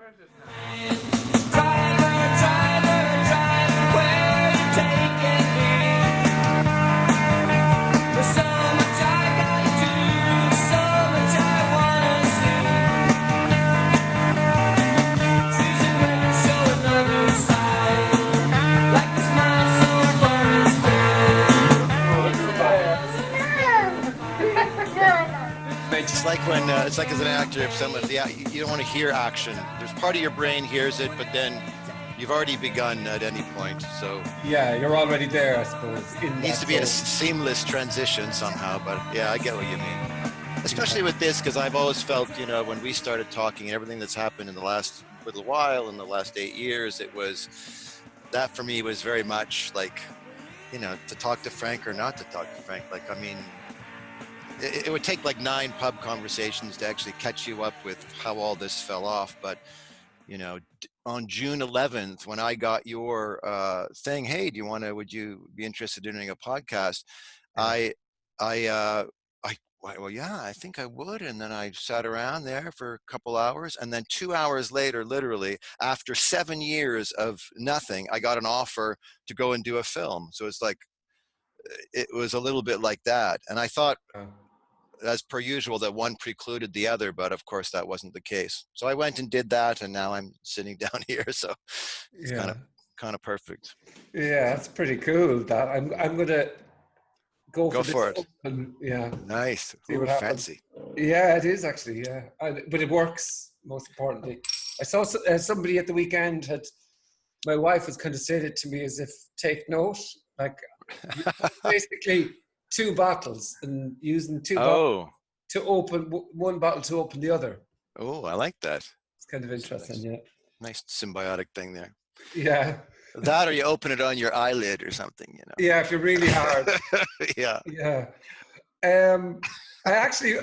It's like when it's like as an actor, if someone you don't want to hear action. There's part of your brain hears it, but then you've already begun at any point. So yeah, you're already there, I suppose. It needs to be a seamless transition somehow. But yeah, I get what you mean. Especially with this, because I've always felt, when we started talking, everything that's happened in the last little while, in the last 8 years, it was that for me was very much like, to talk to Frank or not to talk to Frank. Like, I mean. It would take like 9 pub conversations to actually catch you up with how all this fell off. But, on June 11th, when I got your thing, hey, would you be interested in doing a podcast? Yeah. Well, yeah, I think I would. And then I sat around there for a couple hours. And then 2 hours later, literally, after 7 years of nothing, I got an offer to go and do a film. So it's like, it was a little bit like that. And I thought, as per usual, that one precluded the other, but of course that wasn't the case. So I went and did that, and now I'm sitting down here. So it's kind of perfect. Yeah, that's pretty cool. That I'm gonna go for it. Yeah. Nice. Ooh, fancy. Yeah, it is actually. Yeah, but it works. Most importantly, I saw somebody at the weekend my wife was kind of saying it to me as if take note, like basically 2 bottles and using 2 bottles to open one bottle to open the other. Oh, I like that. It's kind of interesting. Nice symbiotic thing there. Yeah. That, or you open it on your eyelid or something, Yeah, if you're really hard. Yeah. Yeah. I actually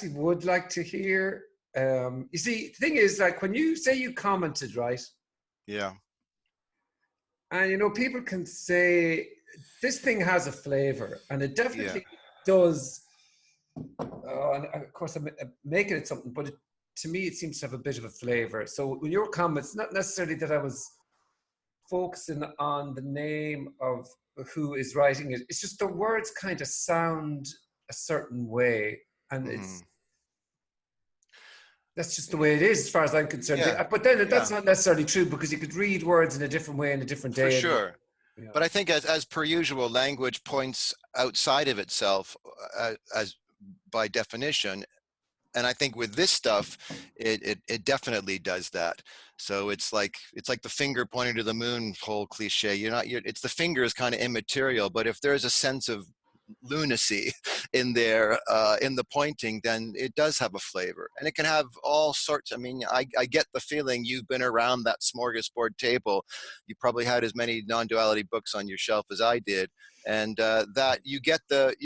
would like to hear. You see, the thing is, like when you say you commented, right? Yeah. And people can say this thing has a flavor, and it definitely does. And of course, I'm making it something, but to me, it seems to have a bit of a flavor. So when your comments, not necessarily that I was focusing on the name of who is writing it. It's just the words kind of sound a certain way, and that's just the way it is as far as I'm concerned. Yeah. But then that's not necessarily true, because you could read words in a different way in a different day. For sure. But I think as per usual, language points outside of itself as by definition. And I think with this stuff, it definitely does that. So it's like the finger pointing to the moon whole cliche. It's the finger is kind of immaterial, but if there's a sense of lunacy in there, in the pointing, then it does have a flavor, and it can have all sorts. I mean, I get the feeling you've been around that smorgasbord table. You probably had as many non-duality books on your shelf as I did, and that you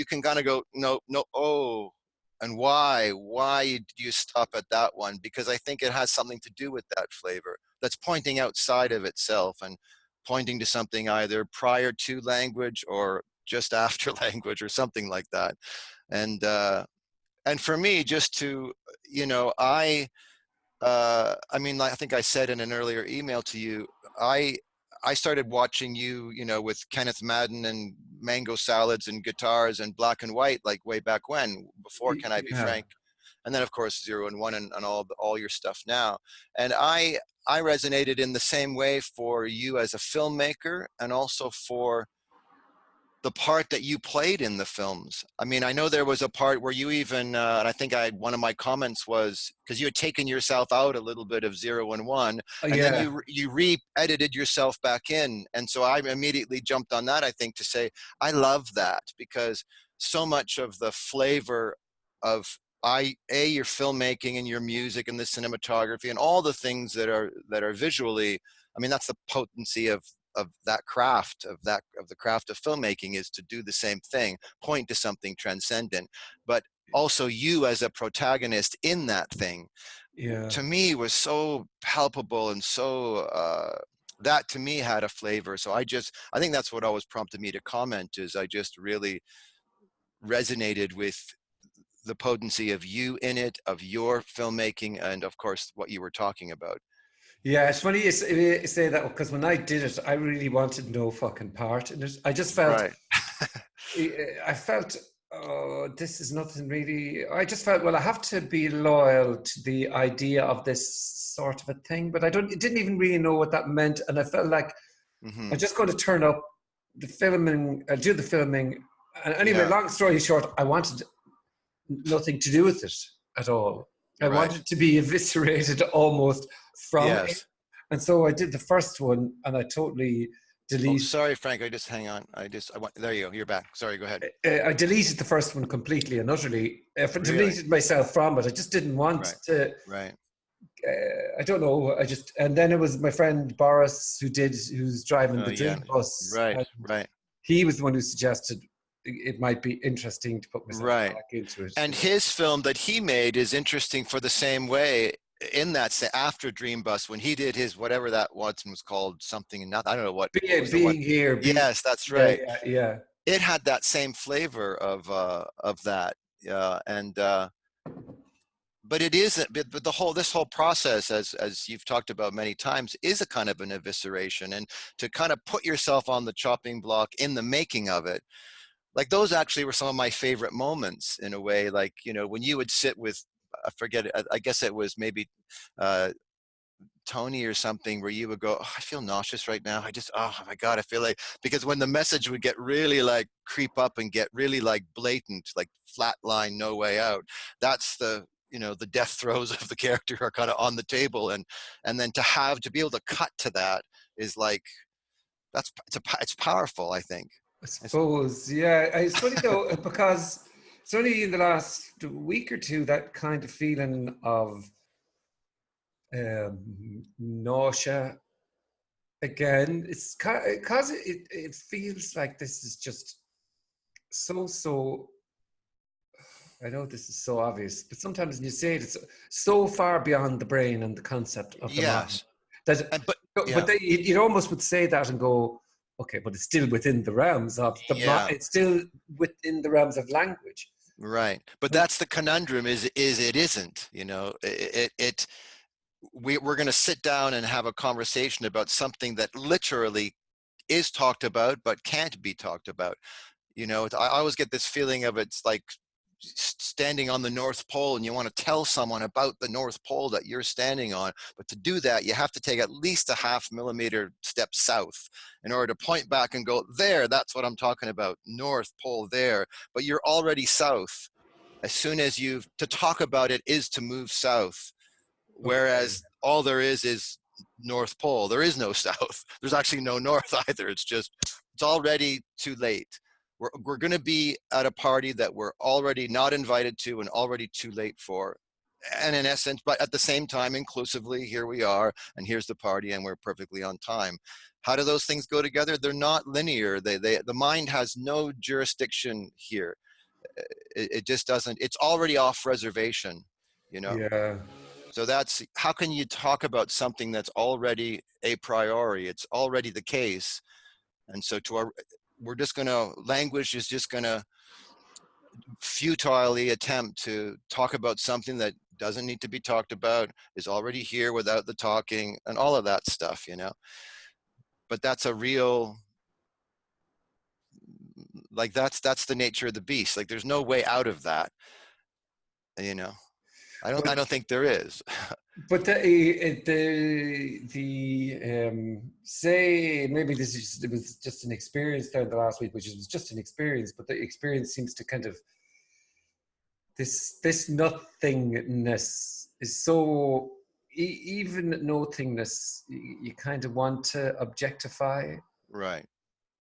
can kind of go, no, oh, and why do you stop at that one? Because I think it has something to do with that flavor that's pointing outside of itself and pointing to something either prior to language or just after language or something like that. And for me, just to, I mean, I think I said in an earlier email to you, I started watching you, with Kenneth Madden and mango salads and guitars and black and white, like way back when, before Can I Be Frank? And then of course 0 and 1 and all your stuff now. And I resonated in the same way for you as a filmmaker, and also for the part that you played in the films. I mean, I know there was a part where you even, and I think one of my comments was, because you had taken yourself out a little bit of 0 and 1, and then you re-edited yourself back in. And so I immediately jumped on that, I think, to say, I love that, because so much of the flavor of your filmmaking and your music and the cinematography and all the things that are visually, I mean, that's the potency of that craft, of the craft of filmmaking, is to do the same thing, point to something transcendent, but also you as a protagonist in that thing, to me was so palpable, and so that to me had a flavor. So I think that's what always prompted me to comment, is I just really resonated with the potency of you in it, of your filmmaking, and of course what you were talking about. Yeah, it's funny you say that, because when I did it, I really wanted no fucking part in it. I just felt, Right. I felt, oh, this is nothing really. I just felt, well, I have to be loyal to the idea of this sort of a thing, but didn't even really know what that meant. And I felt like I'm just going to turn up the filming, do the filming. And anyway, Yeah. long story short, I wanted nothing to do with it at all. I Right. wanted to be eviscerated almost from it. Yes. And so I did the first one, and I totally Oh, deleted. sorry, Frank. Hang on. There you go. You're back. Sorry. Go ahead. I deleted the first one completely and utterly. Really? Deleted myself from it. I just didn't want to. Right. I don't know. And then it was my friend Boris who's driving the drink bus. Right. Right. He was the one who suggested it might be interesting to put myself back into it. And his film that he made is interesting for the same way. In that, after Dream Bus, when he did his whatever that one was called, something, not, I don't know what. Being here. Yes, that's right. Yeah. It had that same flavor of that, but it isn't. But this whole process, as you've talked about many times, is a kind of an evisceration, and to kind of put yourself on the chopping block in the making of it. Like those actually were some of my favorite moments in a way. Like, you know, when you would sit with, I forget, I guess it was maybe Tony or something, where you would go, oh, I feel nauseous right now. Oh my God, I feel like, because when the message would get really like creep up and get really like blatant, like Flatline, no way out, that's the, you know, the death throes of the character are kind of on the table. And then to be able to cut to that is like, it's powerful, I think. I suppose, yeah. It's funny though, because it's only in the last week or two that kind of feeling of nausea again. It's because it feels like this is just so. I know this is so obvious, but sometimes when you say it, it's so far beyond the brain and the concept of the mind that you almost would say that and go, okay, but it's still within the realms of the mind. It's still within the realms of language. Right. But that's the conundrum is it isn't, you know, we're going to sit down and have a conversation about something that literally is talked about, but can't be talked about. You know, I always get this feeling of it's like standing on the North Pole and you want to tell someone about the North Pole that you're standing on. But to do that, you have to take at least a 0.5 millimeter step south in order to point back and go, there, that's what I'm talking about, North Pole there. But you're already south. As soon as to talk about it is to move south. Whereas all there is North Pole. There is no south. There's actually no north either. It's already too late. We're going to be at a party that we're already not invited to and already too late for. And in essence, but at the same time, inclusively, here we are, and here's the party, and we're perfectly on time. How do those things go together? They're not linear. The mind has no jurisdiction here. It just doesn't. It's already off reservation, you know? Yeah. So how can you talk about something that's already a priori? It's already the case. And so language is just going to futilely attempt to talk about something that doesn't need to be talked about, is already here without the talking and all of that stuff, you know? But that's a real, like, that's the nature of the beast. Like, there's no way out of that, you know? I don't think there is. But say maybe it was just an experience there the last week, which was just an experience, but the experience seems to kind of this nothingness is so even nothingness you kind of want to objectify. Right.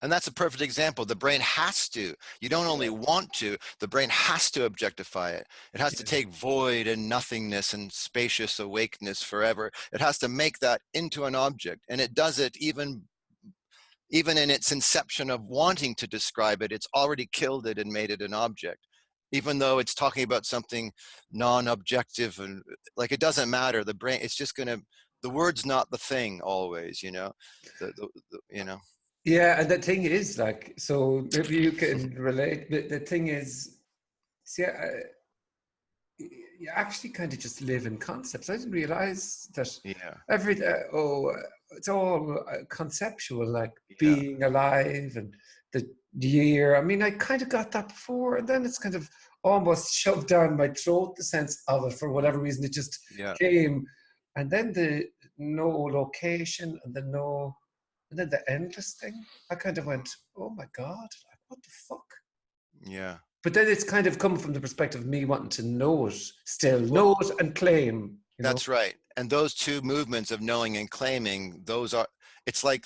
And that's a perfect example. The brain has to. You don't only want to, the brain has to objectify it. It has to take void and nothingness and spacious awakeness forever. It has to make that into an object. And it does it even in its inception of wanting to describe it. It's already killed it and made it an object. Even though it's talking about something non-objective, and like, it doesn't matter. The brain, it's just the word's not the thing always, you know, you know. Yeah, and the thing is, like, so maybe you can relate, but the thing is, see, you actually kind of just live in concepts. I didn't realize that Yeah. it's all conceptual, like Yeah. being alive and the year. I mean, I kind of got that before, and then it's kind of almost shoved down my throat, the sense of it, for whatever reason. It just Yeah. came. And then the no location and then the endless thing. I kind of went, oh my God, like, what the fuck? Yeah. But then it's kind of come from the perspective of me wanting to know it, still Well, know it and claim, you know. that's right. And those two movements of knowing and claiming, those are, it's like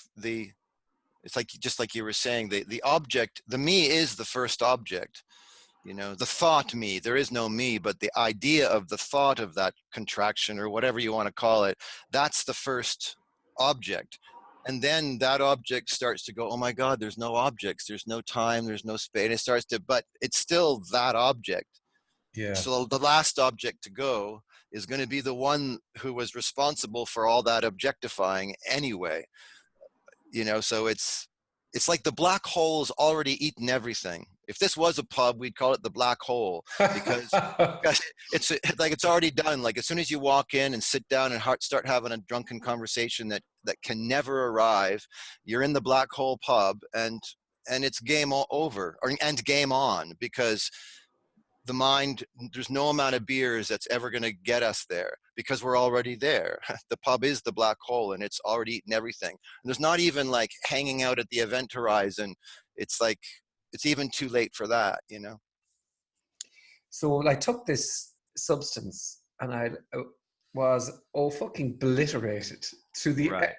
just like you were saying, the object, the me is the first object, you know, the thought me, there is no me, but the idea of the thought of that contraction or whatever you want to call it, that's the first object. And then that object starts to go, oh my God, there's no objects, there's no time, there's no space. And it starts to, but it's still that object. Yeah. So the last object to go is going to be the one who was responsible for all that objectifying anyway. You know, so it's like the black hole's already eaten everything. If this was a pub, we'd call it the black hole, because it's like it's already done. Like as soon as you walk in and sit down and start having a drunken conversation that can never arrive, you're in the black hole pub, and it's game over, and game on, because the mind, there's no amount of beers that's ever going to get us there, because we're already there. The pub is the black hole, and it's already eaten everything. And there's not even like hanging out at the event horizon. It's like, it's even too late for that, you know? So I took this substance and I was fucking obliterated through the Right.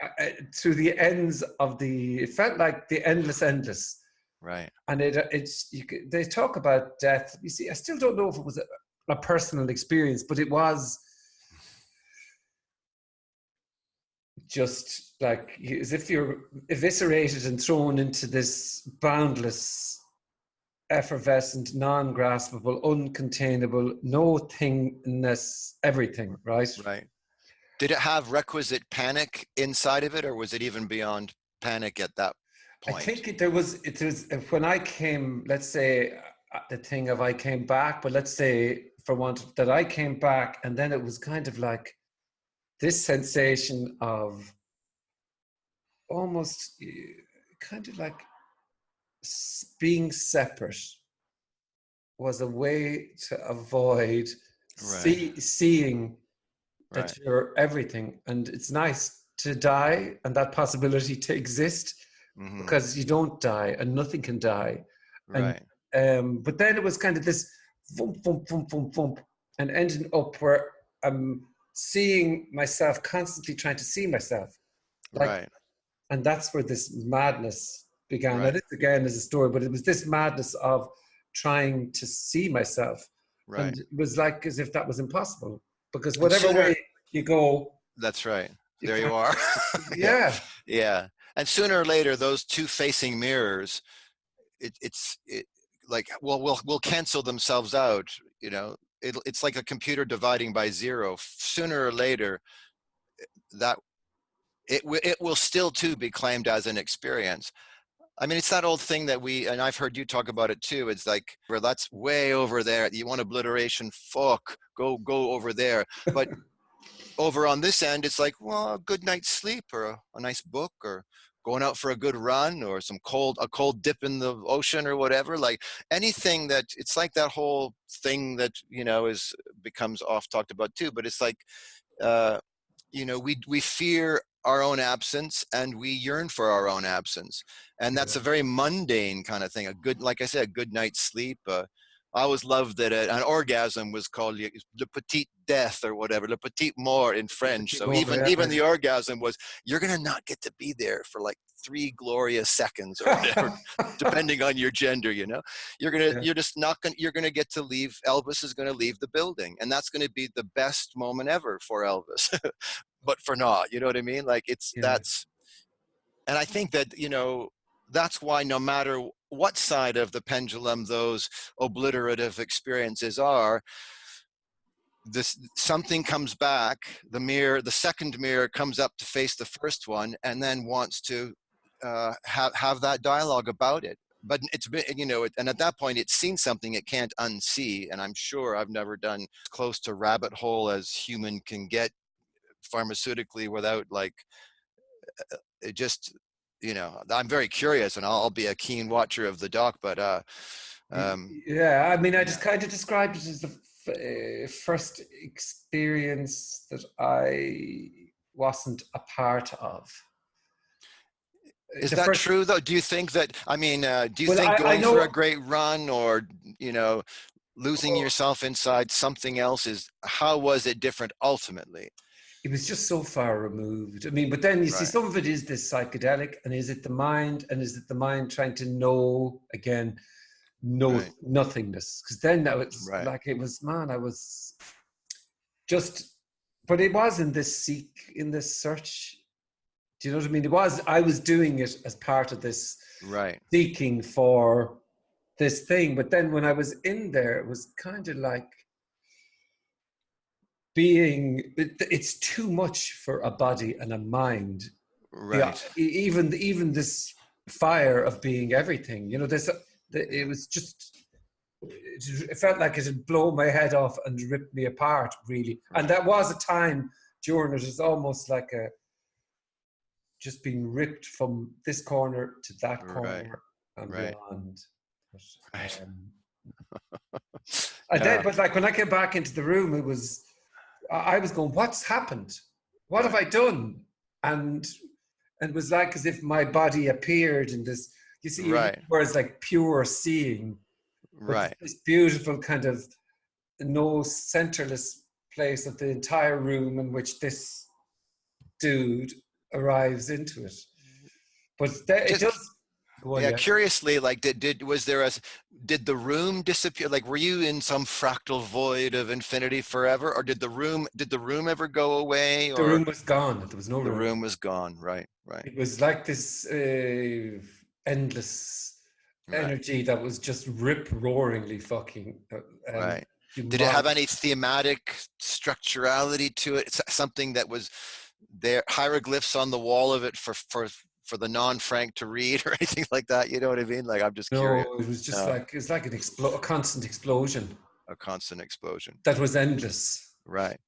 through the ends of the. It felt like the endless. Right. And they talk about death. You see, I still don't know if it was a personal experience, but it was just like as if you're eviscerated and thrown into this boundless, effervescent, non-graspable, uncontainable, nothingness, everything, right? Right. Did it have requisite panic inside of it, or was it even beyond panic at that point? I think it was when I came, let's say the thing of I came back, but let's say for want that I came back, and then it was kind of like this sensation of almost kind of like being separate was a way to avoid seeing that Right. you're everything. And it's nice to die and that possibility to exist, Mm-hmm. because you don't die and nothing can die. Right. And but then it was kind of this thump, thump, thump, thump, thump, and ending up where I'm seeing myself, constantly trying to see myself. Like, Right. and that's where this madness began. Right. Now, this again is a story, but it was this madness of trying to see myself. Right. And it was like as if that was impossible, because And whatever sooner, way you go, that's right. There you are. yeah. Yeah. And sooner or later, those two facing mirrors, it's like, well, we'll cancel themselves out. You know, it's like a computer dividing by zero. Sooner or later, that it will still too be claimed as an experience. I mean, it's that old thing that and I've heard you talk about it too. It's like, well, that's way over there. You want obliteration? Fuck, go over there. But over on this end, it's like, well, a good night's sleep, or a nice book, or going out for a good run, or a cold dip in the ocean, or whatever. Like anything that, it's like that whole thing that, you know, becomes oft talked about too. But it's like, you know, we fear our own absence, and we yearn for our own absence, and that's a very mundane kind of thing. Like I said, a good night's sleep. I always loved that an orgasm was called le petit death, or whatever, le petit mort in French. So even the orgasm was, you're gonna not get to be there for like 3 glorious seconds or whatever, depending on your gender. You know, you're just not gonna, you're gonna get to leave. Elvis is gonna leave the building, and that's gonna be the best moment ever for Elvis. But for not, you know what I mean? Like that's, and I think that, you know, that's why no matter what side of the pendulum those obliterative experiences are, something comes back, the second mirror comes up to face the first one, and then wants to have that dialogue about it, but it's been, you know, and at that point it's seen something it can't unsee. And I'm sure I've never done as close to rabbit hole as human can get pharmaceutically without like, it just, you know, I'm very curious and I'll be a keen watcher of the doc, but yeah, I mean, I yeah. just kind of described it as the first experience that I wasn't a part of. Is The that first, true though? Do you think that, I mean, do you well, think I going for a know great run or, you know, losing well, yourself inside something else is, how was it different ultimately? it was just so far removed. I mean, but then you see, Right, some of it is this psychedelic, and is it the mind, and is it the mind trying to know again, know right, nothingness? Because then that was right, like, it was, man, I was just, but it was in this in this search. Do you know what I mean? I was doing it as part of this right, seeking for this thing. But then when I was in there, it was kind of like it's too much for a body and a mind. Yeah, right. even this fire of being everything, you know, Yeah. it was just, it felt like it had blown my head off and ripped me apart, really. And Right, that was a time during it, was almost like a just being ripped from this corner to that right, corner and right, beyond. But, right. I did, Yeah, but like when I came back into the room, it was, I was going, what's happened? What have right, I done? And it was like as if my body appeared in this, you see, you use right, words like pure seeing, but right. this beautiful kind of no centerless place of the entire room in which this dude arrives into it. But it Just does go on, yeah, yeah. curiously, like was there a, did the room disappear? Like were you in some fractal void of infinity forever, or did the room ever go away, The or room was gone. There was no the room. room was gone? Right, right, It was like this endless right, energy that was just rip roaringly fucking right. Did it have demonic. any thematic structurality to it? It's something that was there, hieroglyphs on the wall of it for the non-Frank to read or anything like that? You know what I mean? Like I'm just curious. No, it was just No, like, it was like a constant explosion a constant explosion. that was endless. Right.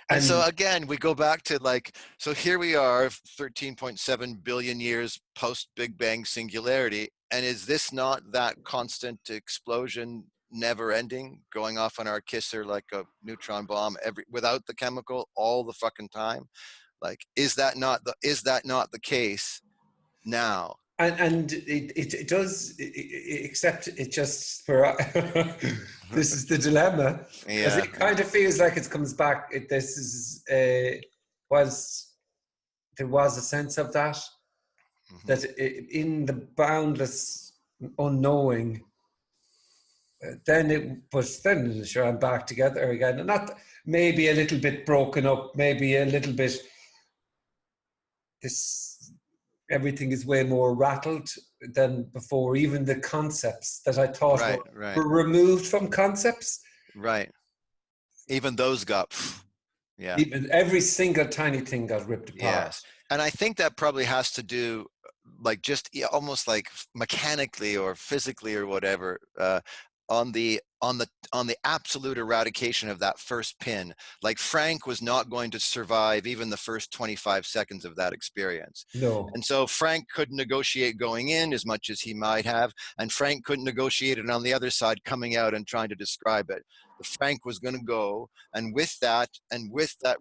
And so And again, we go back to like, so here we are 13.7 billion years post Big Bang singularity. And is this not that constant explosion, never ending, going off on our kisser like a neutron bomb without the chemical all the fucking time? Like, is that not the case now? it does, except it just for this is the dilemma, because Yeah. it kind of feels like it comes back. This is was there was a sense of that, Hmm. that in the boundless unknowing, then but then sure I'm back together again, and not maybe a little bit broken up, maybe a little bit this, everything is way more rattled than before. Even the concepts that I thought Right, right, were removed from concepts, right. Even those got, yeah. even every single tiny thing got ripped apart. Yes. And I think that probably has to do like just almost like mechanically or physically or whatever, on the absolute eradication of that first pin. Like Frank was not going to survive even the first 25 seconds of that experience. No. And so Frank couldn't negotiate going in as much as he might have, and Frank couldn't negotiate it on the other side coming out and trying to describe it. The Frank was going to go, and with that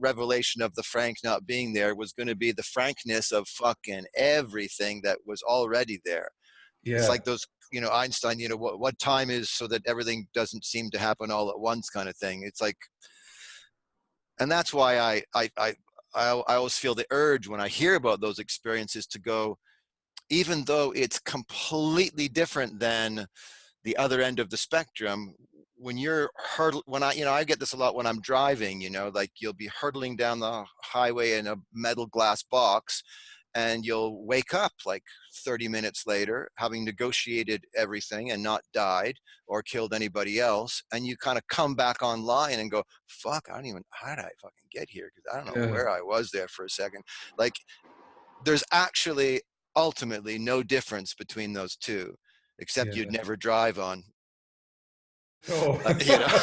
revelation of the Frank not being there was going to be the frankness of fucking everything that was already there. It's Yeah. like those, you know, Einstein, you know, what time is so that everything doesn't seem to happen all at once kind of thing. It's like, and that's why I always feel the urge when I hear about those experiences to go, even though it's completely different than the other end of the spectrum, when you're when I, you know, I get this a lot when I'm driving, you know, like you'll be hurtling down the highway in a metal glass box, and you'll wake up like 30 minutes later having negotiated everything and not died or killed anybody else, and you kind of come back online and go, fuck, I don't even, how did I fucking get here, because I don't know Yeah. where I was there for a second. Like there's actually ultimately no difference between those two. except Yeah. you'd never drive on. No. You know.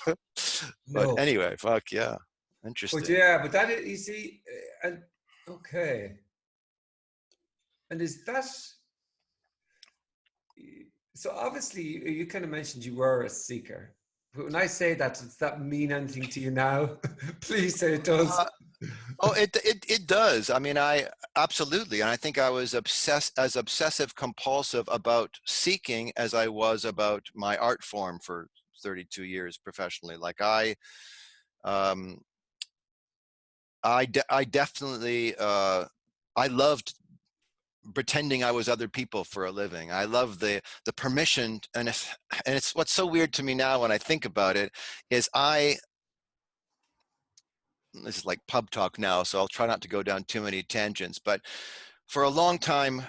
But No. anyway, fuck yeah, But interesting. yeah, but that is, you see, and okay. And is that, so obviously you kind of mentioned you were a seeker. But when I say that, does that mean anything to you now? Please say it does. Uh, oh, it does. I mean, I absolutely, and I think I was obsessive compulsive about seeking as I was about my art form for 32 years professionally. Like um, I definitely, I loved pretending I was other people for a living. I love the permission, and it's what's so weird to me now when I think about it is this is like pub talk now, so I'll try not to go down too many tangents, but for a long time,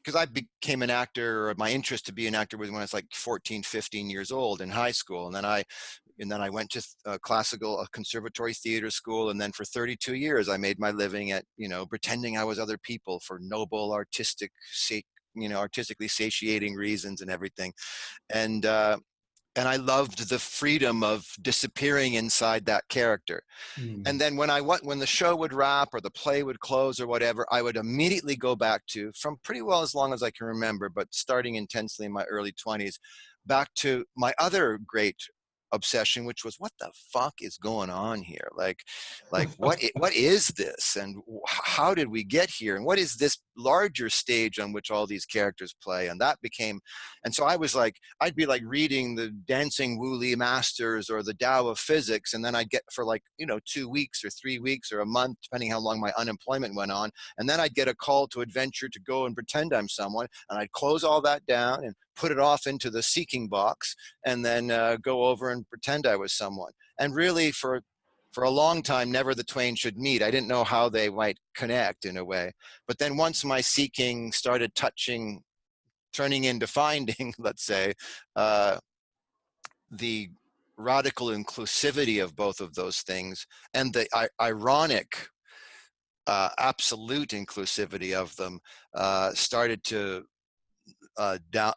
because I became an actor, or my interest to be an actor was when I was like 14, 15 years old in high school. And then I went to a conservatory theater school. And then for 32 years, I made my living at, pretending I was other people for noble, artistically satiating reasons and everything. And, and I loved the freedom of disappearing inside that character. Mm. And then when the show would wrap or the play would close or whatever, I would immediately go back to, from pretty well as long as I can remember, but starting intensely in my early 20s, back to my other great obsession, which was, what the fuck is going on here? Like what is this, and how did we get here, and what is this larger stage on which all these characters play? And that became, and so I was like, I'd be like reading the Dancing Wooly Masters or the Tao of Physics, and then I'd get for like 2 weeks or 3 weeks or a month, depending how long my unemployment went on, and then I'd get a call to adventure to go and pretend I'm someone, and I'd close all that down and put it off into the seeking box, and then go over and pretend I was someone. And really, for a long time, never the twain should meet. I didn't know how they might connect in a way. But then once my seeking started turning into finding, let's say, the radical inclusivity of both of those things, and the ironic, absolute inclusivity of them, started to down.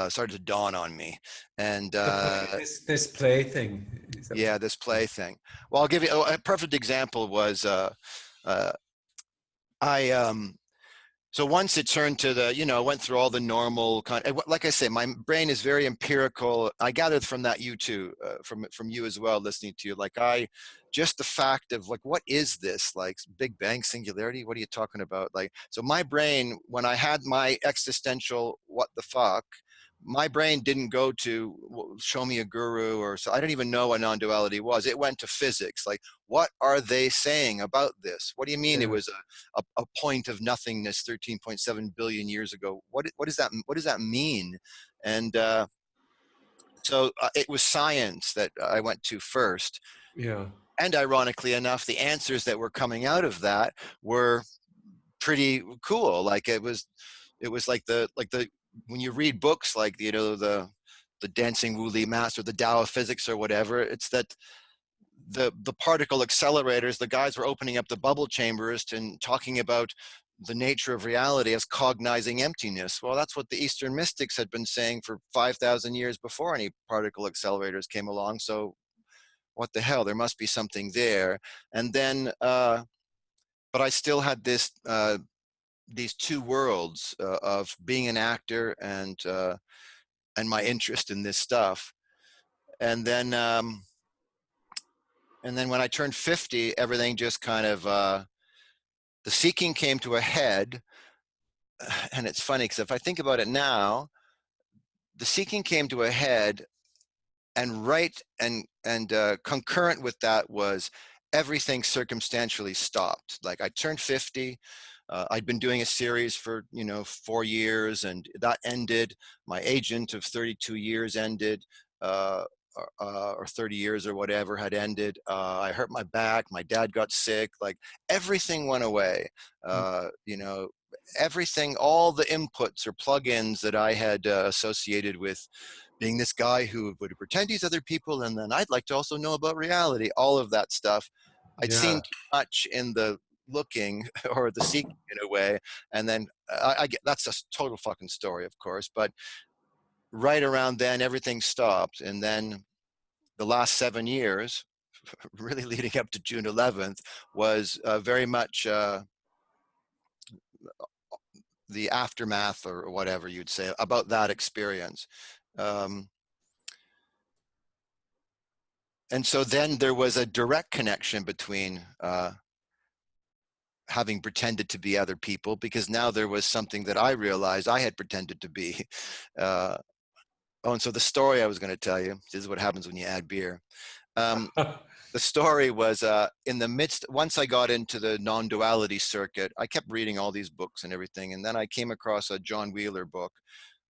Started to dawn on me, and This play thing. yeah, this play thing. Well, I'll give you a perfect example. Was I so once it turned to went through all the normal like I say, my brain is very empirical. I gathered from that, you too, from you as well, listening to you. Like just the fact of like, what is this? Like Big Bang singularity? What are you talking about? Like, so my brain, when I had my existential, what the fuck, my brain didn't go to show me a guru, or so I don't even know what non-duality was. It went to physics. Like, what are they saying about this? What do you mean Yeah. it was a point of nothingness 13.7 billion years ago? What does that mean? And so it was science that I went to first. Yeah. And ironically enough, the answers that were coming out of that were pretty cool. Like it was like the when you read books like the Dancing Wooly Master, the Tao of Physics or whatever, it's that the particle accelerators, the guys were opening up the bubble chambers and talking about the nature of reality as cognizing emptiness. Well, that's what the Eastern mystics had been saying for 5,000 years before any particle accelerators came along. So what the hell, there must be something there. And then but I still had these two worlds of being an actor and my interest in this stuff. And then when I turned 50, everything just kind of the seeking came to a head. And it's funny because if I think about it now, the seeking came to a head, and concurrent with that was everything circumstantially stopped. Like I turned 50. I'd been doing a series for 4 years, and that ended. My agent of 32 years ended, or 30 years or whatever had ended. I hurt my back. My dad got sick. Like everything went away. Everything, all the inputs or plugins that I had associated with being this guy who would pretend he's other people, and then I'd like to also know about reality. All of that stuff I'd Yeah. seen too much in the looking or the seeking in a way. And then I get, that's a total fucking story, of course, but right around then everything stopped. And then the last 7 years, really leading up to June 11th, was very much the aftermath or whatever you'd say about that experience. And so then there was a direct connection between having pretended to be other people, because now there was something that I realized I had pretended to be. Oh, and so the story I was going to tell you, this is what happens when you add beer. The story was in the midst, once I got into the non-duality circuit, I kept reading all these books and everything. And then I came across a John Wheeler book.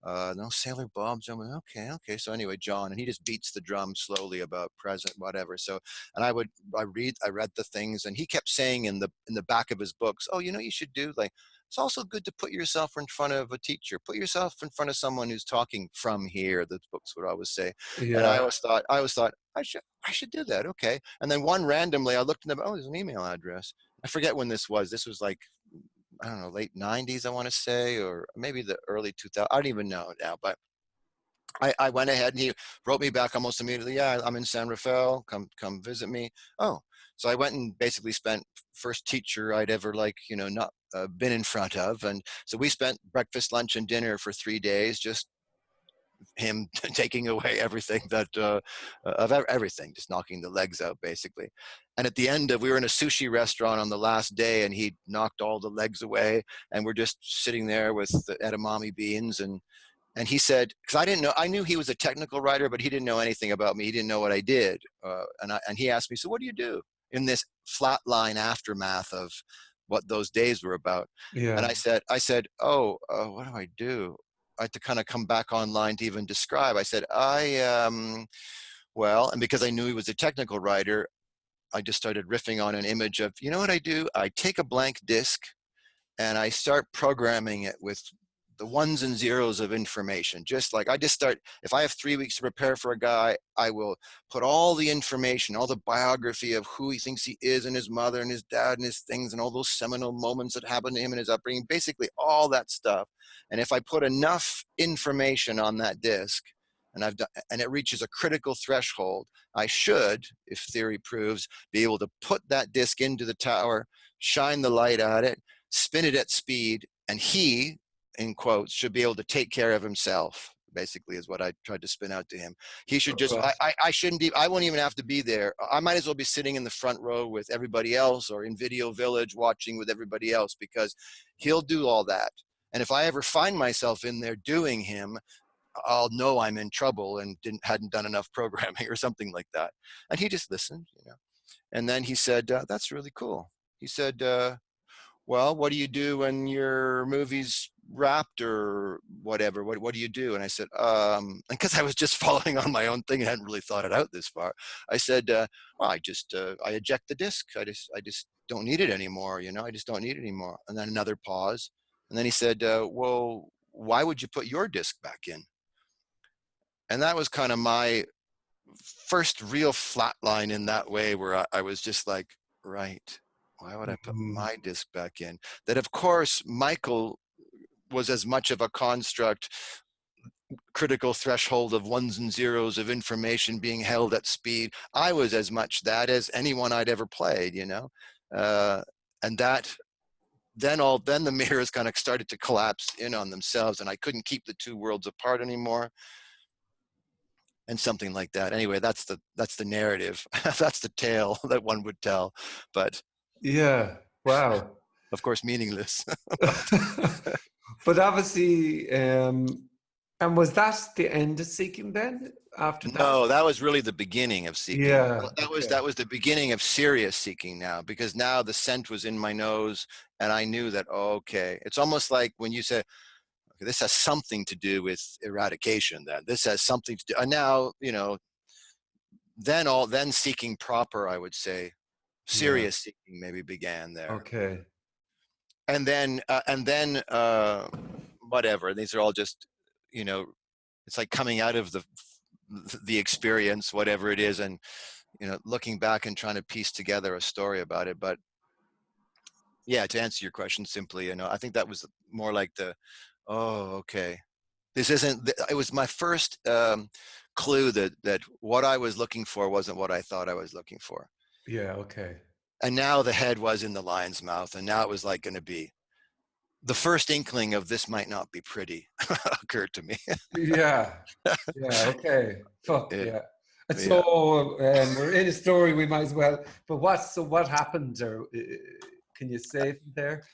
No, Sailor Bob's. I'm like, okay. So anyway, John, and he just beats the drum slowly about present, whatever. So, and I read the things, and he kept saying in the back of his books, oh, you should do, like, it's also good to put yourself in front of a teacher, put yourself in front of someone who's talking from here. The books would always say. And I Yeah. always thought I should do that. Okay. And then one randomly, I looked in the, oh, there's an email address. I forget when this was. This was like, I don't know, late 90s, I want to say, or maybe the early 2000s. I don't even know now, but I went ahead and he wrote me back almost immediately. Yeah, I'm in San Rafael. Come visit me. Oh, so I went and basically spent first teacher I'd ever not been in front of. And so we spent breakfast, lunch, and dinner for 3 days, just him taking away everything that of everything, just knocking the legs out basically. And at the end we were in a sushi restaurant on the last day, and he knocked all the legs away, and we're just sitting there with the edamame beans. And he said, because I didn't know, I knew he was a technical writer, but he didn't know anything about me. He didn't know what I did. And he asked me, so what do you do in this Flatline aftermath of what those days were about? Yeah. And I said, oh, what do I do? I had to kind of come back online to even describe. I said, well, and because I knew he was a technical writer, I just started riffing on an image of, you know what I do? I take a blank disk and I start programming it with the ones and zeros of information. Just like I just start, if I have 3 weeks to prepare for a guy, I will put all the information, all the biography of who he thinks he is, and his mother and his dad and his things, and all those seminal moments that happened to him in his upbringing, basically all that stuff. And if I put enough information on that disk, and it reaches a critical threshold, I should, if theory proves, be able to put that disk into the tower, shine the light at it, spin it at speed, and he, in quotes, should be able to take care of himself, basically, is what I tried to spin out to him. He should just, I shouldn't, I won't even have to be there. I might as well be sitting in the front row with everybody else, or in Video Village watching with everybody else, because he'll do all that. And if I ever find myself in there doing him, I'll know I'm in trouble and hadn't done enough programming or something like that. And he just listened, And then he said, that's really cool. He said, well, what do you do when your movie's wrapped or whatever? What do you do? And I said, because I was just following on my own thing, I hadn't really thought it out this far. I said, well, I eject the disc. I just don't need it anymore. I just don't need it anymore. And then another pause. And then he said, well, why would you put your disc back in? And that was kind of my first real flatline in that way, where I was just like, right, why would I put my disc back in? That, of course, Michael was as much of a construct, critical threshold of ones and zeros of information being held at speed. I was as much that as anyone I'd ever played, and that then the mirrors kind of started to collapse in on themselves, and I couldn't keep the two worlds apart anymore. And something like that. Anyway, that's the narrative. That's the tale that one would tell, but yeah, wow. Of course, meaningless. But obviously, and was that the end of seeking then? After that? No, that was really the beginning of seeking. Yeah, That was the beginning of serious seeking now, because now the scent was in my nose, and I knew that, okay, it's almost like when you say, this has something to do with eradication, that this has something to do, and now, then seeking proper, I would say, serious seeking maybe began there. Okay. And then whatever, these are all just, it's like coming out of the experience, whatever it is, and, looking back and trying to piece together a story about it. But Yeah, to answer your question simply, I think that was more like oh, okay. This isn't, it was my first clue that what I was looking for wasn't what I thought I was looking for. Yeah, okay. And now the head was in the lion's mouth, and now it was like going to be the first inkling of this might not be pretty occurred to me. Yeah, yeah, okay. Fuck, Yeah, yeah. And yeah. so we're in a story, we might as well. But what happened, or can you say it there?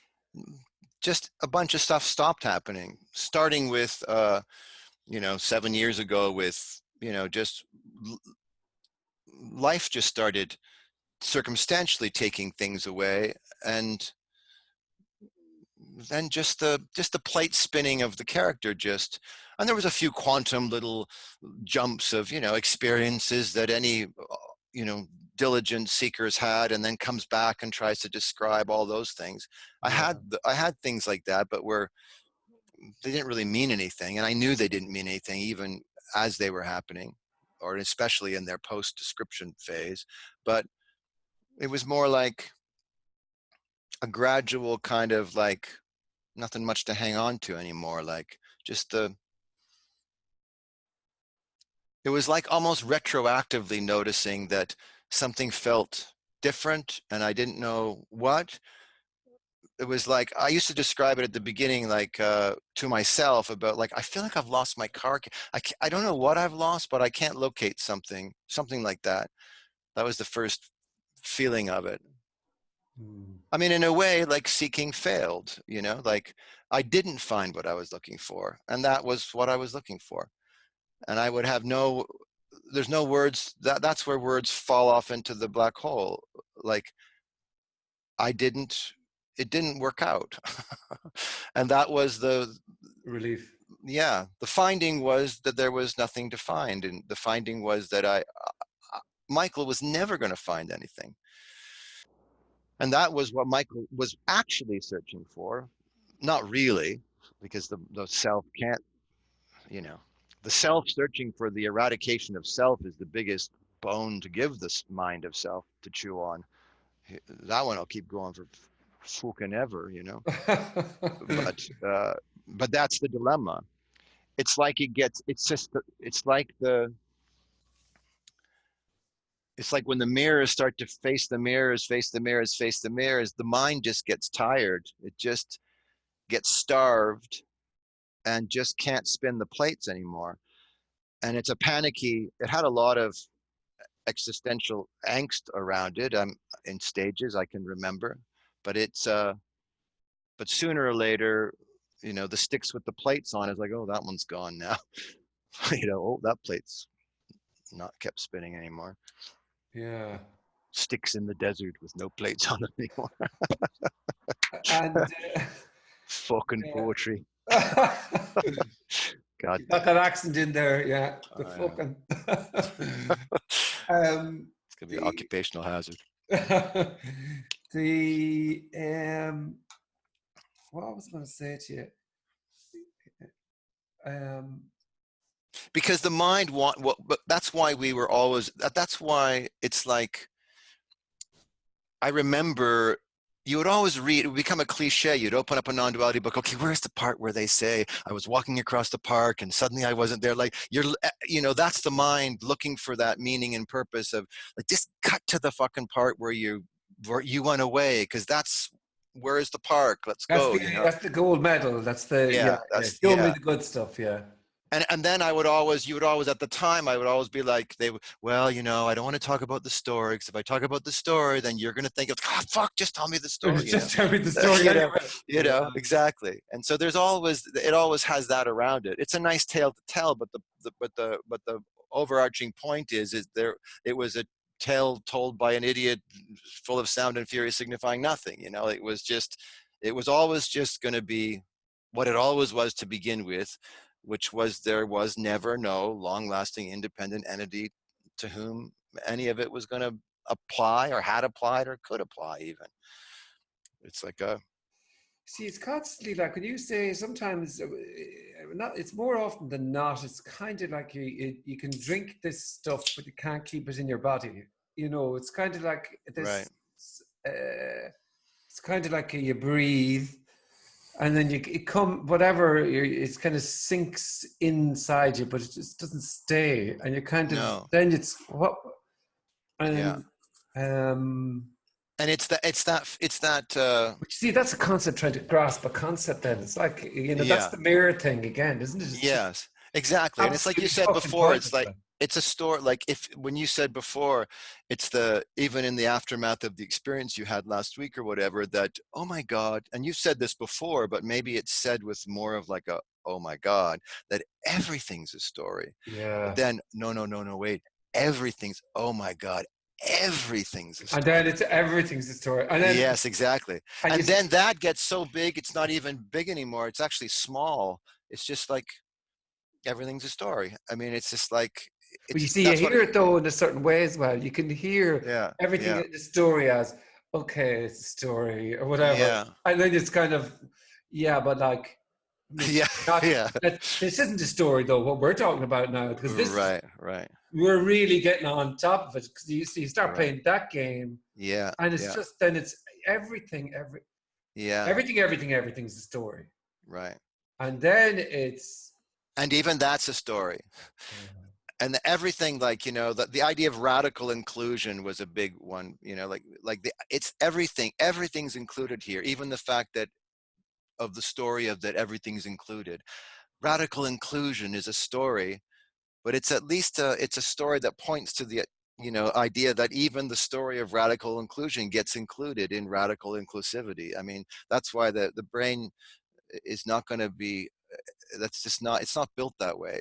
Just a bunch of stuff stopped happening, starting with 7 years ago with just life just started circumstantially taking things away, and then just the plate spinning of the character and there was a few quantum little jumps of experiences that any diligent seekers had, and then comes back and tries to describe all those things. Yeah, I had things like that, but they didn't really mean anything, and I knew they didn't mean anything even as they were happening, or especially in their post description phase. But it was more like a gradual kind of like nothing much to hang on to anymore, like just it was like almost retroactively noticing that something felt different and I didn't know what. It was like I used to describe it at the beginning like to myself about like I feel like I've lost my car. I don't know what I've lost, but I can't locate something like that. That was the first feeling of it. mm. I mean, in a way, like seeking failed, like I didn't find what I was looking for, and that was what I was looking for. And I would have there's no words. That's where words fall off into the black hole. Like it didn't work out. And that was Relief. the finding was that there was nothing to find. And the finding was that Michael was never going to find anything. And that was what Michael was actually searching for. Not really, because the self can't, the self searching for the eradication of self is the biggest bone to give this mind of self to chew on. That one will keep going for fucking ever, But but that's the dilemma. It's like it's like when the mirrors start to face the mirrors, face the mirrors, face the mirrors, the mind just gets tired. It just gets starved and just can't spin the plates anymore. And it's a panicky, it had a lot of existential angst around it. I'm in stages I can remember, but but sooner or later, the sticks with the plates on is like, oh, that one's gone now. Oh, that plate's not kept spinning anymore. Yeah. Sticks in the desert with no plates on them anymore. And Fucking poetry. yeah. God You got damn that it. accent in there, yeah. The Yeah. fucking. It's gonna be an the occupational hazard. the what was I going to say to you? Because the mind but that's why we were always that's why it's like I remember you would always read, it would become a cliche. You'd open up a non-duality book. Okay, where's the part where they say, I was walking across the park and suddenly I wasn't there? Like, that's the mind looking for that meaning and purpose of like, just cut to the fucking part where you went away. Cause where's the park? Let's That's go, the that's the gold medal. That's the Yeah, yeah. that's, Show me yeah. the good stuff. Yeah. And then you would always at the time I would always be like well, I don't want to talk about the story because if I talk about the story then you're going to think of fuck, just tell me the story, Just tell me the story you know anyway. Yeah. exactly. And so it always has that around it. It's a nice tale to tell, but the overarching point is there it was a tale told by an idiot full of sound and fury signifying nothing. It was always just going to be what it always was to begin with, which was there was never no long-lasting independent entity to whom any of it was going to apply or had applied or could apply even. It's like See, it's constantly like when you say sometimes, not. It's more often than not. It's kind of like you can drink this stuff, but you can't keep it in your body. It's kind of like this. right. Uh, it's kind of like you breathe, and then it come whatever it kind of sinks inside you, but it just doesn't stay, and you kind of No. then it's what Yeah. and And it's that but you see, that's a concept, trying to grasp a concept. Then it's like, you know, that's yeah. the mirror thing again, isn't it? It's just Yes, exactly. And it's like you absolutely said fucking before, it's pointless. like Like, it's a story. Like if when you said before, it's the even in the aftermath of the experience you had last week or whatever, that oh my God, and you've said this before, but maybe it's said with more of like a oh my God, that everything's a story. But yeah. then no, wait, everything's oh my God, everything's a And then story. it's everything's a story. And then Yes, exactly. and you And see, then that gets so big, it's not even big anymore. It's actually small. It's just like everything's a story. I mean, it's just like but you it's see, you that's what it, hear it though in a certain way as well. You can hear yeah, everything yeah, in the story as, okay, it's a story or whatever. yeah, And then it's kind of, yeah, but like, yeah, not yeah. this isn't a story though, what we're talking about now, because this is, Right, right, we're really getting on top of it, because you see, you start right. playing that game, Yeah, and it's yeah, just, then it's everything, yeah, everything's a story. right. And then it's, And even that's a story. uh, And everything, like the idea of radical inclusion was a big one. It's everything. Everything's included here. Even the fact that of the story of that everything's included. Radical inclusion is a story, but it's at least it's a story that points to the idea that even the story of radical inclusion gets included in radical inclusivity. I mean, that's why the brain is not going to be that's just not it's not built that way.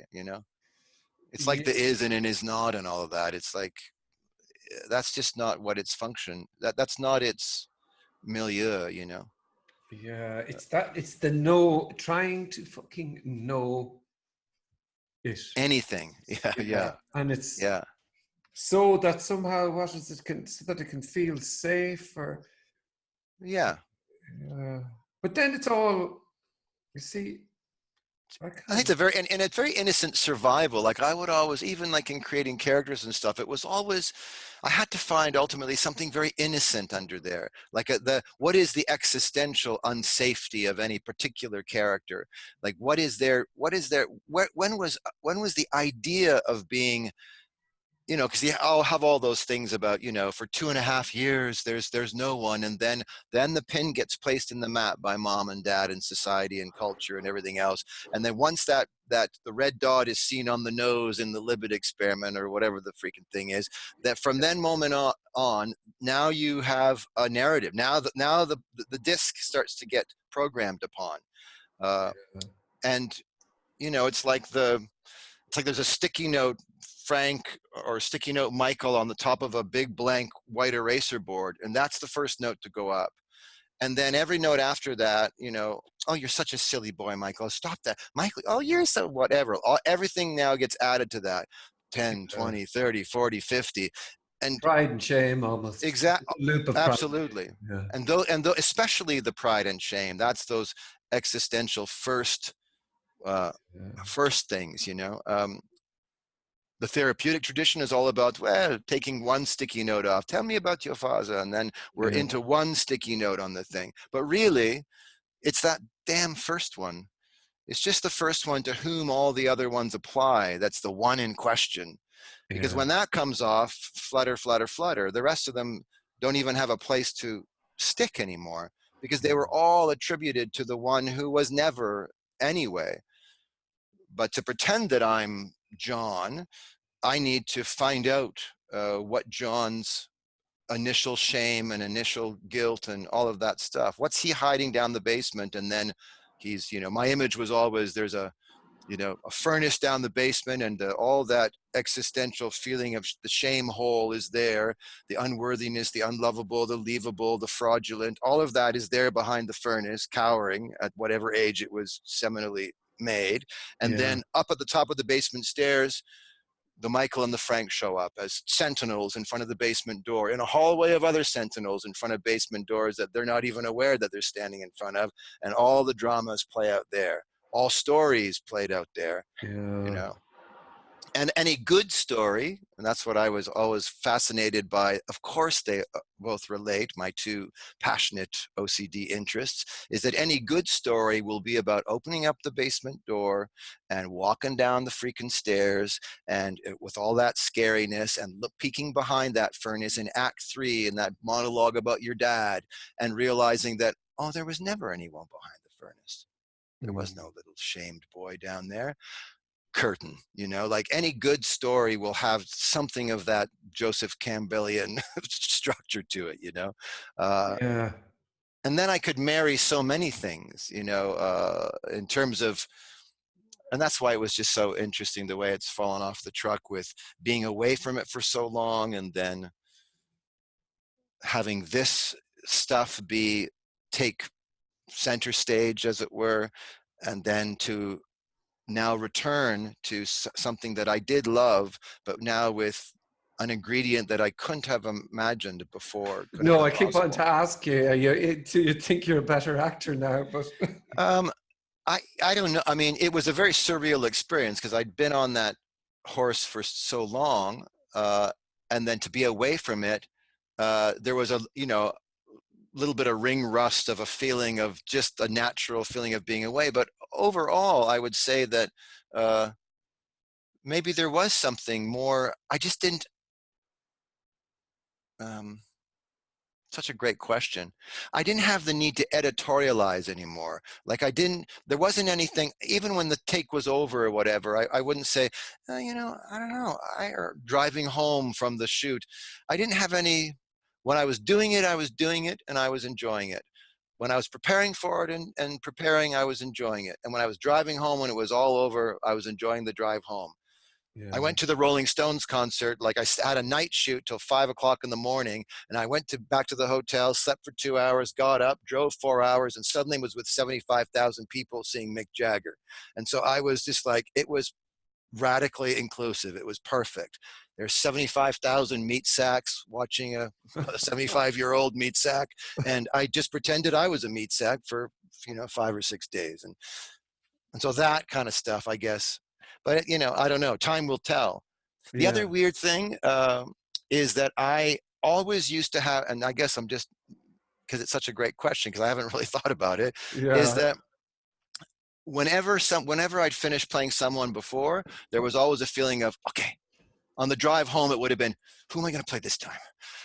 It's like yeah, the is and an is not and all of that. It's like that's just not what its function, that's not its milieu. yeah, it's the no, trying to fucking know it. Anything. Yeah, Yeah, yeah, and it's yeah, so that somehow, what is it, can, so that it can feel safe, or yeah. uh, but then it's all, you see, I I think can't. it's a very and it's very innocent survival. Like I would always, even like in creating characters and stuff, it was always I had to find ultimately something very innocent under there. Like the what is the existential unsafety of any particular character? Like what is there? When was the idea of being because I'll have all those things about, for 2.5 years, there's no one. And then the pin gets placed in the map by mom and dad and society and culture and everything else. And then once that the red dot is seen on the nose in the Libet experiment or whatever the freaking thing is, that from then moment on, now you have a narrative. Now the disc starts to get programmed upon. And, it's like there's a sticky note Frank or sticky note Michael on the top of a big blank white eraser board, and that's the first note to go up. And then every note after that, oh, you're such a silly boy, Michael. Stop that. Michael, oh, you're so whatever. Everything now gets added to that. 10, uh, 20, 30, 40, 50. And Pride and shame, almost. exact It's a loop of pride and absolutely. shame. And though especially the pride and shame, that's those existential uh, Yeah, first things. The therapeutic tradition is all about, well, taking one sticky note off. Tell me about your father. And then we're yeah, into one sticky note on the thing. But really, it's that damn first one. It's just the first one to whom all the other ones apply. That's the one in question. Because yeah, when that comes off, flutter, flutter, flutter, the rest of them don't even have a place to stick anymore because they were all attributed to the one who was never anyway. But to pretend that I'm John, I need to find out what John's initial shame and initial guilt and all of that stuff. What's he hiding down the basement? And then he's, my image was always there's a furnace down the basement, and all that existential feeling of the shame hole is there, the unworthiness, the unlovable, the leavable, the fraudulent, all of that is there behind the furnace, cowering at whatever age it was seminally made. And yeah, then up at the top of the basement stairs, the Michael and the Frank show up as sentinels in front of the basement door, in a hallway of other sentinels in front of basement doors that they're not even aware that they're standing in front of. And all the dramas play out there. All stories played out there, you yeah. know. and any good story, and that's what I was always fascinated by. Of course, they both relate, my two passionate OCD interests, is that any good story will be about opening up the basement door and walking down the freaking stairs, and with all that scariness, and peeking behind that furnace in Act 3 and that monologue about your dad, and realizing that, oh, there was never anyone behind the furnace. There was no little shamed boy down there. Curtain, like any good story will have something of that Joseph Campbellian structure to it, Yeah. and then I could marry so many things, in terms of, and that's why it was just so interesting the way it's fallen off the truck with being away from it for so long, and then having this stuff take center stage, as it were, and then to now return to something that I did love, but now with an ingredient that I couldn't have imagined before could have No, been I keep on possible. to ask you, you think you're a better actor now, but I don't know. I mean, it was a very surreal experience because I'd been on that horse for so long, and then to be away from it, there was a little bit of ring rust of a feeling of just a natural feeling of being away. But overall, I would say that maybe there was something more. I just didn't. Such a great question. I didn't have the need to editorialize anymore. Like there wasn't anything, even when the take was over or whatever, I wouldn't say, I don't know, or driving home from the shoot. I didn't have any, when I was doing it and I was enjoying it. When I was preparing for it and preparing, I was enjoying it. And when I was driving home, when it was all over, I was enjoying the drive home. I yeah. went to the Rolling Stones concert. Like I had a night shoot till 5 o'clock in the morning, and I went back to the hotel, slept for 2 hours, got up, drove 4 hours, and suddenly was with 75,000 people seeing Mick Jagger. And so I was just like, it was radically inclusive. It was perfect. There's 75,000 meat sacks watching a 75-year-old meat sack, and I just pretended I was a meat sack for 5 or 6 days, and so that kind of stuff, I guess. But I don't know. Time will tell. The Yeah. other weird thing is that I always used to have, and I guess I'm just because it's such a great question because I haven't really thought about it, is Yeah. that whenever I'd finished playing someone before, there was always a feeling of, okay, on the drive home, it would have been, who am I going to play this time?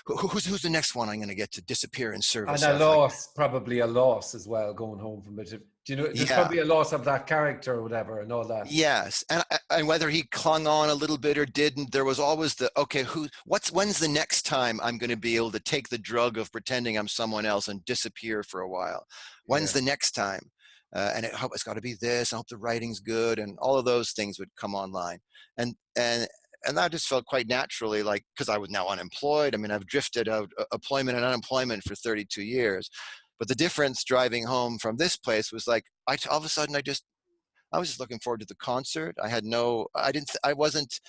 Who's the next one I'm going to get to disappear in And service a of? Like, loss, probably a loss as well, going home from it. Do you know, there's yeah. probably a loss of that character or whatever and all that. Yes, and whether he clung on a little bit or didn't, there was always the, okay, when's the next time I'm going to be able to take the drug of pretending I'm someone else and disappear for a while? Yeah. When's the next time? And it's got to be this. I hope the writing's good, and all of those things would come online, and that just felt quite naturally, like because I was now unemployed. I mean, I've drifted out employment and unemployment for 32 years, but the difference driving home from this place was like all of a sudden I was just looking forward to the concert. I wasn't,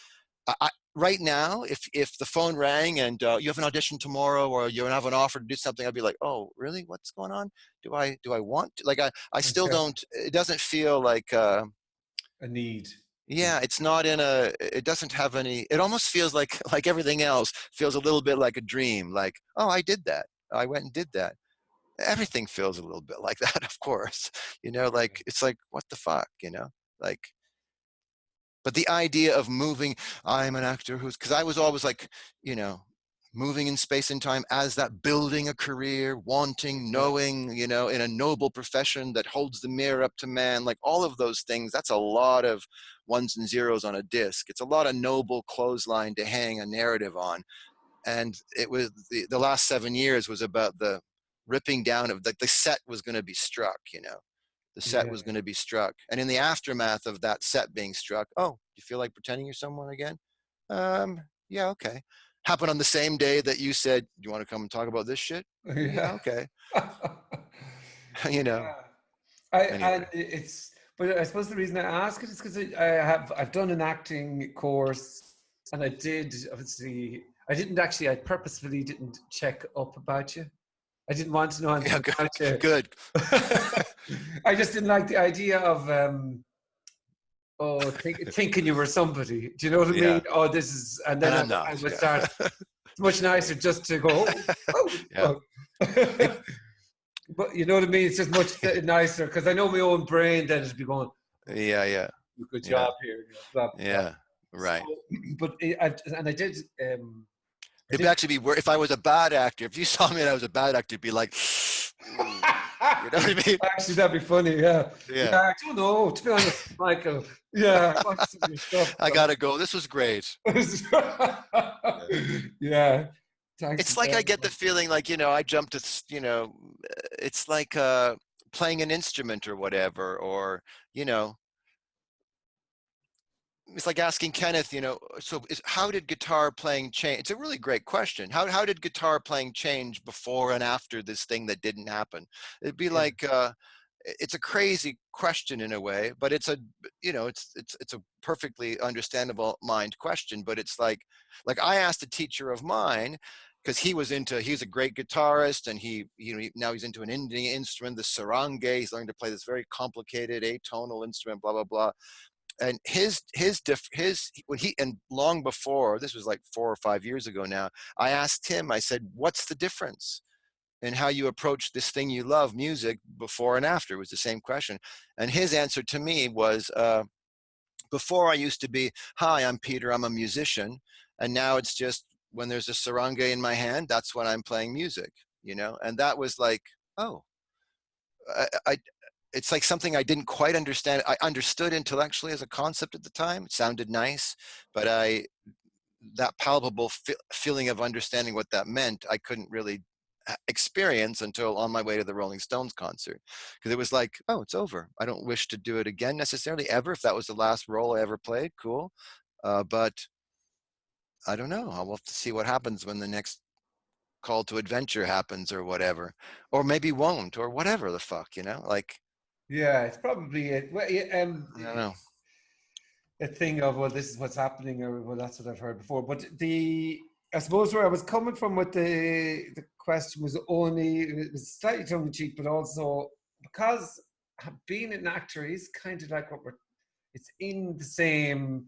right now, if the phone rang and you have an audition tomorrow or you have an offer to do something, I'd be like, oh, really? What's going on? Do I want to? Like, I still Yeah. don't, it doesn't feel like, A need. yeah, it's not it doesn't have any, it almost feels like, like everything else feels a little bit like a dream. Like, oh, I did that. I went and did that. Everything feels a little bit like that, of course, like, it's like, what the fuck, like, but the idea of moving, I'm an actor because I was always like, moving in space and time as that, building a career, wanting, Yeah. knowing, in a noble profession that holds the mirror up to man, like all of those things. That's a lot of ones and zeros on a disc. It's a lot of noble clothesline to hang a narrative on. And it was the last 7 years was about the ripping down of the set was going to be struck, the set Yeah. was going to be struck. And in the aftermath of that set being struck, oh, you feel like pretending you're someone again? Yeah, okay. Happened on the same day that you said, do you want to come and talk about this shit? Yeah, Yeah. okay. Yeah. And Anyway. but I suppose the reason I ask it is because I've done an acting course, and I did, obviously, I purposefully didn't check up about you. I didn't want to know anything Yeah, about you. good. I just didn't like the idea of oh, thinking you were somebody. Do you know what I mean? Yeah. Oh, this is, and And then I'm I not. would Yeah. start. It's much nicer just to go, Yeah. oh. But you know what I mean? It's just much nicer because I know my own brain then it'd be going, Yeah. Yeah. good Yeah. job here, you know, blah, blah, blah. Yeah. So, Right. but I did, I It'd did. actually be worse if I was a bad actor. If you saw me and I was a bad actor, it'd be like, "Mm," you know what I mean? Actually, that'd be funny. Yeah, Yeah. yeah. I don't know. To be honest, Michael. Yeah, watch some of your stuff. I gotta go. This was great. Yeah. Yeah. Thanks It's like I very get the much. feeling like, I jumped to, it's like playing an instrument or whatever, or, you know, it's like asking Kenneth, how did guitar playing change? It's a really great question. How did guitar playing change before and after this thing that didn't happen? It'd be Yeah. like, it's a crazy question in a way, but it's a, it's a perfectly understandable mind question. But it's like I asked a teacher of mine, because he's a great guitarist, and now he's into an Indian instrument, the saranga. He's learning to play this very complicated atonal instrument, blah blah blah. And when he, and long before this was like 4 or 5 years ago now, I asked him, I said, what's the difference in how you approach this thing you love, music, before and after? It was the same question. And his answer to me was, before I used to be, hi, I'm Peter, I'm a musician. And now it's just when there's a saranga in my hand, that's when I'm playing music, And that was like, oh, I it's like something I didn't quite understand. I understood intellectually as a concept at the time. It sounded nice, but that palpable feeling of understanding what that meant, I couldn't really experience until on my way to the Rolling Stones concert. Because it was like, oh, it's over. I don't wish to do it again necessarily ever. If that was the last role I ever played, cool. But I don't know. I'll have to see what happens when the next call to adventure happens or whatever. Or maybe won't, or whatever the fuck, like, Yeah, it's probably it. Well, yeah, I don't know. a thing of, well, this is what's happening, or well, that's what I've heard before. But I suppose where I was coming from with the question was only, it was slightly tongue in cheek, but also because being an actor is kind of like it's in the same.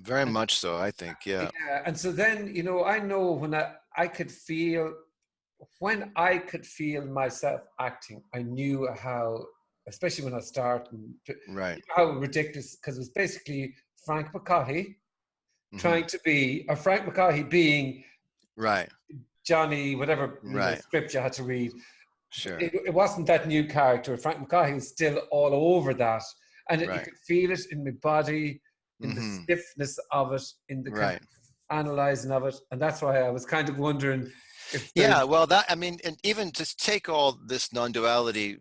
Very much so, I think. Yeah. Yeah, and so then, I know when I could feel, when I could feel myself acting, I knew how, especially when I started, Right. how ridiculous, because it was basically Frank McCaughey Hmm. trying to be, or Frank McCaughey being Right. Johnny, whatever Right. script you had to read. Sure. It wasn't that new character. Frank McCaughey was still all over that. And you Right. could feel it in my body, in the Hmm. stiffness of it, in the kind of Right. analyzing of it. And that's why I was kind of wondering if Yeah. there's, Well, I mean, and even just take all this non-duality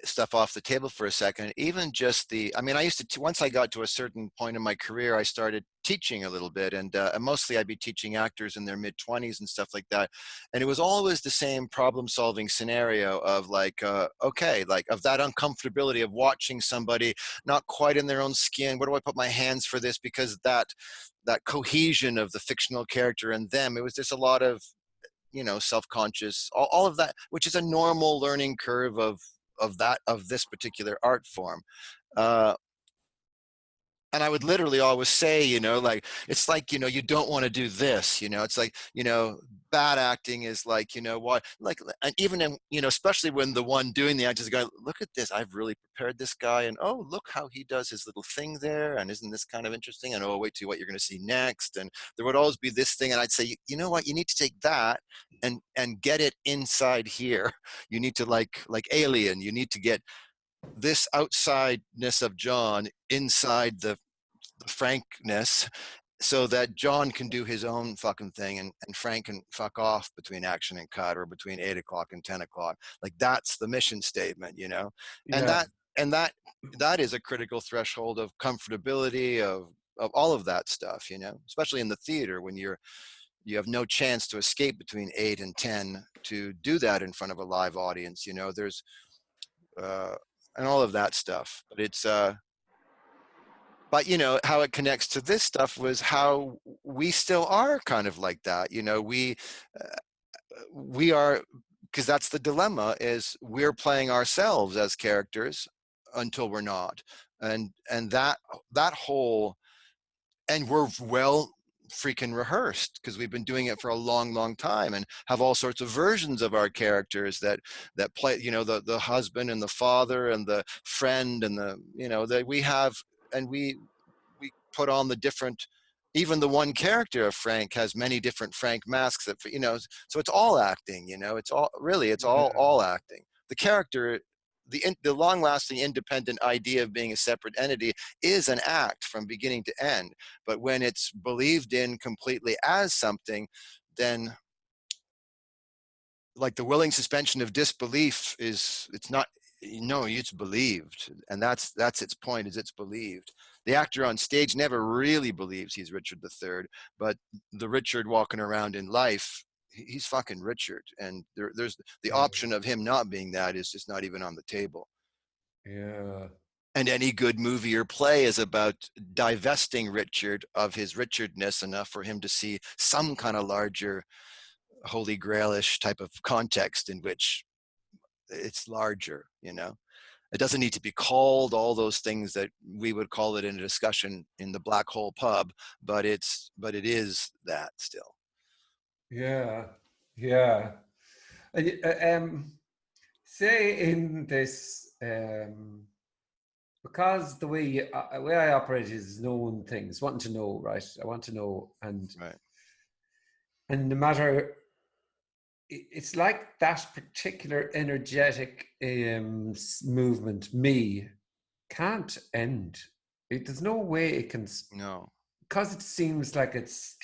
stuff off the table for a second. Even just I mean, I used to, once I got to a certain point in my career, I started teaching a little bit, and mostly I'd be teaching actors in their mid-20s and stuff like that. And it was always the same problem-solving scenario of like, okay, like of that uncomfortability of watching somebody not quite in their own skin. Where do I put my hands for this? Because that cohesion of the fictional character and them, it was just a lot of, self-conscious, all of that, which is a normal learning curve of this particular art form. Uh, and I would literally always say, like, it's like, you don't want to do this, it's like, bad acting is like, what, like, and even in, especially when the one doing the act is going, look at this, I've really prepared this guy, and oh, look how he does his little thing there, and isn't this kind of interesting, and oh, wait till what you're going to see next. And there would always be this thing, and I'd say, you know what, you need to take that and get it inside here. You need to, like Alien, you need to get this outsideness of John inside the frankness, so that John can do his own fucking thing, and Frank can fuck off between action and cut, or between 8 o'clock and 10 o'clock. Like, that's the mission statement, and yeah, that is a critical threshold of comfortability, of all of that stuff, especially in the theater, when you have no chance to escape between 8 and 10 to do that in front of a live audience. There's uh and all of that stuff. But it's but how it connects to this stuff was how we still are kind of like that. We are, because that's the dilemma, is we're playing ourselves as characters, until we're not. And that whole, and we're well freaking rehearsed because we've been doing it for a long time, and have all sorts of versions of our characters that play, you know, the husband and the father and the friend and the, you know, that we have, and we put on the different, even the one character of Frank has many different Frank masks that, you know, so it's all acting, you know, it's all really, it's all acting. The character, the long-lasting independent idea of being a separate entity is an act from beginning to end. But when it's believed in completely as something, then, like, the willing suspension of disbelief is, it's not, no, it's believed, and that's its point, is it's believed. The actor on stage never really believes he's Richard III, but the Richard walking around in life, he's fucking Richard, and there's the option of him not being that is just not even on the table. Yeah. And any good movie or play is about divesting Richard of his Richardness enough for him to see some kind of larger holy grailish type of context in which it's larger, you know. It doesn't need to be called all those things that we would call it in a discussion in the Black Hole pub, but it is that still. Yeah. Yeah. Say in this, because the way I operate is knowing things, wanting to know, right? I want to know, and Right. and no matter, it's like that particular energetic movement, me, can't end. There's no way it can, No. because it seems like it's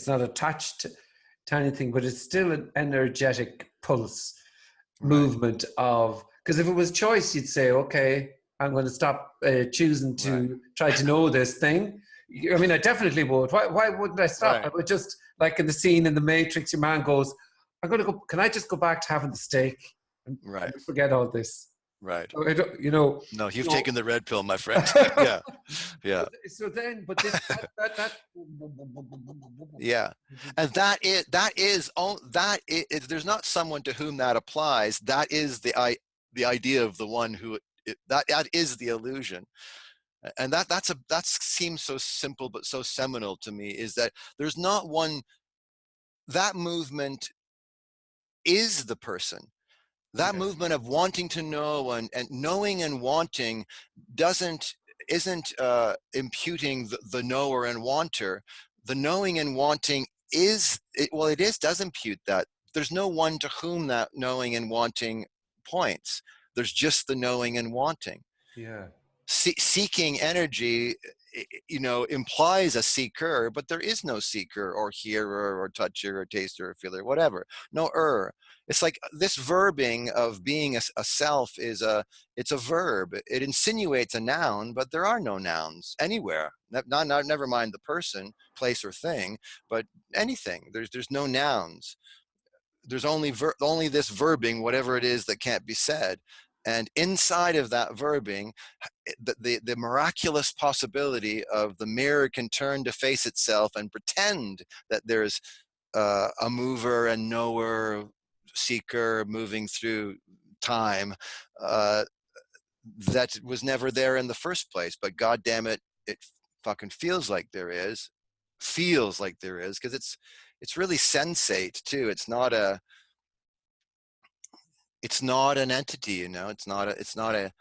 not attached to anything, but it's still an energetic pulse movement of, because if it was choice, you'd say, okay, I'm going to stop choosing to try to know this thing. I mean, I definitely would. Why wouldn't I stop? I would just, like in the scene in The Matrix, your man goes, I'm going to go, can I just go back to having the steak and forget all this? Right. So you know. No, you've taken the red pill, my friend. Yeah. Yeah. So then, but this, that yeah, and that is there's not someone to whom that applies. That is the idea of the one who that is the illusion. And that seems so simple but so seminal to me, is that there's not one. That movement is the person. That movement of wanting to know and knowing and wanting isn't imputing the knower and wanter. The knowing and wanting is it, well, it does impute that. There's no one to whom that knowing and wanting points. There's just the knowing and wanting. Yeah. Seeking energy, you know, implies a seeker, but there is no seeker or hearer or toucher or taster or feeler, whatever. No It's like this verbing of being a self it's a verb. It insinuates a noun, but there are no nouns anywhere. Never mind the person, place, or thing, but anything. There's no nouns. There's only this verbing, whatever it is that can't be said. And inside of that verbing, the miraculous possibility of the mirror can turn to face itself and pretend that there's a mover and knower, seeker moving through time that was never there in the first place. But God damn it, it fucking feels like there is, because it's really sensate too. It's not an entity, you know. It's not a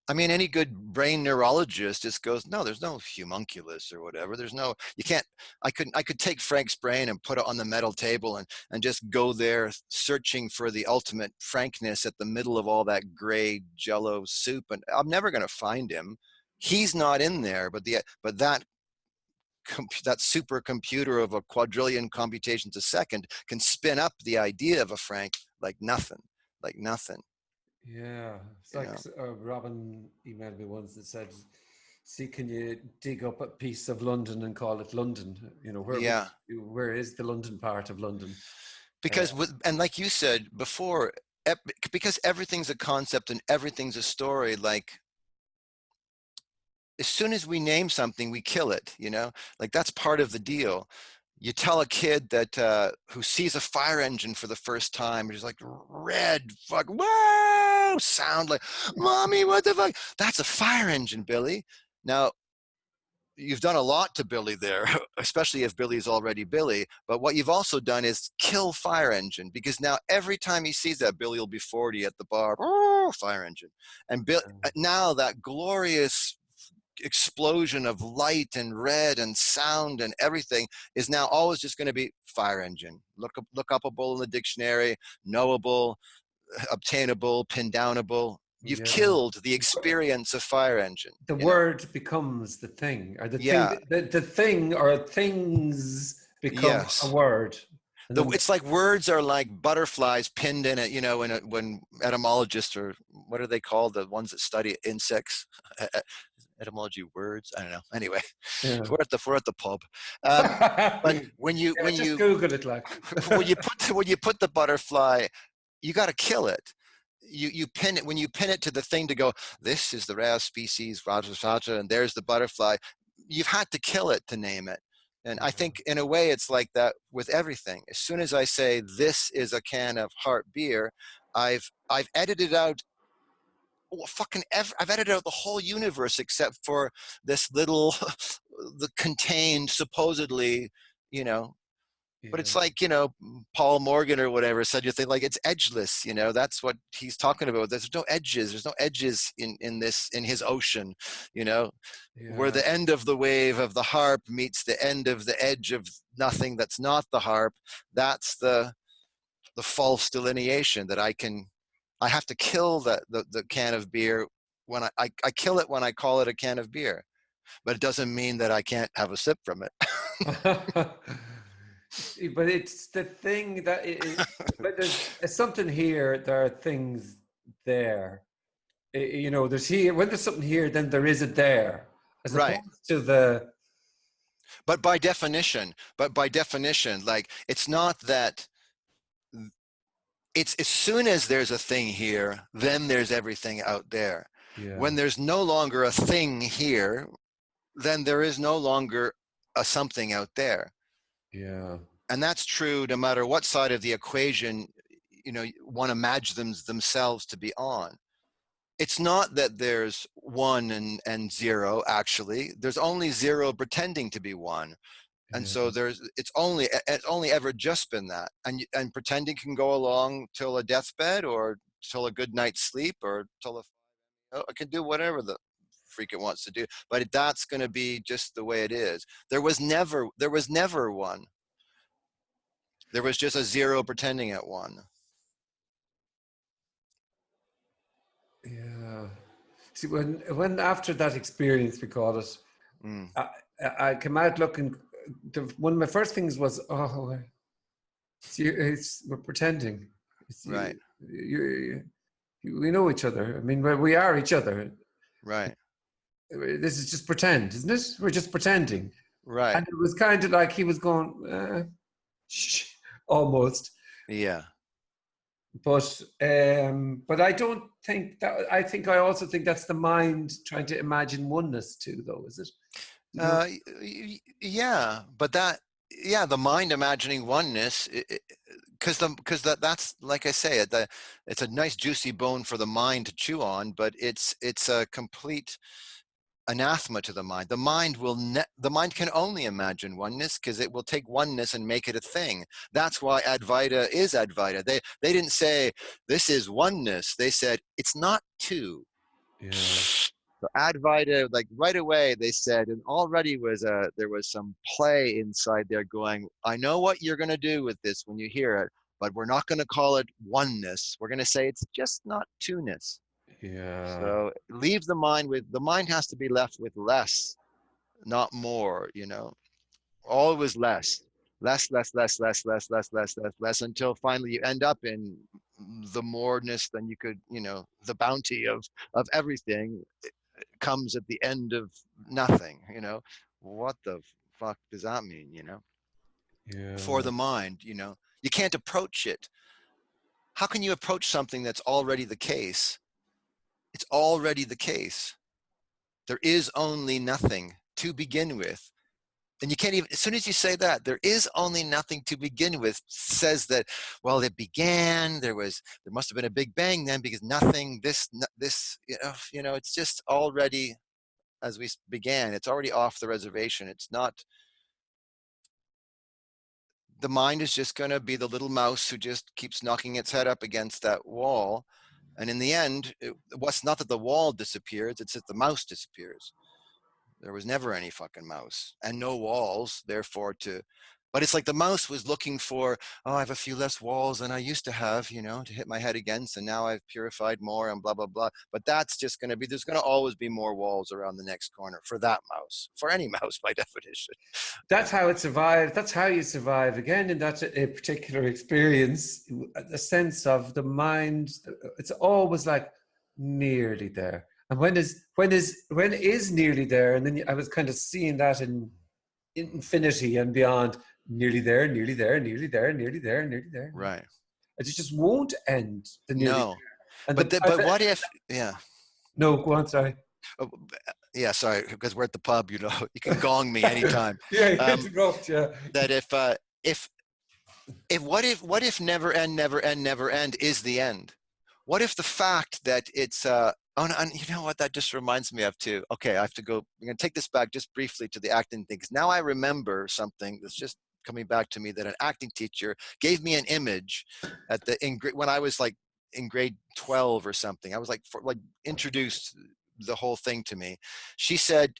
I mean, any good brain neurologist just goes, no, there's no homunculus or whatever. There's no, you can't, I could take Frank's brain and put it on the metal table and just go there searching for the ultimate frankness at the middle of all that gray jello soup. And I'm never going to find him. He's not in there, but that supercomputer of a quadrillion computations a second can spin up the idea of a Frank like nothing. Yeah, it's like Robin emailed me once that said, "See, can you dig up a piece of London and call it London? You know, where is the London part of London?" Because and like you said before, because everything's a concept and everything's a story. Like, as soon as we name something, we kill it. You know, like that's part of the deal. You tell a kid that who sees a fire engine for the first time, he's like, red, fuck, whoa! sound like, mommy, what the fuck? That's a fire engine, Billy. Now, you've done a lot to Billy there, especially if Billy's already Billy. But what you've also done is kill fire engine, because now every time he sees that, Billy will be 40 at the bar, oh, fire engine. And now that glorious explosion of light and red and sound and everything is now always just going to be fire engine. Look upable in the dictionary, knowable, obtainable, pin downable. You've Yeah. killed the experience of fire engine. The You know? word becomes the thing, or the Yeah. thing. The thing or things become a Yes. word. And then, It's like words are like butterflies pinned in it, you know, when etymologists, or what are they called? The ones that study insects, etymology words. I don't know. Anyway, yeah. we're at the pub. But when you Yeah, just Google it, like. when you put the butterfly, you got to kill it. You pin it, when you pin it to the thing to go, this is the rare species, and there's the butterfly. You've had to kill it to name it. And I think in a way it's like that with everything. As soon as I say this is a can of Heart beer, I've edited out I've edited out the whole universe except for this little the contained supposedly, you know. But it's Yeah. like, you know, Paul Morgan or whatever said, you think like it's edgeless, you know, that's what he's talking about. There's no edges. There's no edges in his ocean, you know, where Yeah. the end of the wave of the harp meets the end of the edge of nothing that's not the harp. That's the false delineation that I have to kill the can of beer when I kill it when I call it a can of beer, but it doesn't mean that I can't have a sip from it. But it's the thing that but there's something here. There are things there. You know, there's here. When there's something here, then there is it there, as Right. opposed to the. But by definition, like, it's not that it's as soon as there's a thing here, then there's everything out there. Yeah. When there's no longer a thing here, then there is no longer a something out there. Yeah. And that's true no matter what side of the equation, you know, one imagines themselves to be on. It's not that there's one and zero, actually. There's only zero pretending to be one. And Yeah. so it's only ever just been that. And pretending can go along till a deathbed, or till a good night's sleep, or till it can do whatever the freak it wants to do. But that's going to be just the way it is. There was never one. There was just a zero pretending at one. Yeah. See, when after that experience, we call it, I came out looking. One of my first things was, oh, we're pretending. Right. We know each other. I mean, we are each other. Right. This is just pretend, isn't it? We're just pretending. Right. And it was kind of like he was going, almost. Yeah. But I don't think that. I also think that's the mind trying to imagine oneness too, though, is it? You know? Yeah, but the mind imagining oneness, because that's, like I say, it's a nice juicy bone for the mind to chew on, but it's a complete anathema to the mind. The mind can only imagine oneness, because it will take oneness and make it a thing. That's why Advaita is Advaita. They didn't say this is oneness. They said it's not two. Yeah. So Advaita, like right away, they said, and already there was some play inside there going, I know what you're going to do with this when you hear it, but we're not going to call it oneness. We're going to say it's just not two-ness. Yeah. So leave the mind has to be left with less, not more, you know, always less, less, until finally you end up in the moreness. Then you could, you know, the bounty of everything comes at the end of nothing, you know. What the fuck does that mean, you know? Yeah. For the mind, you know, you can't approach it. How can you approach something that's already the case? It's already the case. There is only nothing to begin with. And you can't even, as soon as you say that, there is only nothing to begin with, says that, well, it began, there must have been a big bang then, because nothing, it's just already, as we began, it's already off the reservation. It's not, the mind is just going to be the little mouse who just keeps knocking its head up against that wall. And in the end, what's not that the wall disappears, it's that the mouse disappears. There was never any fucking mouse and no walls, therefore but it's like the mouse was looking for, oh, I have a few less walls than I used to have, to hit my head against, and now I've purified more and blah, blah, blah. But that's just going to be, there's going to always be more walls around the next corner for that mouse, for any mouse by definition. That's how it survived. That's how you survive. Again, in that a particular experience, the sense of the mind, it's always like nearly there. And when is nearly there? And then I was kind of seeing that in infinity and beyond, nearly there, nearly there, nearly there, nearly there, nearly there. Right. It just won't end. The nearly No. and but what if, yeah. No, go on, sorry. Oh, yeah, sorry, because we're at the pub, you can gong me anytime. Yeah, interrupt, yeah. That if what if never end is the end? What if the fact that it's and you know what that just reminds me of too? Okay, I have to go. I'm going to take this back just briefly to the acting thing, because now I remember something that's just coming back to me, that an acting teacher gave me an image when I was like in grade 12 or something. I was like introduced the whole thing to me. She said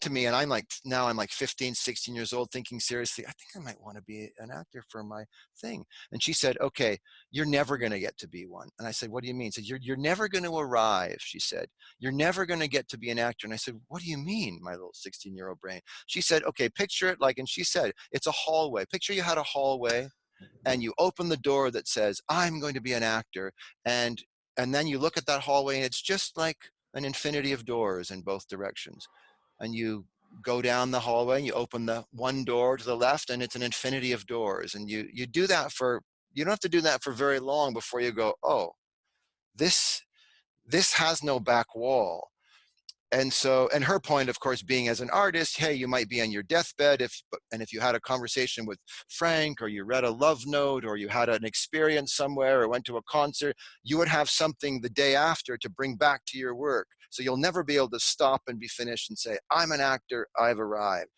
to me, and I'm like 15, 16 years old, thinking seriously, I think I might want to be an actor for my thing. And she said, okay, you're never going to get to be one. And I said, what do you mean? She said, you're never going to arrive. She said, you're never going to get to be an actor. And I said, what do you mean, my little 16-year-old brain? She said, okay, picture it like, and she said, it's a hallway. Picture you had a hallway and you open the door that says, I'm going to be an actor. And then you look at that hallway and it's just like an infinity of doors in both directions. And you go down the hallway and you open the one door to the left and it's an infinity of doors. And you do that you don't have to do that for very long before you go, oh, this has no back wall. And her point, of course, being as an artist, hey, you might be on your deathbed if you had a conversation with Frank, or you read a love note, or you had an experience somewhere, or went to a concert, you would have something the day after to bring back to your work. So you'll never be able to stop and be finished and say, I'm an actor, I've arrived.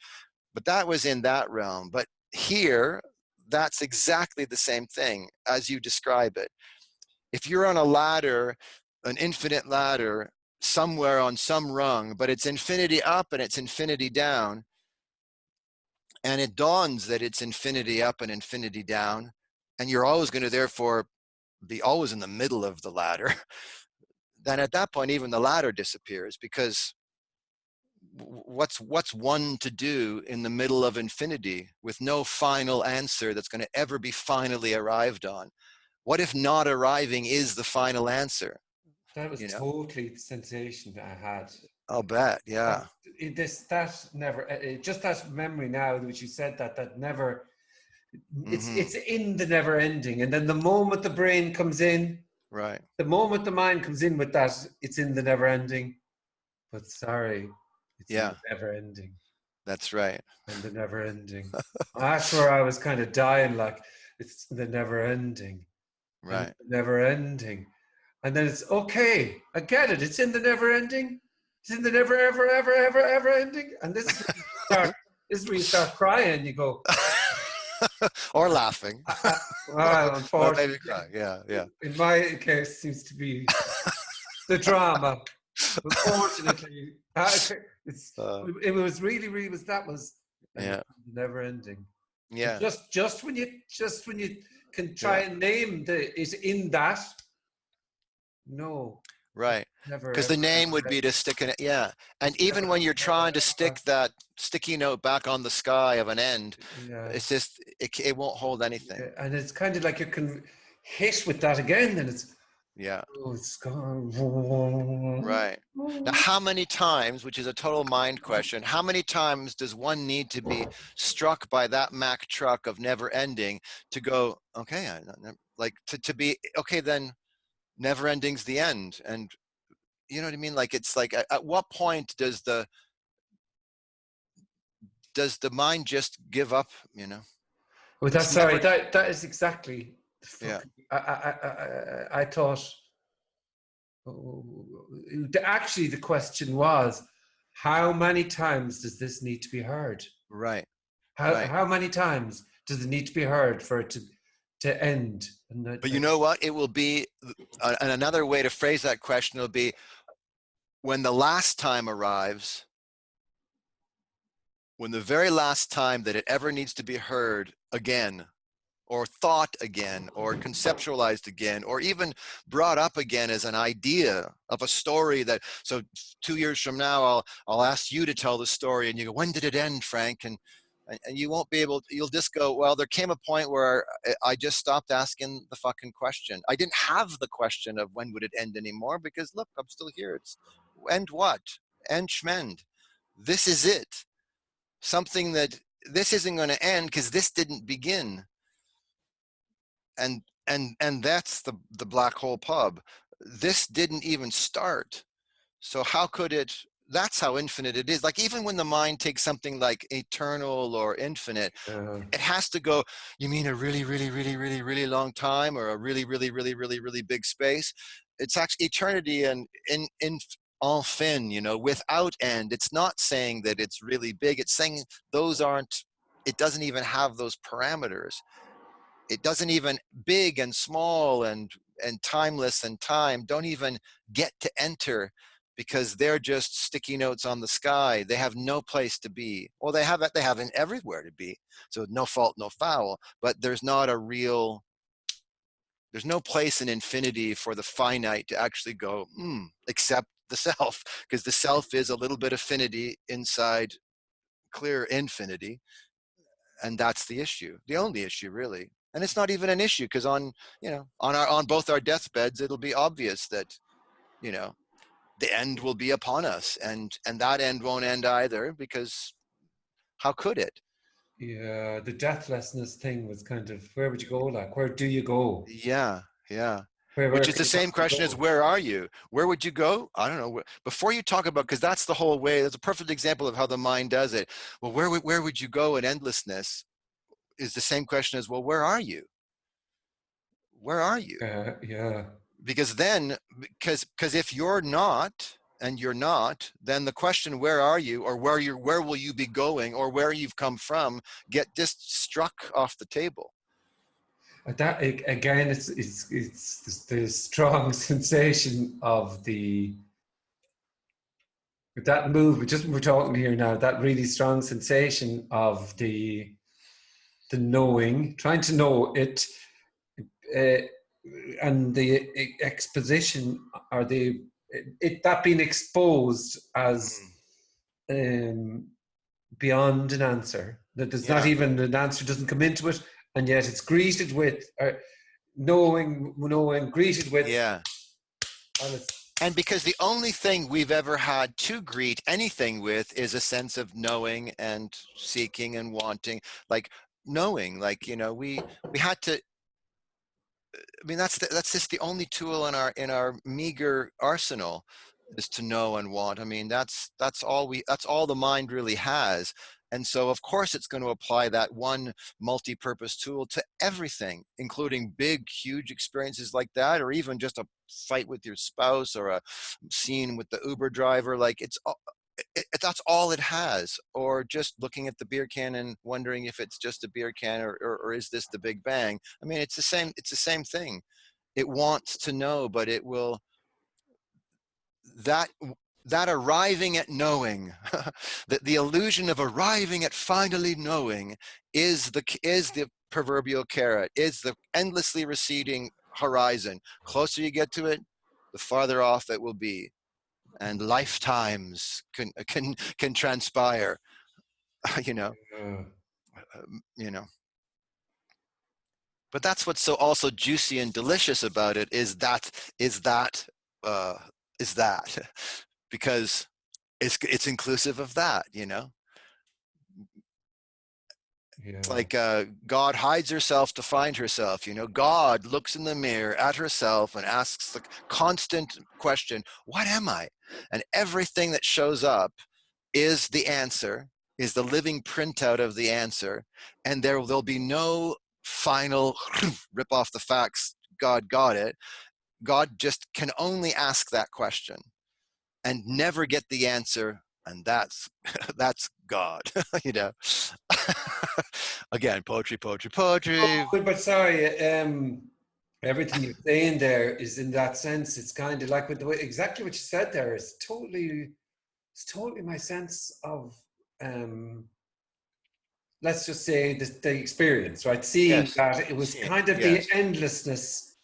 But that was in that realm. But here, that's exactly the same thing as you describe it. If you're on a ladder, an infinite ladder, somewhere on some rung, but it's infinity up and it's infinity down, and it dawns that it's infinity up and infinity down, and you're always going to therefore be always in the middle of the ladder, then at that point even the ladder disappears, because what's one to do in the middle of infinity with no final answer that's going to ever be finally arrived on? What if not arriving is the final answer? That was totally the sensation that I had. I'll bet, yeah. That never, just that memory now, which you said that never, it's in the never ending. And then the moment the brain comes in, right. The moment the mind comes in with that, it's in the never ending. But sorry, it's in the never ending. That's right. And the never ending. That's where I was kind of dying, like, it's the never ending. Right. Never ending. And then it's okay, I get it. It's in the never ending. It's in the never, ever, ever, ever, ever ending. And this is where you start crying. You go, or laughing. Well, unfortunately, yeah. In my case, it seems to be the drama. Unfortunately, it was really never ending. Yeah. Just when you can try and name it in that. No. Right. Because the name would be to stick in it. Yeah. And even when you're trying to stick that sticky note back on the sky of an end, it's just, it won't hold anything. And it's kind of like you can hit with that again, and it's, oh, it's gone. Right. Now, how many times, which is a total mind question, how many times does one need to be struck by that Mack truck of never ending to go, okay, like to be, okay, then never ending's the end? And you know what I mean? Like, it's like, at what point does does the mind just give up, you know? Well, that's It's sorry. never, That is exactly. yeah, I thought. Actually, the question was, how many times does this need to be heard? right, How right. how many times does it need to be heard for it to end? But you know what? It will be, and another way to phrase that question will be, when the last time arrives, when the very last time that it ever needs to be heard again, or thought again, or conceptualized again, or even brought up again as an idea of a story that, so 2 years from now, I'll ask you to tell the story, and you go, when did it end, Frank? And you won't be able to, you'll just go, well, there came a point where I just stopped asking the fucking question. I didn't have the question of when would it end anymore, because look, I'm still here. It's end what? End schmend. This is it. Something that this isn't going to end because this didn't begin. And that's the black hole pub. This didn't even start. So how could it, that's how infinite it is. Like, even when the mind takes something like eternal or infinite, it has to go, you mean a really, really, really, really, really long time, or a really, really, really, really, really big space? It's actually eternity and in enfin, you know, without end. It's not saying that it's really big. It's saying those aren't, it doesn't even have those parameters. It doesn't even, big and small and timeless and time don't even get to enter, because they're just sticky notes on the sky. They have no place to be. Well, they haven't everywhere to be. So no fault, no foul, but there's not a real, there's no place in infinity for the finite to actually go, except the self, because the self is a little bit affinity inside clear infinity. And that's the issue, the only issue, really. And it's not even an issue, because on, you know, on both our deathbeds, it'll be obvious that, you know, the end will be upon us, and that end won't end either, because how could it? Yeah, the deathlessness thing was kind of, where would you go? Like, where do you go? Yeah, yeah. Where Which is can the you same possibly question as, go? where are you? Where would you go? I don't know. Before you talk about, because that's the whole way, that's a perfect example of how the mind does it. Well, where would you go in endlessness? Is the same question as, well, where are you? Where are you? Yeah. Because then, because if you're not, and you're not, then the question, where are you, or where will you be going, or where you've come from, get just struck off the table. That again, it's the strong sensation of that movement. Just we're talking here now. That really strong sensation of the knowing, trying to know it, uh, and the exposition, or the it that being exposed as beyond an answer. That there's not Yeah, even an answer, doesn't come into it, and yet it's greeted with knowing, greeted with, yeah. and it's, And because the only thing we've ever had to greet anything with is a sense of knowing and seeking and wanting, like knowing, like, you know, we had to, I mean, that's just the only tool in our meager arsenal, is to know and want. I mean, that's all the mind really has. And so, of course, it's going to apply that one multi-purpose tool to everything, including big, huge experiences like that, or even just a fight with your spouse, or a scene with the Uber driver. Like, that's all it has. Or just looking at the beer can and wondering if it's just a beer can, or is this the Big Bang? I mean, it's the same thing. It wants to know, but it will, that arriving at knowing, that the illusion of arriving at finally knowing is the proverbial carrot, is the endlessly receding horizon. Closer you get to it, the farther off it will be, and lifetimes can transpire. you know you know but that's what's so also juicy and delicious about it, is that uh is that because it's inclusive of that. It's yeah, like, God hides herself to find herself. God looks in the mirror at herself and asks the constant question, what am I? And everything that shows up is the answer. is the living printout of the answer, and there'll be no final rip off the facts, God got it. God just can only ask that question and never get the answer, and that's that's God. You know. Again, poetry, poetry, poetry. Oh, but sorry, everything you're saying there is in that sense. It's kind of like with the way exactly what you said there is totally. It's totally my sense of, let's just say the experience, right? Seeing Yes. that it was See, kind of the yes. endlessness.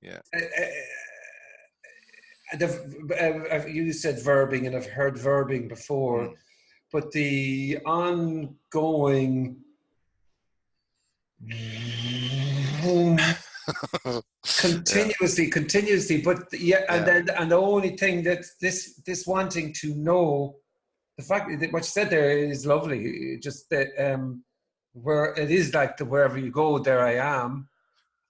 Yeah. You said verbing, and I've heard verbing before, Mm. but the ongoing Yeah. continuously, but yeah, and Yeah. then and the only thing that this wanting to know, the fact that what you said there is lovely. Just that where it is like the wherever you go, there I am.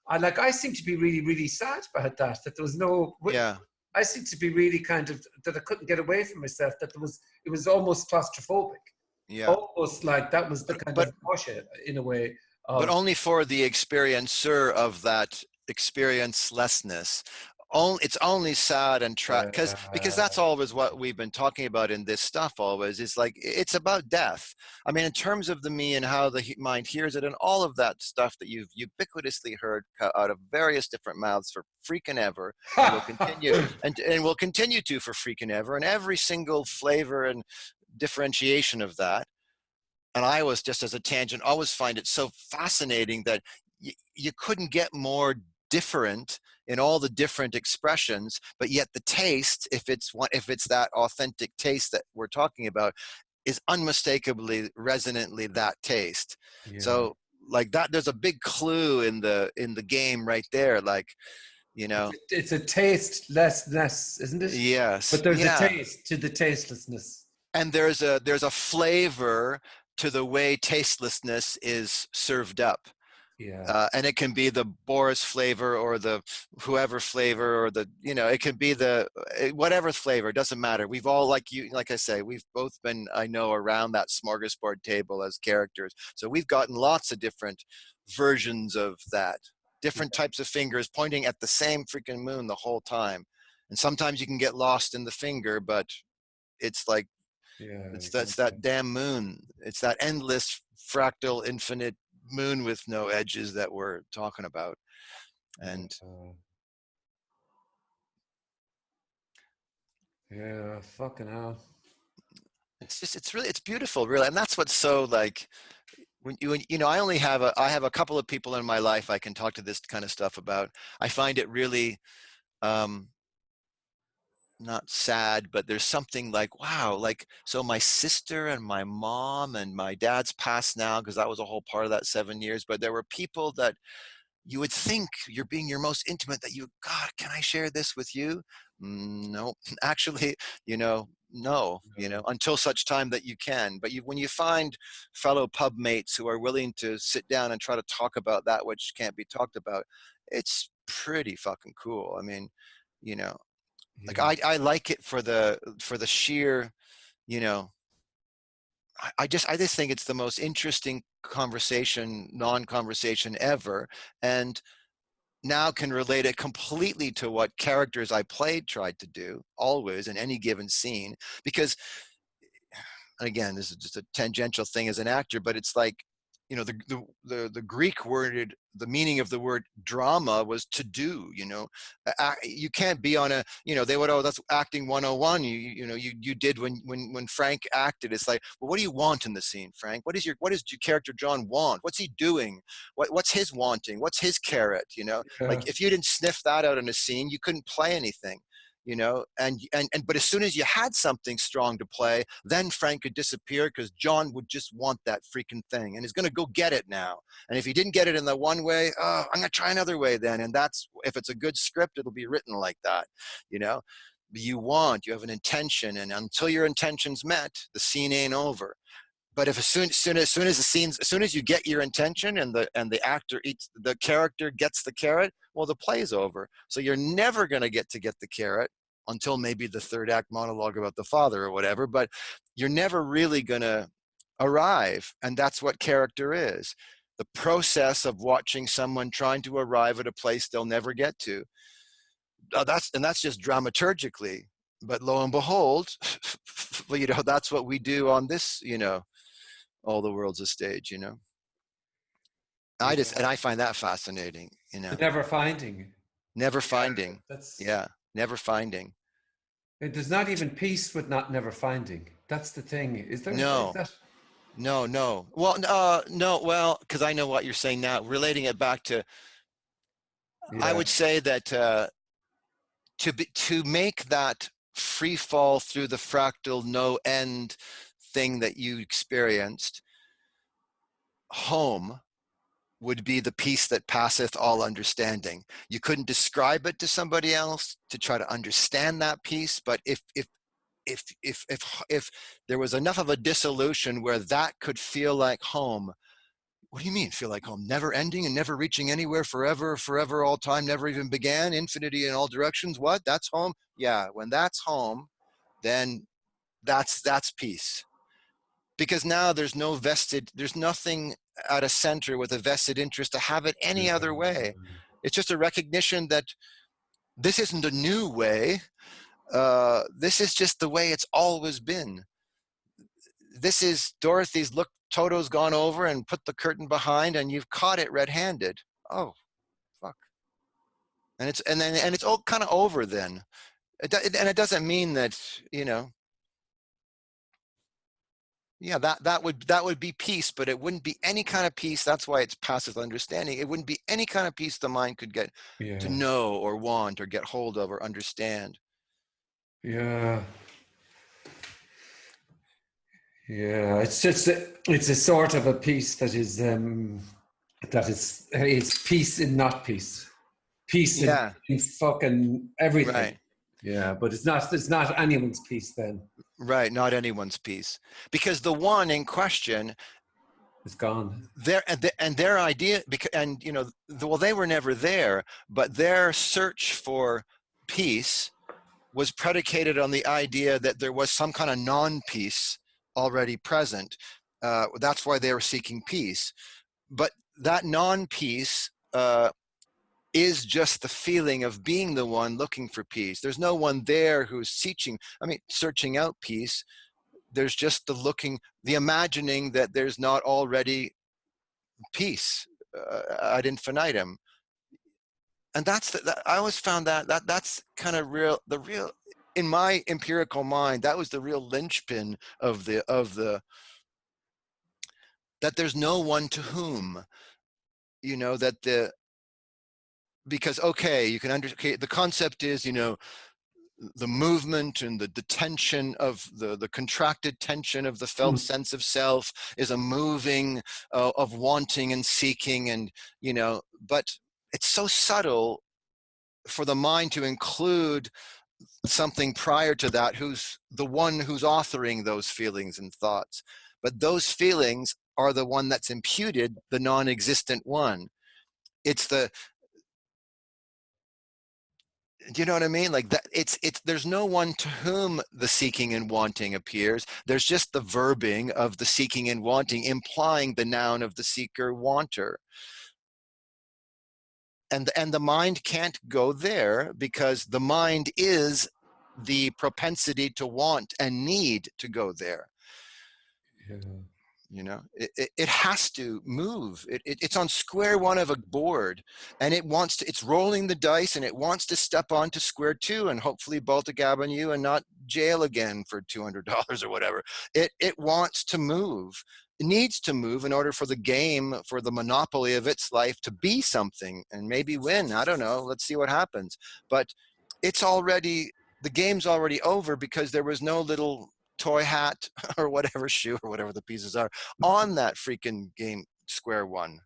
I seem to be really, really sad about that. That there was no. Yeah. I seem to be really kind of that I couldn't get away from myself. That it was almost claustrophobic, Yeah. almost like that was the But kind but of bullshit in a way but of only for the experiencer of that experiencelessness. It's only sad and because that's always what we've been talking about in this stuff. Always is like it's about death. I mean, in terms of the me and how the mind hears it, and all of that stuff that you've ubiquitously heard out of various different mouths for freaking ever, and will continue and will continue to for freaking ever, and every single flavor and differentiation of that. And I was, just as a tangent, always find it so fascinating that you couldn't get more different in all the different expressions, but yet the taste, if it's that authentic taste that we're talking about, is unmistakably resonantly that taste. yeah. So like that, there's a big clue in the game right there. Like, you know. It's a tastelessness, isn't it? Yes, But there's a yeah. taste to the tastelessness. And there's a flavor to the way tastelessness is served up. Yeah, And it can be the Boris flavor or the whoever flavor, or the, it can be the whatever flavor. It doesn't matter. We've all, like I say, we've both been, I know, around that smorgasbord table as characters. So we've gotten lots of different versions of that, different yeah, types of fingers pointing at the same freaking moon the whole time. And sometimes you can get lost in the finger, but it's like, yeah. that's that damn moon. It's that endless fractal infinite moon with no edges that we're talking about. And Yeah, fucking hell. it's beautiful, really. And that's what's so like, when I have a couple of people in my life I can talk to this kind of stuff about. I find it really not sad, but there's something like, wow, like, so my sister and my mom and my dad's passed now, because that was a whole part of that 7 years, but there were people that you would think you're being your most intimate, that God, can I share this with you? No, actually, no, until such time that you can. But when you find fellow pub mates who are willing to sit down and try to talk about that which can't be talked about, it's pretty fucking cool. I mean, you know, like Yeah, I like it for the sheer, you know, I just think it's the most interesting conversation, non-conversation ever. And now can relate it completely to what characters I played tried to do always in any given scene. Because again, this is just a tangential thing as an actor, but it's like, the Greek worded, the meaning of the word drama was to do. You can't be on a, they would, oh, that's acting 101. You did when Frank acted. It's like, well, what do you want in the scene, Frank? What does your character John want? What's he doing? What's his wanting? What's his carrot? yeah, Like if you didn't sniff that out in a scene, you couldn't play anything. And but as soon as you had something strong to play, then Frank could disappear, because John would just want that freaking thing and he's going to go get it now. And if he didn't get it in the one way, oh, I'm going to try another way then. And that's, if it's a good script, it'll be written like that. You have an intention, and until your intention's met, the scene ain't over. But if as soon as you get your intention, and the actor the character gets the carrot, well, the play's over. So you're never going to get the carrot until maybe the third act monologue about the father or whatever. But you're never really going to arrive. And that's what character is. The process of watching someone trying to arrive at a place they'll never get to. That's just dramaturgically. But lo and behold, you know, that's what we do on this, you know, all the world's a stage, you know. Yeah. And I find that fascinating, you know. Never finding. Never finding. That's, yeah, never finding. there's not even peace with not never finding. That's the thing. Is there? No. Is that? No. Well, no. Well, because I know what you're saying now. Relating it back to, I would say that to make that free fall through the fractal no end thing that you experienced, home would be the peace that passeth all understanding. You couldn't describe it to somebody else to try to understand that peace, but if there was enough of a dissolution where that could feel like home. What do you mean feel like home? Never ending and never reaching anywhere, forever, all time, never even began, infinity in all directions. What? That's home? Yeah, when that's home, then that's peace. Because now there's nothing at a center with a vested interest to have it any other way. It's just a recognition that this isn't a new way. This is just the way it's always been. This is Dorothy's, look, Toto's gone over and put the curtain behind and you've caught it red-handed. Oh, fuck. And it's all kind of over then. And it doesn't mean that, you know, yeah, that would be peace, but it wouldn't be any kind of peace. That's why it's passive understanding. It wouldn't be any kind of peace the mind could get to know or want or get hold of or understand. Yeah. Yeah, it's a sort of a peace that is it's peace in not peace. Peace in fucking everything. Right. Yeah, but it's not anyone's peace then. Right, not anyone's peace. Because the one in question is gone. Their idea, and you know, well, they were never there, but their search for peace was predicated on the idea that there was some kind of non-peace already present. That's why they were seeking peace. But that non-peace is just the feeling of being the one looking for peace. There's no one there who's searching out peace. There's just the imagining that there's not already peace ad infinitum. And I always found that's kind of the real, in my empirical mind, that was the real linchpin of the that there's no one to whom, you know, because, okay, you can understand, the concept is, you know, the movement and the tension of the contracted tension of the felt sense of self is a moving of wanting and seeking, and, you know, but it's so subtle for the mind to include something prior to that, who's the one who's authoring those feelings and thoughts. But those feelings are the one that's imputed, the non-existent one. It's the, do you know what I mean? Like that, there's no one to whom the seeking and wanting appears. There's just the verbing of the seeking and wanting, implying the noun of the seeker wanter. And the mind can't go there, because the mind is the propensity to want and need to go there. Yeah. You know, it has to move. It's on square one of a board, and it's rolling the dice, and it wants to step onto square two and hopefully Baltic Avenue and not jail again for $200 or whatever. It wants to move. It needs to move in order for the game, for the monopoly of its life to be something and maybe win. I don't know. Let's see what happens. But the game's already over, because there was no little toy hat or whatever, shoe or whatever the pieces are on that freaking game square one.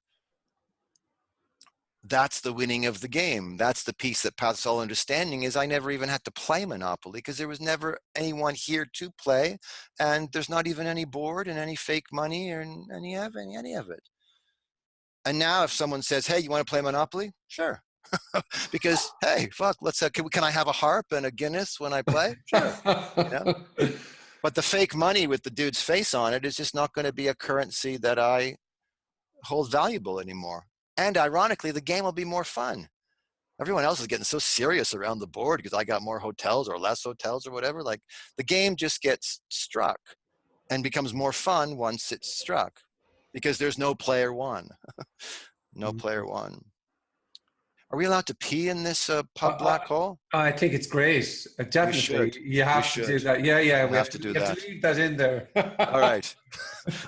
That's the winning of the game. That's the piece that passes all understanding, is I never even had to play Monopoly, because there was never anyone here to play, and there's not even any board and any fake money or any of it. And now if someone says, hey, you want to play Monopoly? Sure. Because, hey, fuck, can I have a harp and a Guinness when I play? Sure. You know? But the fake money with the dude's face on it is just not going to be a currency that I hold valuable anymore. And ironically, the game will be more fun. Everyone else is getting so serious around the board because I got more hotels or less hotels or whatever. Like the game just gets struck and becomes more fun once it's struck because there's no player one. No player one. Are we allowed to pee in this pub black hole? I think it's great. Definitely, you have to do that. Yeah, we have to do that. To leave that in there. All right,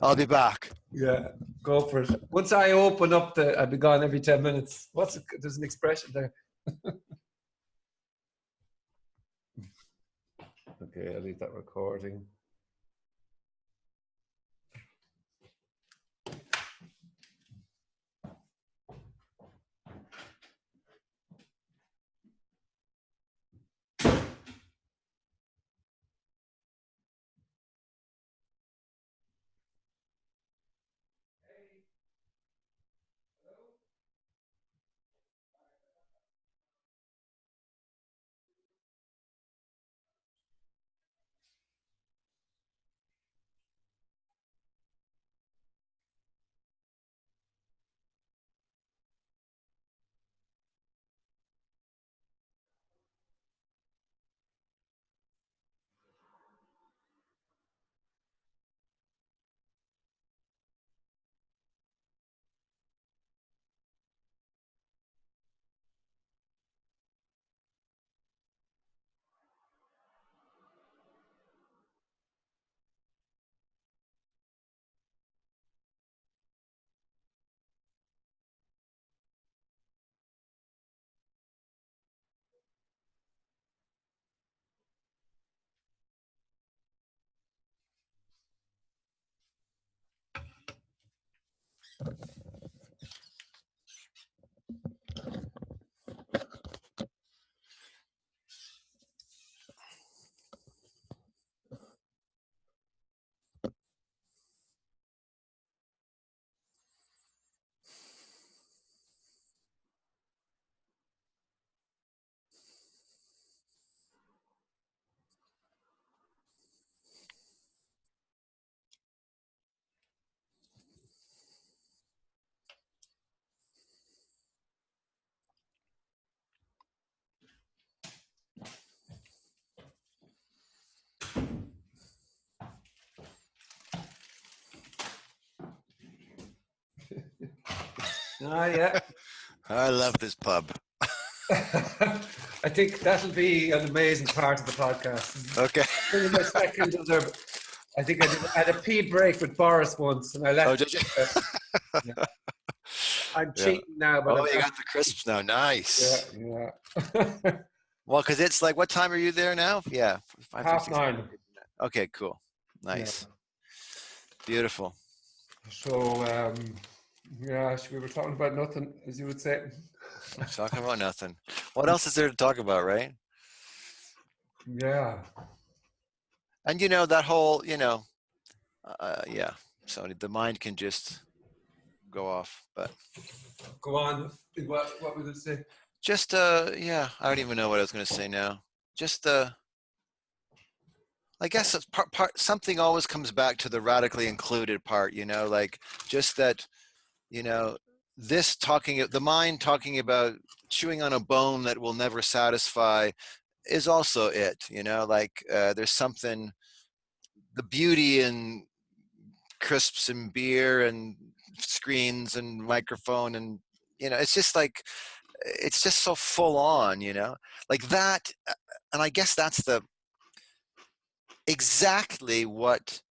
I'll be back. Yeah, go for it. Once I open up I'll be gone every 10 minutes. There's an expression there. Okay, I'll leave that recording. Yeah. I love this pub. I think that'll be an amazing part of the podcast. Okay. My second observer. I think I had a pee break with Boris once, and I left. Oh, did you? Yeah. I'm cheating now, but you got the crisps now. Nice. Yeah. Well, because it's like, what time are you there now? Yeah, 9:30. Okay, cool. Nice. Yeah. Beautiful. So, we were talking about nothing, as you would say. Talking about nothing. What else is there to talk about, right? Yeah. And that whole, yeah. So the mind can just go off, but. Go on. What would it say? Just, yeah, I don't even know what I was going to say now. Just, I guess it's something always comes back to the radically included part, like just that, the mind talking about chewing on a bone that will never satisfy is also it, like there's something, the beauty in crisps and beer and screens and microphone and, it's just like, it's just so full on, like that. And I guess that's exactly what,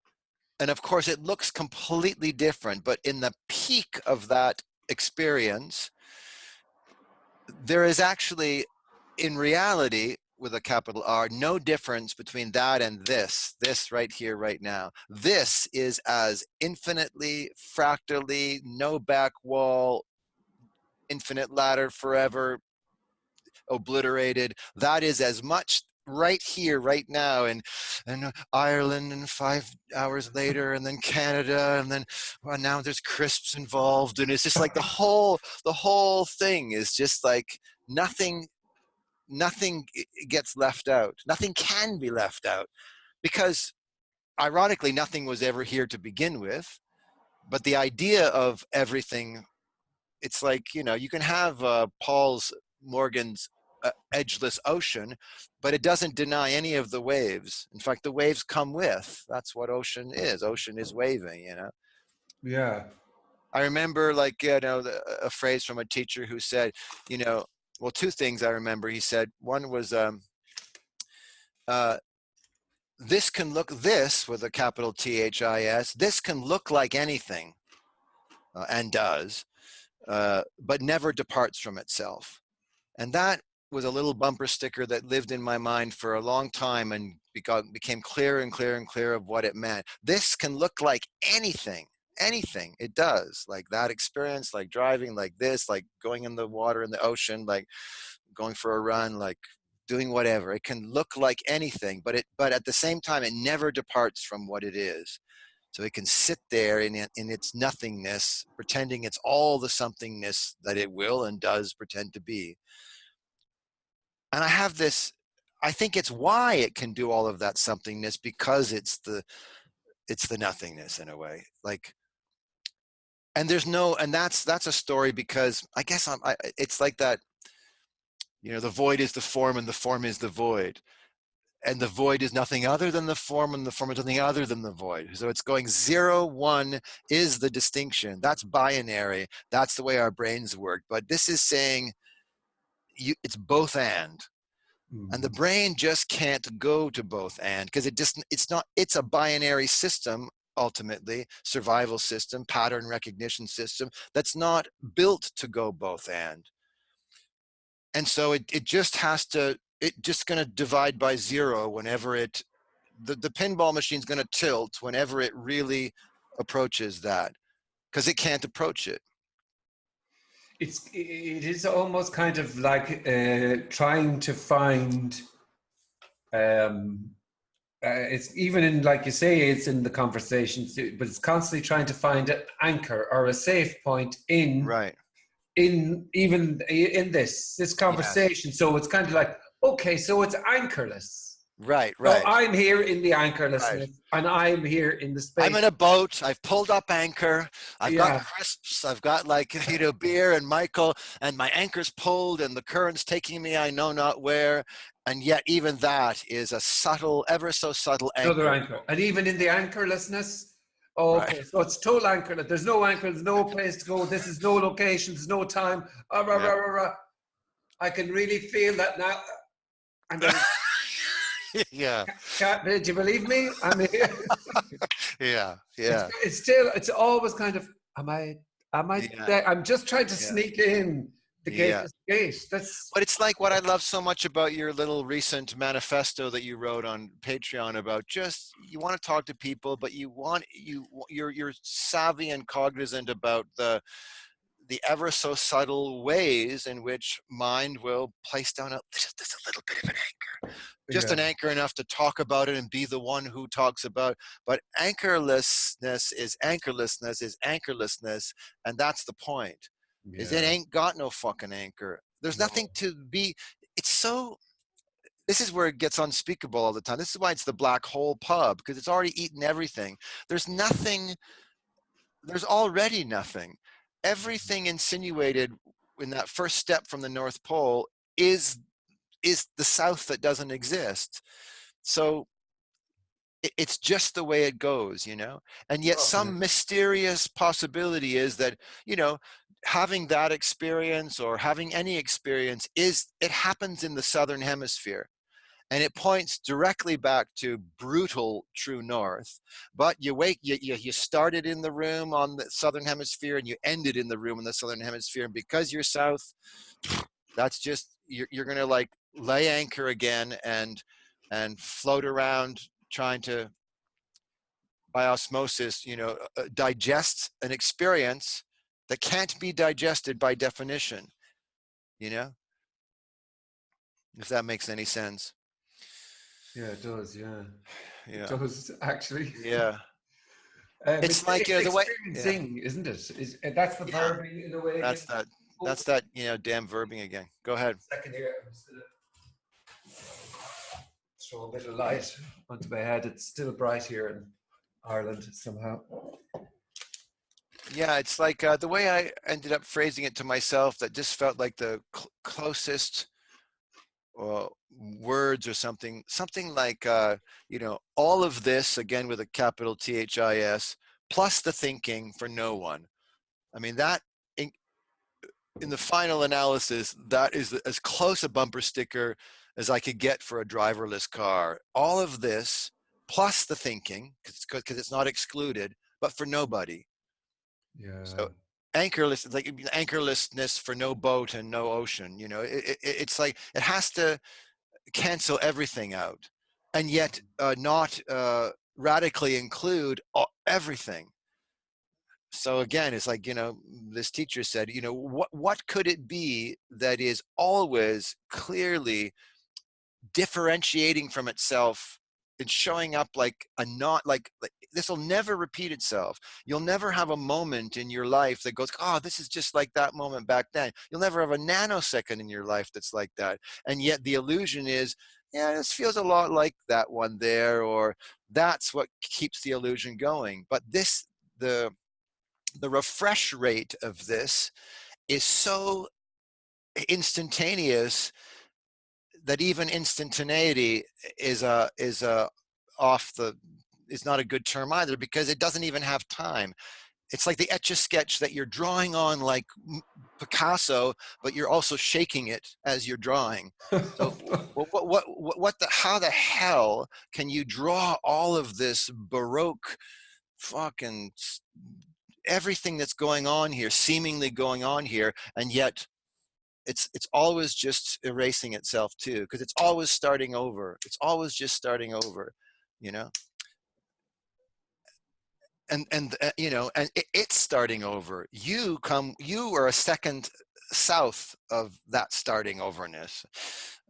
and of course it looks completely different, but in the peak of that experience, there is actually, in reality, with a capital R, no difference between that and this right here, right now. This is as infinitely, fractally, no back wall, infinite ladder forever, obliterated. That is as much right here, right now, and Ireland, and 5 hours later, and then Canada, and then now there's crisps involved, and it's just like the whole thing is just like nothing gets left out. Nothing can be left out, because ironically, nothing was ever here to begin with, but the idea of everything, it's like, you know, you can have Paul's Morgan's edgeless ocean, but it doesn't deny any of the waves. In fact, the waves come with. That's what ocean is. Ocean is waving, you know. Yeah. I remember, like, you know, a phrase from a teacher who said, you know, well, two things I remember. He said, one was, this can look, this with a capital THIS, this can look like anything, and does, but never departs from itself. And that was a little bumper sticker that lived in my mind for a long time and became clearer and clearer and clearer of what it meant. This can look like anything, anything. It does. Like that experience, like driving, like this, like going in the water in the ocean, like going for a run, like doing whatever. It can look like anything, but at the same time, it never departs from what it is. So it can sit there in its nothingness, pretending it's all the somethingness that it will and does pretend to be. And I have this, I think it's why it can do all of that somethingness, because it's the nothingness in a way. Like, and there's no, and that's a story, because I guess it's like that, you know, the void is the form and the form is the void. And the void is nothing other than the form, and the form is nothing other than the void. So it's going 0, 1 is the distinction. That's binary. That's the way our brains work. But this is saying it's both and. And the brain just can't go to both and, because it's a binary system, ultimately, survival system, pattern recognition system, that's not built to go both and. And so it just has to, it's just going to divide by 0 whenever the pinball machine's going to tilt whenever it really approaches that, because it can't approach it. It is almost kind of like trying to find, it's even in, like you say, it's in the conversations, but it's constantly trying to find an anchor or a safe point in, Right. in this conversation. Yes. So it's kind of like, okay, so it's anchorless. Right. So I'm here in the anchorlessness, right. and I'm here in the space. I'm in a boat. I've pulled up anchor. I've got crisps. I've got, like, you know, beer and Michael, and my anchor's pulled and the current's taking me I know not where. And yet even that is a subtle, ever so subtle anchor. Another anchor. And even in the anchorlessness, okay, right. So it's total anchor. There's no anchor. There's no place to go. This is no location. There's no time. I can really feel that now. And then, yeah. Did you believe me? I'm here. yeah. It's always kind of, am I there? I'm just trying to sneak in the gate. But it's like what I love so much about your little recent manifesto that you wrote on Patreon about just, you want to talk to people, but you're savvy and cognizant about the ever so subtle ways in which mind will place down just a little bit of an anchor. Just an anchor enough to talk about it and be the one who talks about. But anchorlessness is anchorlessness, and that's the point. Is it ain't got no fucking anchor. There's nothing to be. It's so. This is where it gets unspeakable all the time. This is why it's the black hole pub, because it's already eaten everything. There's nothing. There's already nothing. Everything insinuated in that first step from the North Pole is the South that doesn't exist. So it's just the way it goes, you know. And yet some mysterious possibility is that, you know, having that experience or having any experience it happens in the Southern Hemisphere. And it points directly back to brutal true north. But you started in the room on the Southern Hemisphere and you ended in the room in the Southern Hemisphere. And because you're South, that's just, you're going to, like, lay anchor again and float around trying to, by osmosis, you know, digest an experience that can't be digested by definition, you know, if that makes any sense. Yeah, it does. Yeah. It does, actually. Yeah. It's like, you know, the way, isn't it? That's the verbing in a way. That's that, you know, damn verbing again. Go ahead. Second here. throw a bit of light onto my head. It's still bright here in Ireland somehow. Yeah, it's like the way I ended up phrasing it to myself, that just felt like the closest words or something like, all of this, again with a capital THIS, plus the thinking for no one. I mean, that in the final analysis, that is as close a bumper sticker as I could get for a driverless car. All of this plus the thinking, because it's not excluded, but for nobody. Yeah. So anchorless, like anchorlessness for no boat and no ocean. It's like it has to cancel everything out, and yet not radically include everything. So again, it's like, this teacher said, what could it be that is always clearly differentiating from itself and showing up like a not like this will never repeat itself. You'll never have a moment in your life that goes, oh, this is just like that moment back then. You'll never have a nanosecond in your life that's like that. And yet the illusion is, yeah, this feels a lot like that one there, or that's what keeps the illusion going. But the refresh rate of this is so instantaneous that even instantaneity is not a good term either, because it doesn't even have time. It's like the Etch-a-Sketch that you're drawing on like Picasso, but you're also shaking it as you're drawing. So how the hell can you draw all of this Baroque fucking everything that's going on here, seemingly going on here, and yet it's always just erasing itself too, because it's always starting over. It's always just starting over, and it's starting over. You are a second south of that starting overness,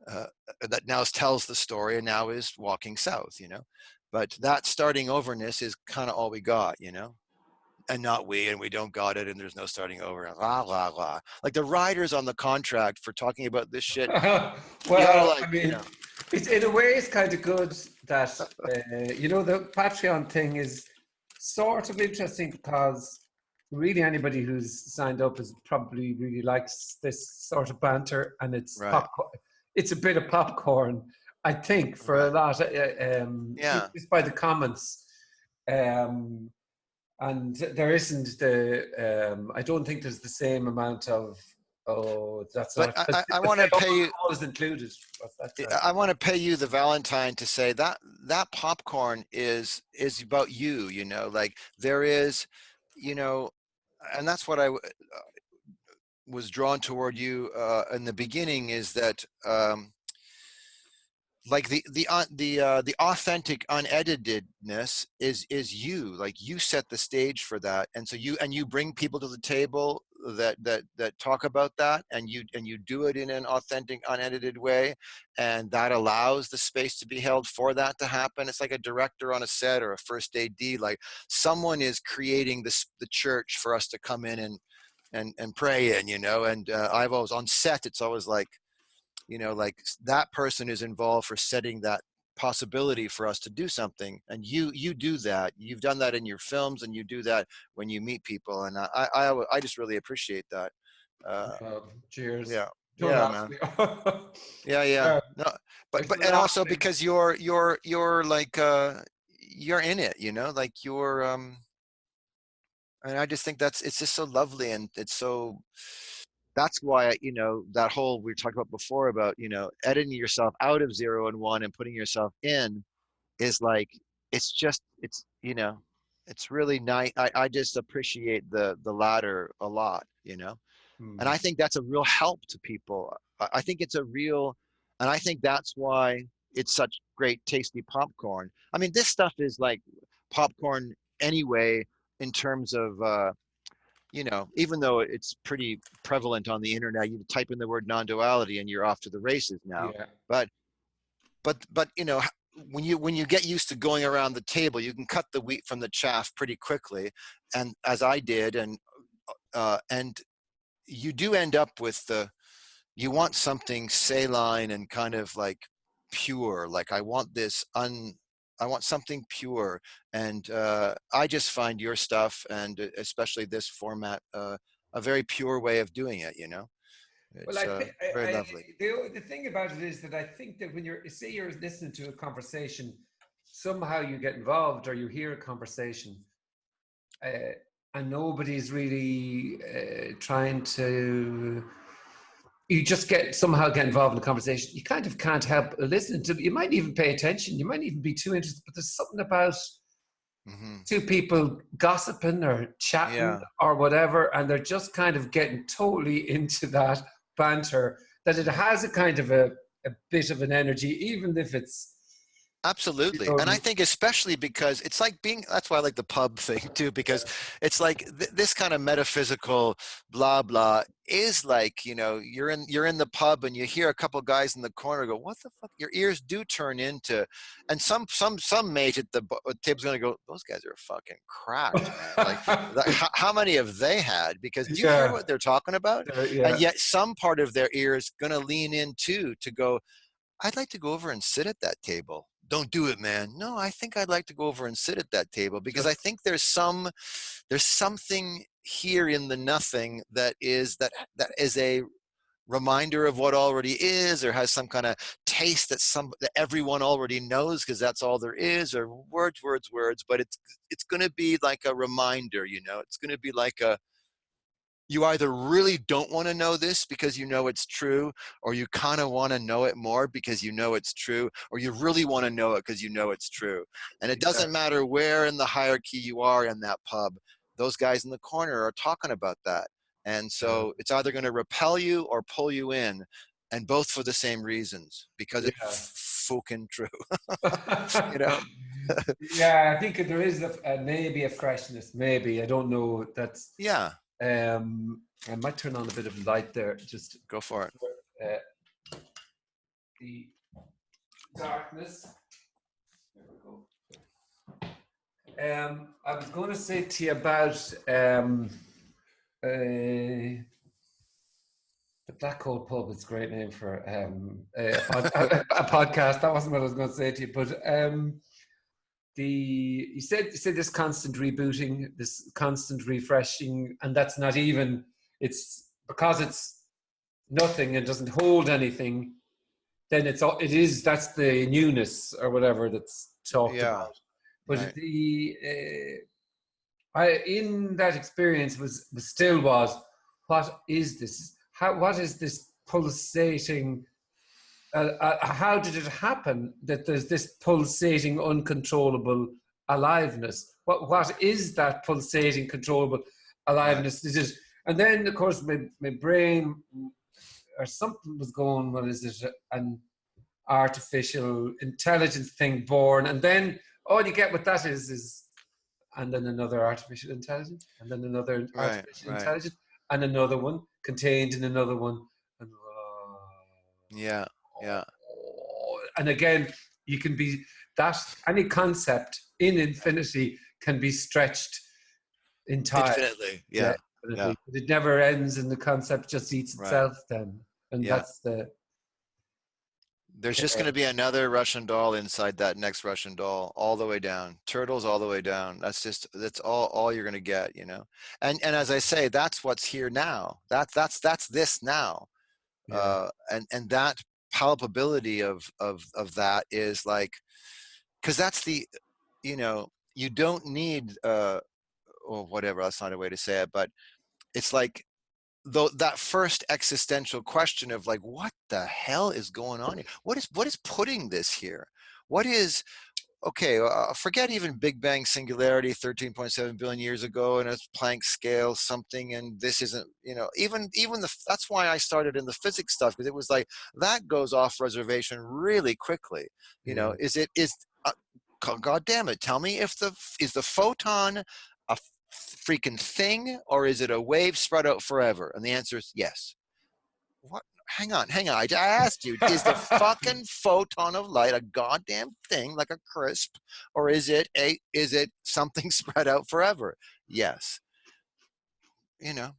that now tells the story and now is walking south, but that starting overness is kind of all we got, and not we, and we don't got it, and there's no starting over, la la la, like the riders on the contract for talking about this shit. Well, I mean, it's in a way it's kind of good that the Patreon thing is sort of interesting, because really anybody who's signed up is probably really likes this sort of banter, and it's right. It's a bit of popcorn, I think, for a lot. Just by the comments. And there isn't I don't think there's the same amount of, that's but not. I want to pay you. Is included. I want to pay you the Valentine to say that that popcorn is about you. Like there is, and that's what I was drawn toward you in the beginning, is that. Like the authentic uneditedness is you. Like you set the stage for that, and so you bring people to the table that talk about that, and you do it in an authentic unedited way, and that allows the space to be held for that to happen. It's like a director on a set or a first AD, like someone is creating the church for us to come in and pray in, and I've always on set, it's always like, like that person is involved for setting that possibility for us to do something, and you do that. You've done that in your films, and you do that when you meet people, and I just really appreciate that. Cheers. Yeah. Don't Yeah, ask man. me. Yeah. No, but and also because you're like you're in it, like you're and I just think it's just so lovely, and it's so. That's why, that whole we talked about before about, editing yourself out of 0 and 1 and putting yourself in is like, it's just, it's really nice. I just appreciate the latter a lot, and I think that's a real help to people. I think it's a real, and I think that's why it's such great, tasty popcorn. I mean, this stuff is like popcorn anyway, in terms of, even though it's pretty prevalent on the internet, you type in the word non-duality and you're off to the races now. Yeah. But when you get used to going around the table, you can cut the wheat from the chaff pretty quickly, and as I did, and you do end up with you want something saline and kind of like pure. Like I want this I want something pure, and I just find your stuff, and especially this format, a very pure way of doing it. You know, Well, it's very lovely. the thing about it is that I think that when you're listening to a conversation, somehow you get involved or you hear a conversation, and nobody's really trying to. You just somehow get involved in the conversation. You kind of can't help listening to. You might even pay attention. You might even be too interested. But there's something about two people gossiping or chatting or whatever, and they're just kind of getting totally into that banter, that it has a kind of a bit of an energy, even if it's Absolutely. And I think especially because it's like that's why I like the pub thing too, because it's like this kind of metaphysical blah, blah is like, you know, you're in the pub and you hear a couple guys in the corner go, what the fuck? Your ears do turn into, and some mate at the table's going to go, those guys are fucking cracked, man. Like how many have they had? Because do you hear what they're talking about? And yet some part of their ear is going to lean in too, to go, I'd like to go over and sit at that table. Don't do it, man. No, I think I'd like to go over and sit at that table, because I think there's something here in the nothing that is a reminder of what already is, or has some kind of taste that everyone already knows because that's all there is, or words. But it's going to be like a reminder, you know. It's going to be like you either really don't want to know this because you know it's true, or you kind of want to know it more because you know it's true, or you really want to know it because you know it's true. And it doesn't matter where in the hierarchy you are in that pub, those guys in the corner are talking about that. And so it's either going to repel you or pull you in, and both for the same reasons, because it's fucking true. You know? I think there is maybe a freshness, maybe, I don't know, that's I might turn on a bit of light there. Just go for it. The darkness. There we go. I was going to say to you about the Black Hole Pub. It's a great name for a podcast. That wasn't what I was going to say to you, but you said this constant rebooting, this constant refreshing, and that's not even, it's because it's nothing and doesn't hold anything, then that's the newness or whatever that's talked about. But in that experience was what is this? What is this pulsating? How did it happen that there's this pulsating, uncontrollable aliveness? What is that pulsating, controllable aliveness? Is it? And then, of course, my brain or something was going, what is it? An artificial intelligence thing born. And then all you get with that is, and then another artificial intelligence, and then another artificial intelligence, and another one contained in another one. And, and again, you can be any concept in infinity can be stretched in time. Infinitely, But it never ends, and the concept just eats itself then. And that's there's just going to be another Russian doll inside that next Russian doll, all the way down. Turtles all the way down. That's all you're going to get, you know. And as I say, that's what's here now. That's this now. And that palpability of that is like, because that's the, you know, you don't need or whatever, that's not a way to say it, but it's like that first existential question of like, what the hell is going on here? What is putting this here? What is, okay, forget even Big Bang singularity 13.7 billion years ago and a Planck scale something, and this isn't, you know, even that's why I started in the physics stuff, because it was like that goes off reservation really quickly. You know, God damn it, tell me, is the photon a freaking thing, or is it a wave spread out forever? And the answer is yes. What? Hang on. I asked you, is the fucking photon of light a goddamn thing, like a crisp, or is it something spread out forever? Yes. You know,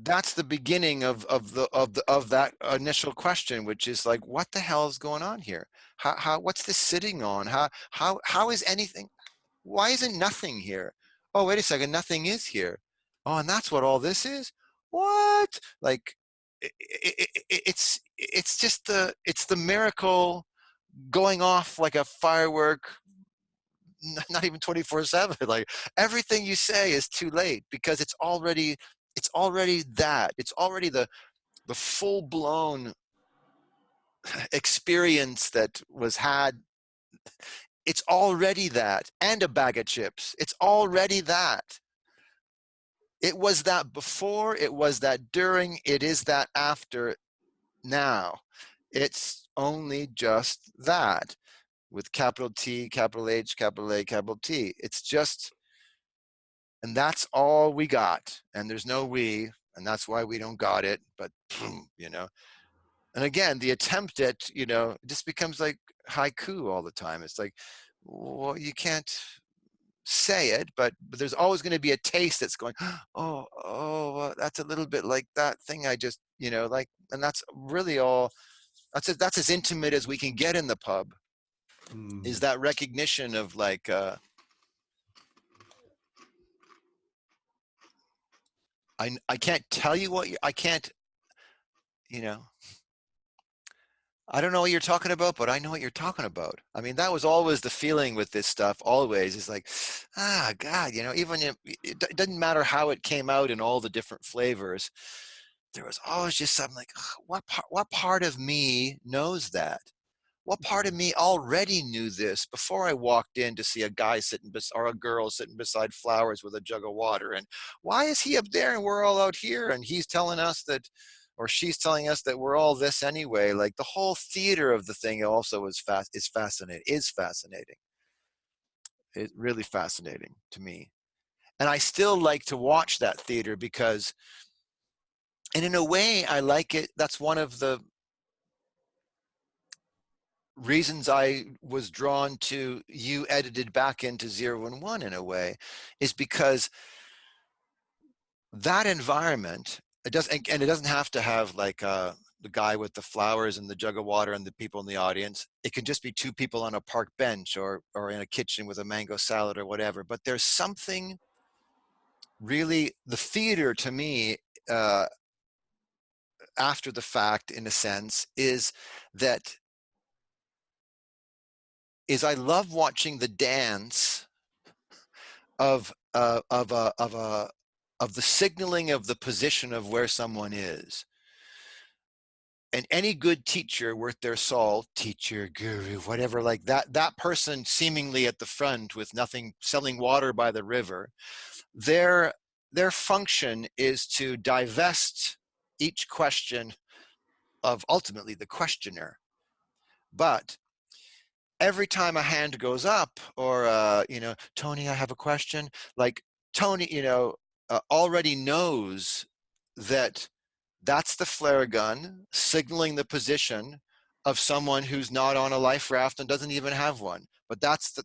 that's the beginning of that initial question, which is like, what the hell is going on here? What's this sitting on? How is anything? Why isn't nothing here? Oh, wait a second, nothing is here. Oh, and that's what all this is? What? Like, it's just it's the miracle going off like a firework, not even 24/7. Like, everything you say is too late, because it's already that. It's already the full-blown experience that was had. It's already that, and a bag of chips. It's already that. It was that before, it was that during, it is that after. Now it's only just that, with capital T, capital H, capital A, capital T. It's just, and that's all we got. And there's no we, and that's why we don't got it. But you know, and again, the attempt at, you know, just becomes like haiku all the time. It's like, well, you can't say it, but there's always going to be a taste that's going, oh, that's a little bit like that thing I just, you know, like. And that's really all. That's as intimate as we can get in the pub. Is that recognition of like, I can't tell you what I can't, you know, I don't know what you're talking about, but I know what you're talking about. I mean, that was always the feeling with this stuff. Always is like, God, you know, even if it doesn't matter how it came out in all the different flavors, there was always just something like, what part of me knows that? What part of me already knew this before I walked in to see a guy sitting or a girl sitting beside flowers with a jug of water? And why is he up there and we're all out here? And he's telling us that, or she's telling us that we're all this anyway. Like, the whole theater of the thing also is fascinating. It's really fascinating to me. And I still like to watch that theater because, and in a way, I like it. That's one of the reasons I was drawn to you edited back into 0 and 1 in a way, is because that environment, it doesn't have to have like the guy with the flowers and the jug of water and the people in the audience. It can just be two people on a park bench or in a kitchen with a mango salad or whatever. But there's something really, the theater to me, after the fact, in a sense, is I love watching the dance of the signaling of the position of where someone is. And any good teacher worth their salt, teacher, guru, whatever, like that person seemingly at the front with nothing, selling water by the river, their function is to divest each question of ultimately the questioner. But every time a hand goes up, or you know, Tony, I have a question, like Tony, you know, already knows that that's the flare gun signaling the position of someone who's not on a life raft and doesn't even have one. But it's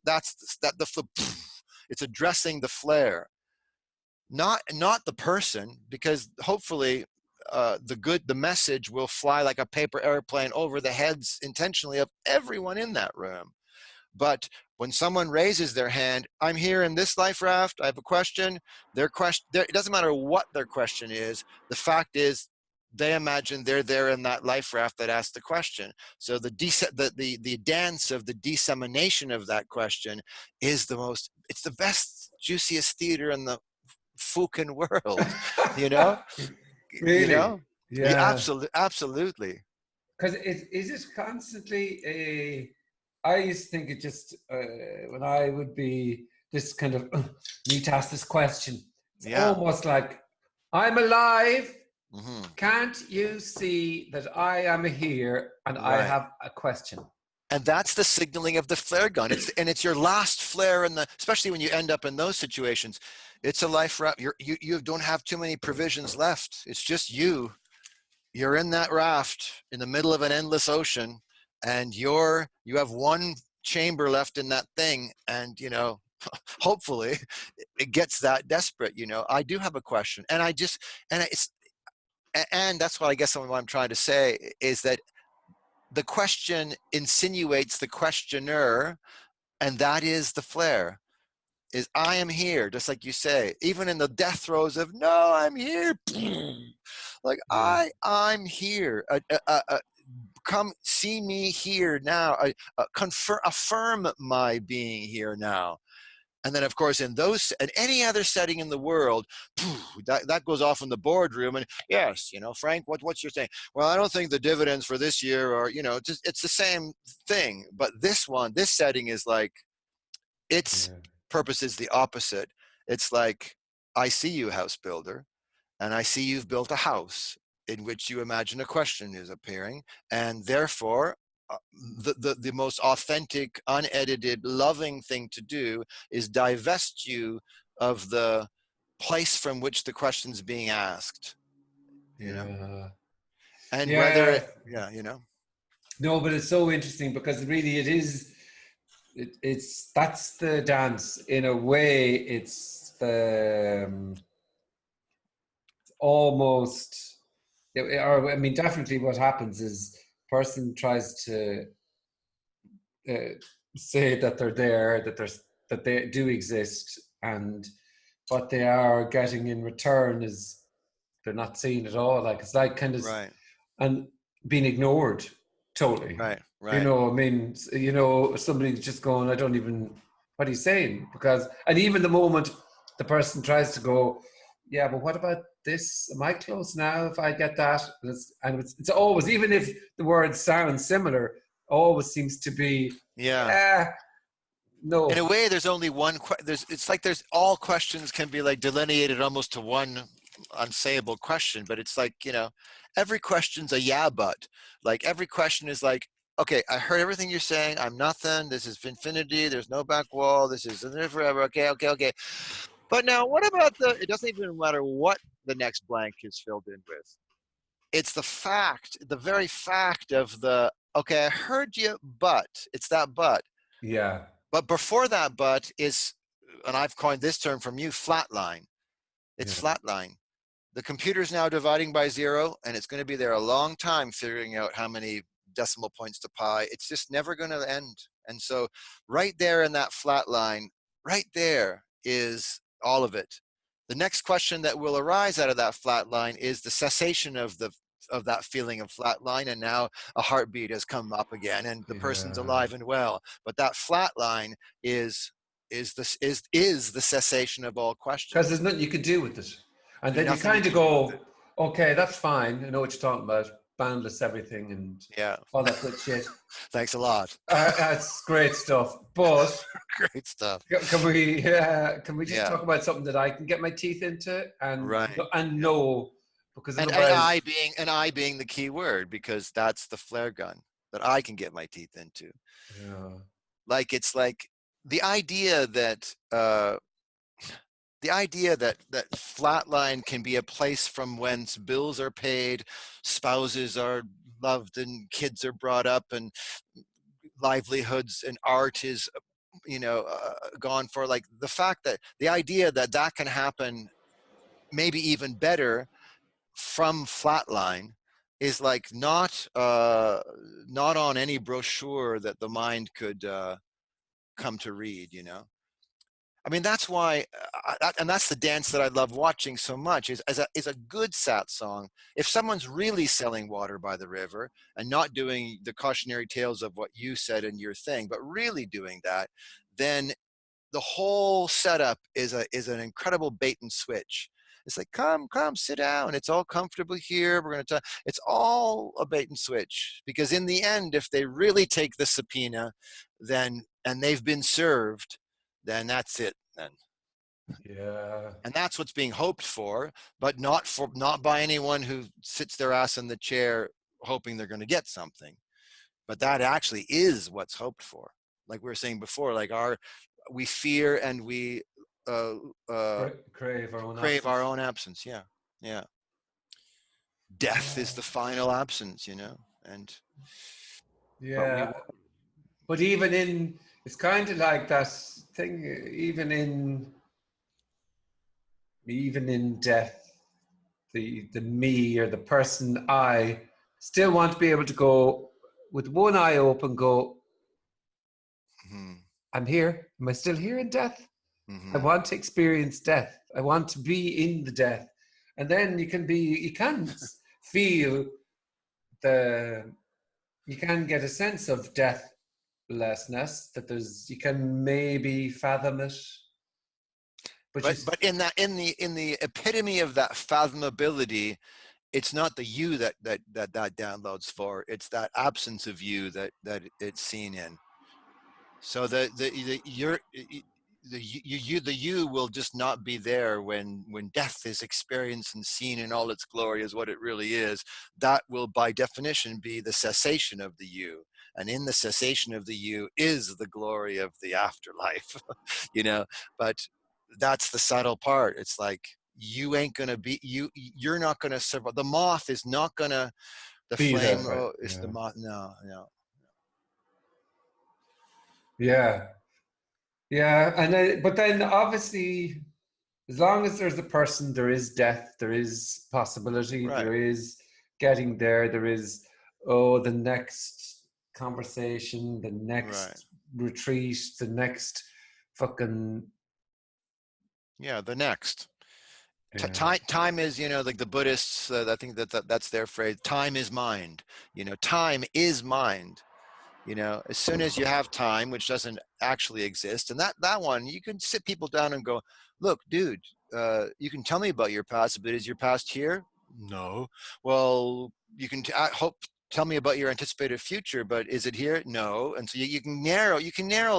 addressing the flare, not the person, because hopefully the message will fly like a paper airplane over the heads intentionally of everyone in that room. But when someone raises their hand, I'm here in this life raft, I have a question, it doesn't matter what their question is. The fact is, they imagine they're there in that life raft that asked the question. So the dance of the dissemination of that question is it's the best, juiciest theater in the fucking world, you know? Really? You know? Yeah. Absolutely. Because is it constantly I used to think it just, when I would be this kind of, need to ask this question. It's almost like, I'm alive. Mm-hmm. Can't you see that I am here and I have a question? And that's the signaling of the flare gun. It's your last flare, especially when you end up in those situations. It's a life raft. You don't have too many provisions left. It's just you. You're in that raft in the middle of an endless ocean, and you have one chamber left in that thing, and you know, hopefully, it gets that desperate. You know, I do have a question, and and that's what I guess what I'm trying to say is that the question insinuates the questioner, and that is the flare. Is I am here, just like you say, even in the death throes of no, I'm here, like Yeah. I'm here. Come see me here now. Affirm my being here now. And then, of course, in any other setting in the world, that goes off in the boardroom. And yes, Frank, what's your thing? Well, I don't think the dividends for this year are, it's the same thing. But this setting is like, its purpose is the opposite. It's like, I see you, house builder, and I see you've built a house in which you imagine a question is appearing, and therefore the most authentic, unedited, loving thing to do is divest you of the place from which the question's being asked, Yeah. and Yeah. No, but it's so interesting because really it is. That's the dance in a way. It's the almost. Or I mean, definitely, what happens is person tries to say that they're there, that they do exist, and what they are getting in return is they're not seen at all. Like it's like kind of right and being ignored totally. right I mean, somebody's just going, I don't even, what are you saying? And even the moment the person tries to go, yeah, but what about this? Am I close now if I get that? And it's always, even if the words sound similar, always seems to be, no. In a way, there's only one. It's like there's all questions can be like delineated almost to one unsayable question, but it's like every question's a yeah, but like every question is like, okay, I heard everything you're saying. I'm nothing. This is infinity. There's no back wall. This is forever. Okay. But now, what about it doesn't even matter what the next blank is filled in with. It's the very fact of okay, I heard you, but it's that but. Yeah. But before that but is, and I've coined this term from you, flatline. It's flatline. The computer's now dividing by 0, and it's going to be there a long time figuring out how many decimal points to pi. It's just never going to end. And so right there in that flat line, right there is all of it. The next question that will arise out of that flat line is the cessation of that feeling of flat line, and now a heartbeat has come up again and the person's alive and well. But that flat line is the cessation of all questions. Because there's nothing you could do with it. And then you kind of go, okay, that's fine. I know what you're talking about. Boundless everything and all that good shit. Thanks a lot. That's great stuff. But great stuff. Can we just talk about something that I can get my teeth into and know, because otherwise, I being the key word, because that's the flare gun that I can get my teeth into. Yeah. Like it's like the idea that that flatline can be a place from whence bills are paid, spouses are loved, and kids are brought up, and livelihoods and art is gone for. Like the fact that the idea that can happen maybe even better from flatline is like not on any brochure that the mind could come to read. I mean, that's why, and that's the dance that I love watching so much, is a good sat song. If someone's really selling water by the river and not doing the cautionary tales of what you said in your thing, but really doing that, then the whole setup is an incredible bait and switch. It's like, come, sit down. It's all comfortable here. We're going to talk. It's all a bait and switch, because in the end, if they really take the subpoena, and they've been served, then that's it. Then, and that's what's being hoped for, but not by anyone who sits their ass in the chair hoping they're going to get something. But that actually is what's hoped for. Like we were saying before, like we fear and we crave our own absence. Yeah. Death is the final absence, and but even in, it's kind of like that thing, even in death, the me or the person I still want to be able to go with one eye open, go, I'm here. Am I still here in death? I want to experience death. I want to be in the death. And then you can feel you can get a sense of deathlessness, that you can maybe fathom it. But in the epitome of that fathomability, it's not the you that downloads for. It's that absence of you that it's seen in. So the you will just not be there when death is experienced and seen in all its glory as what it really is. That will by definition be the cessation of the you, and in the cessation of the you is the glory of the afterlife. But that's the subtle part. It's like you ain't gonna be you're not gonna survive. The moth is not gonna the be flame there, right? is the moth. No. Yeah. But then obviously, as long as there's a person, there is death, there is possibility, Right. there is getting there, there is the next conversation, the next retreat, the next fucking the next. Time is, like the Buddhists, I think that's their phrase. Time is mind. Time is mind. As soon as you have time, which doesn't actually exist, and that one, you can sit people down and go, look, dude, you can tell me about your past, but is your past here? No. Well, you can tell me about your anticipated future, but is it here? No. And so you can narrow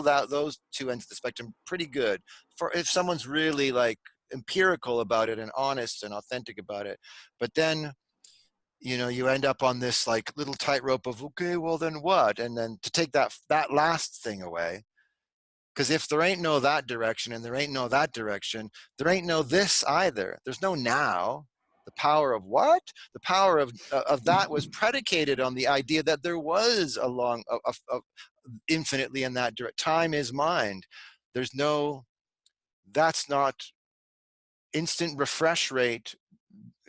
those two ends of the spectrum pretty good for if someone's really like empirical about it and honest and authentic about it. But then you end up on this like little tightrope of, okay, well then what? And then to take that last thing away, because if there ain't no that direction and there ain't no that direction, there ain't no this either. There's no now. The power of what? The power of that was predicated on the idea that there was a infinitely in that direct. Time is mind. That's not instant refresh rate.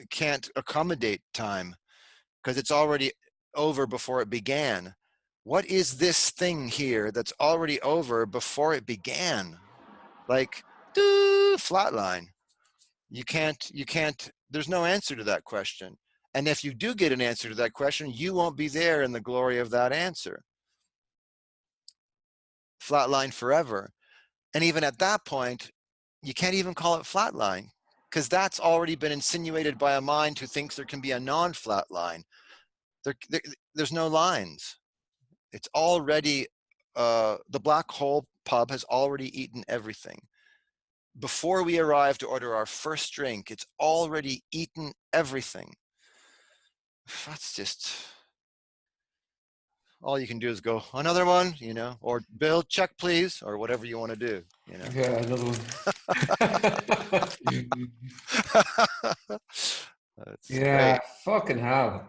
Can't accommodate time because it's already over before it began. What is this thing here that's already over before it began? Like, flatline. You can't, there's no answer to that question. And if you do get an answer to that question, you won't be there in the glory of that answer. Flatline forever. And even at that point, you can't even call it flatline because that's already been insinuated by a mind who thinks there can be a non-flat line. There's no lines. It's already, the black hole pub has already eaten everything. Before we arrive to order our first drink, it's already eaten everything. That's just, all you can do is go, another one, or Bill, check please, or whatever you want to do, Yeah, another one. Yeah, great. Fucking hell.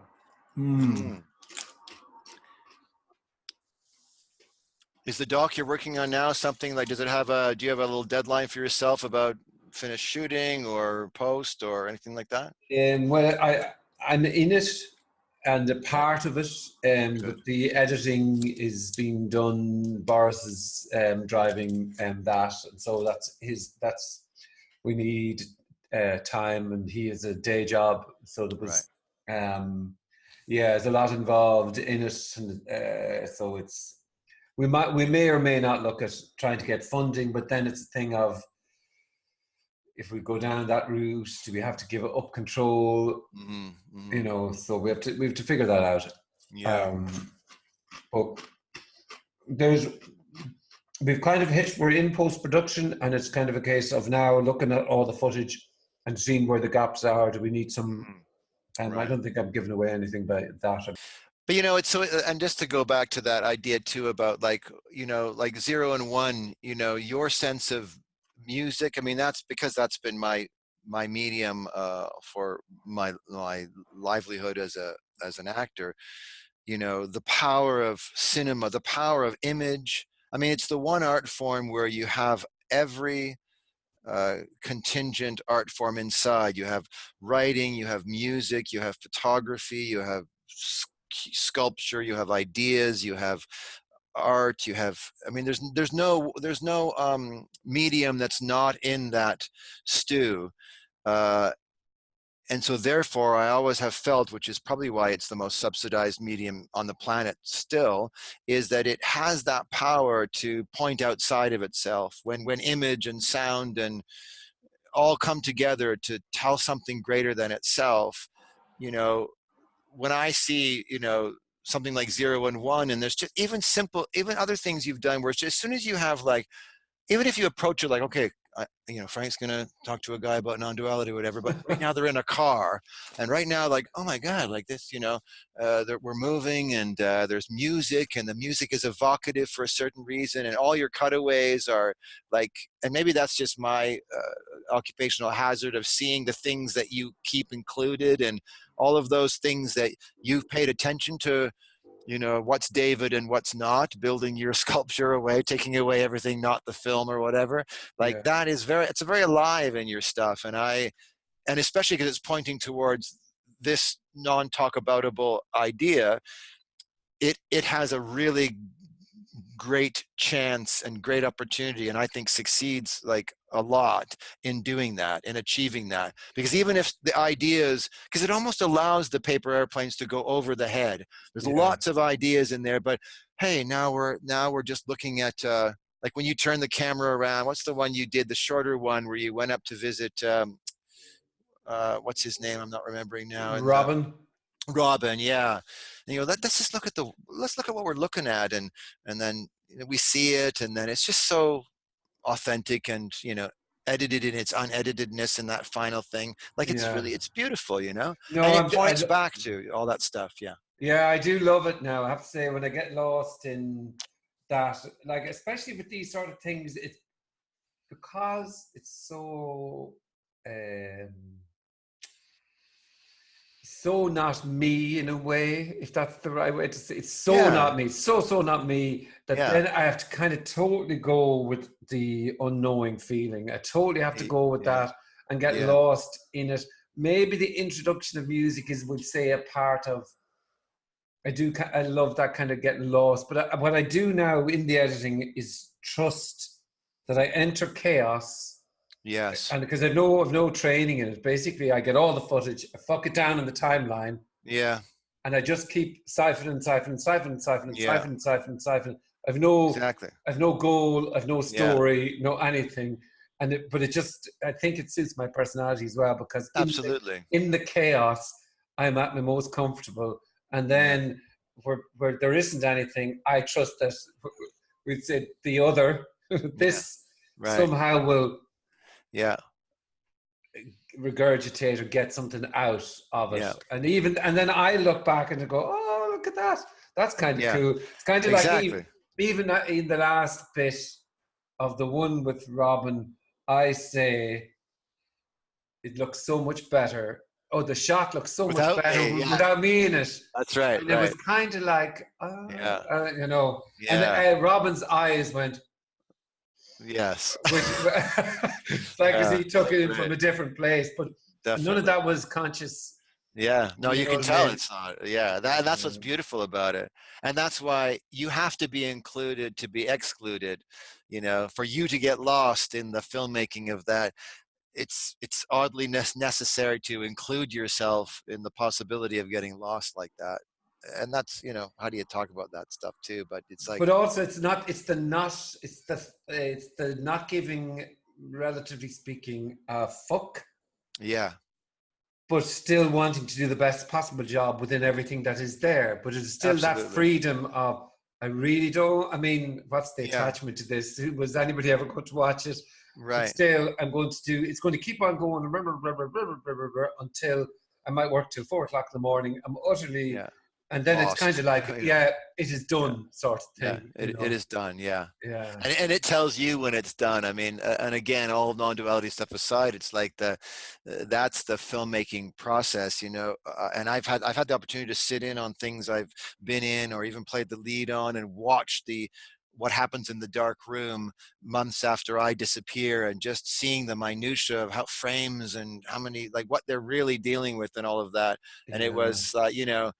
Is the doc you're working on now something like, do you have a little deadline for yourself about finish shooting or post or anything like that? Well, I'm in it and a part of it, but the editing is being done. Boris is driving that, and so we need time, and he has a day job, so there was there's a lot involved in it, and so it's we may or may not look at trying to get funding, but then it's a thing of, if we go down that route, do we have to give up control? So we have to figure that out. But we've kind of we're in post-production, and it's kind of a case of now looking at all the footage and seeing where the gaps are. Do we need some? I don't think I'm giving away anything by that. But it's so, and just to go back to that idea too about like 0 and 1, your sense of music. I mean, that's because that's been my medium for my livelihood as an actor. The power of cinema, the power of image. I mean, it's the one art form where you have every contingent art form inside. You have writing, you have music, you have photography, you have sculpture, you have ideas, you have art, you have, I mean, there's no medium that's not in that stew. And so therefore I always have felt, which is probably why it's the most subsidized medium on the planet still, is that it has that power to point outside of itself when image and sound and all come together to tell something greater than itself. You know, when I see, you know, something like 0 and 1, and there's just even simple, even other things you've done where it's just, as soon as you have like, even if you approach it like, okay, you know, Frank's gonna talk to a guy about non-duality or whatever, but right now they're in a car, and right now, like, oh my God, like this, you know, we're moving, and there's music, and the music is evocative for a certain reason, and all your cutaways are like, and maybe that's just my occupational hazard of seeing the things that you keep included, and all of those things that you've paid attention to, you know, what's David and what's not, building your sculpture away, taking away everything, not the film or whatever. Like Yeah. that is it's very alive in your stuff. And especially because it's pointing towards this non-talk aboutable idea, it has a really great chance and great opportunity, and I think succeeds like a lot in doing that, in achieving that, because even if the ideas, because it almost allows the paper airplanes to go over the head, there's lots of ideas in there, but hey, now we're just looking at like when you turn the camera around, what's the one you did, the shorter one where you went up to visit what's his name, I'm not remembering now, and Robin, yeah. And, you know, let's just let's look at what we're looking at, and then, you know, we see it, and then it's just so authentic, and, you know, edited in its uneditedness in that final thing. Like it's Yeah. really, it's beautiful, you know, No, and it points back to all that stuff. Yeah. yeah, I do love it now. I have to say, when I get lost in that, like, especially with these sort of things, it's because it's so so not me in a way, if that's the right way to say. It's so not me, so not me, that then I have to kind of totally go with the unknowing feeling. I totally have to go with that and get lost in it. Maybe the introduction of music is, would say, a part of, I love that kind of getting lost. But what I do now in the editing is trust that I enter chaos. Yes. And because I've no training in it, basically I get all the footage, I fuck it down in the timeline. Yeah. And I just keep siphoning. I've no goal, I've no story, no anything. But it just, I think it suits my personality as well, because absolutely in the chaos, I'm at my most comfortable. And then where there isn't anything, I trust that we'd say the other, this somehow will regurgitate or get something out of it. And then I look back and I go, oh, look at that. That's kind of cool. It's kind of like even in the last bit of the one with Robin, I say it looks so much better. Oh, the shot looks so much better without me in it. That's right. And it was kind of like, you know, and Robin's eyes went, yes. Like, because he took it in from a different place, but none of that was conscious. Yeah, no, you can tell it's not. Yeah, that's what's beautiful about it. And that's why you have to be included to be excluded, you know, for you to get lost in the filmmaking of that. It's oddly necessary to include yourself in the possibility of getting lost like that. And that's, you know, how do you talk about that stuff too? But it's like, but also it's the not giving, relatively speaking, a fuck. Yeah. But still wanting to do the best possible job within everything that is there. But it's still that freedom of, I really don't, I mean, what's the attachment to this? Was anybody ever going to watch it? Right. But still, it's going to keep on going until I might work till 4 o'clock in the morning. I'm utterly, and then lost. It's kind of like, it is done sort of thing. Yeah, it is done. Yeah. Yeah. And it tells you when it's done. I mean, and again, all non-duality stuff aside, it's like that's the filmmaking process, you know. And I've had the opportunity to sit in on things I've been in or even played the lead on and watch what happens in the dark room months after I disappear, and just seeing the minutia of how frames and how many, like what they're really dealing with and all of that. And it was, you know,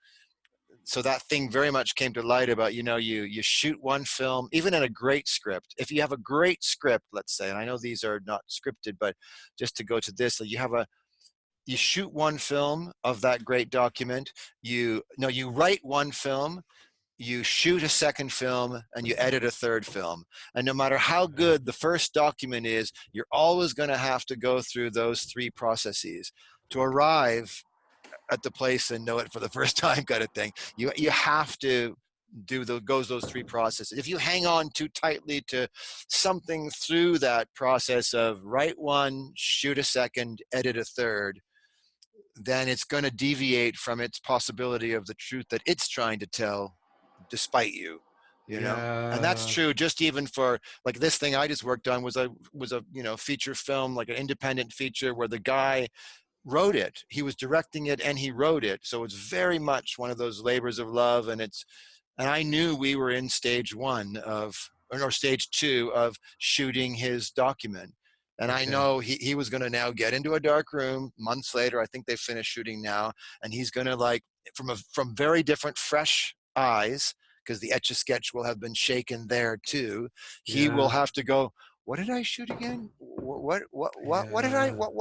so that thing very much came to light about, you know, you shoot one film, even in a great script. If you have a great script, let's say, and I know these are not scripted, but just to go to this, you shoot one film of that great document. You write one film, you shoot a second film, and you edit a third film. And no matter how good the first document is, you're always going to have to go through those three processes to arrive at the place and know it for the first time, kind of thing. You have to do those three processes. If you hang on too tightly to something through that process of write one, shoot a second, edit a third, then it's going to deviate from its possibility of the truth that it's trying to tell, despite you, you know. And that's true just even for like this thing I just worked on was a you know, feature film, like an independent feature where the guy wrote it. He was directing it and he wrote it. So it's very much one of those labors of love. And I knew we were in stage one or stage two of shooting his document. And I know he was going to now get into a dark room months later. I think they finished shooting now. And he's going to, like, from very different, fresh eyes, because the Etch-a-Sketch will have been shaken there too. He will have to go, what did I shoot again? What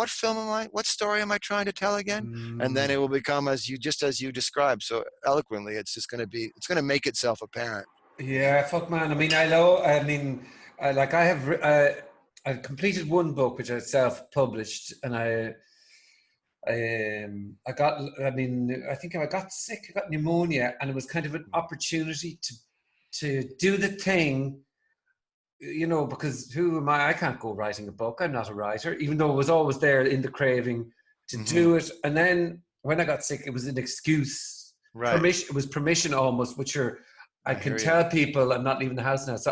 film am I? What story am I trying to tell again? And then it will become as you described so eloquently. It's going to make itself apparent. Yeah, fuck, man. I mean, I've completed one book which I self-published, and I think I got sick. I got pneumonia, and it was kind of an opportunity to do the thing. You know, because who am I? I can't go writing a book. I'm not a writer, even though it was always there in the craving to do it. And then when I got sick, it was an excuse. Right. Permission, it was permission almost, I can tell people I'm not leaving the house now. So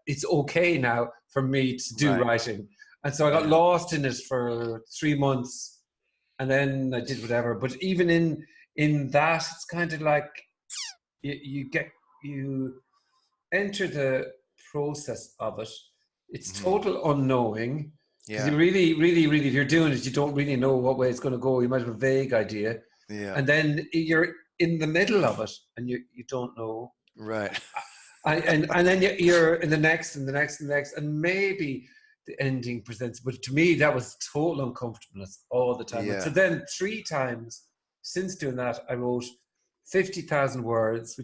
it's okay now for me to do writing. And so I got lost in it for 3 months, and then I did whatever. But even in that, it's kind of like you enter the process of it. It's total unknowing. You really, really, really, if you're doing it, you don't really know what way it's going to go. You might have a vague idea. And then you're in the middle of it, and you don't know. Right. And then you're in the next and the next and the next, and maybe the ending presents. But to me, that was total uncomfortableness all the time. So then 3 times since doing that, I wrote 50,000 words,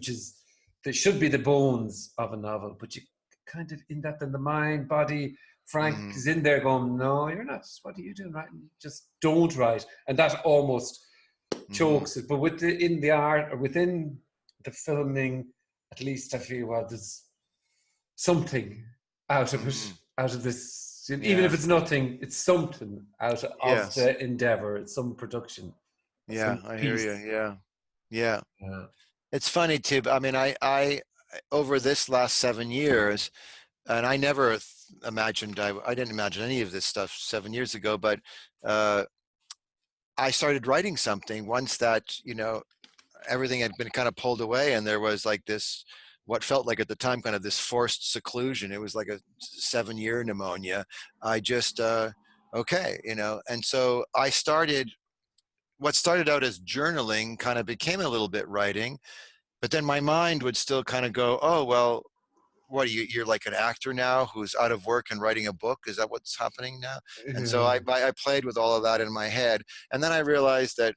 that should be the bones of a novel, but you kind of in that, then the mind, body, Frank is in there going, no, you're not. What are you doing writing? Just don't write. And that almost chokes it. But in the art, or within the filming, at least I feel, well, there's something out of it, out of this. Even if it's nothing, it's something out of the endeavor. It's some production. Yeah, I hear you. Yeah. It's funny too. I mean, I over this last 7 years, and I never imagined, I didn't imagine any of this stuff 7 years ago, but I started writing something once that, you know, everything had been kind of pulled away, and there was like this, what felt like at the time kind of this forced seclusion. It was like a 7-year pneumonia. I just, okay, you know, and so I started, what started out as journaling kind of became a little bit writing. But then my mind would still kind of go, oh, well, what, you're like an actor now who's out of work and writing a book? Is that what's happening now? And so I played with all of that in my head. And then I realized that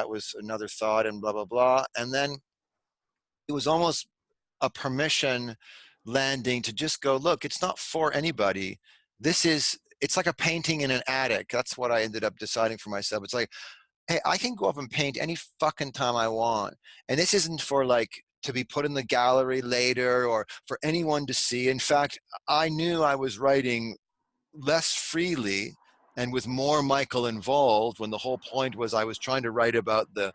was another thought and blah, blah, blah. And then it was almost a permission landing to just go, look, it's not for anybody. It's like a painting in an attic. That's what I ended up deciding for myself. It's like, hey, I can go up and paint any fucking time I want. And this isn't for like to be put in the gallery later or for anyone to see. In fact, I knew I was writing less freely and with more Michael involved, when the whole point was I was trying to write about the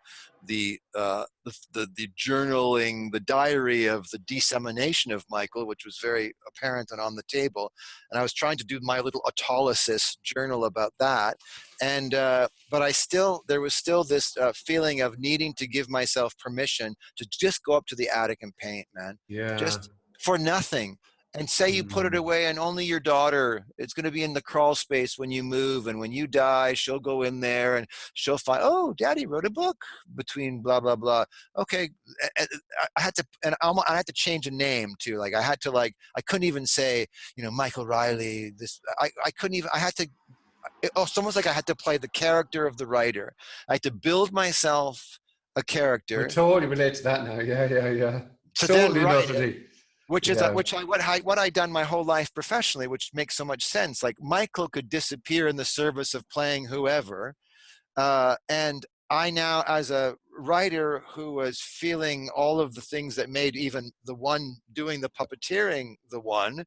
journaling, the diary of the dissemination of Michael, which was very apparent and on the table. And I was trying to do my little autolysis journal about that. And, but there was still this feeling of needing to give myself permission to just go up to the attic and paint, man. Yeah. Just for nothing. and say you put it Mm. away, and only your daughter, it's going to be in the crawl space when you move, and when you die, she'll go in there and she'll find, oh, daddy wrote a book between blah blah blah. Okay, I had to, and I had to change a name too. Like I had to, like, I couldn't even say, Michael Riley. This I couldn't even. I had to. It's almost like I had to play the character of the writer. I had to build myself a I character totally relate to that now. Yeah, yeah, yeah. to then Totally and write it, utterly. which is Yeah. what I done my whole life professionally, which makes so much sense. Like Michael could disappear in the service of playing whoever, and I now, as a writer who was feeling all of the things that made even the one doing the puppeteering the one,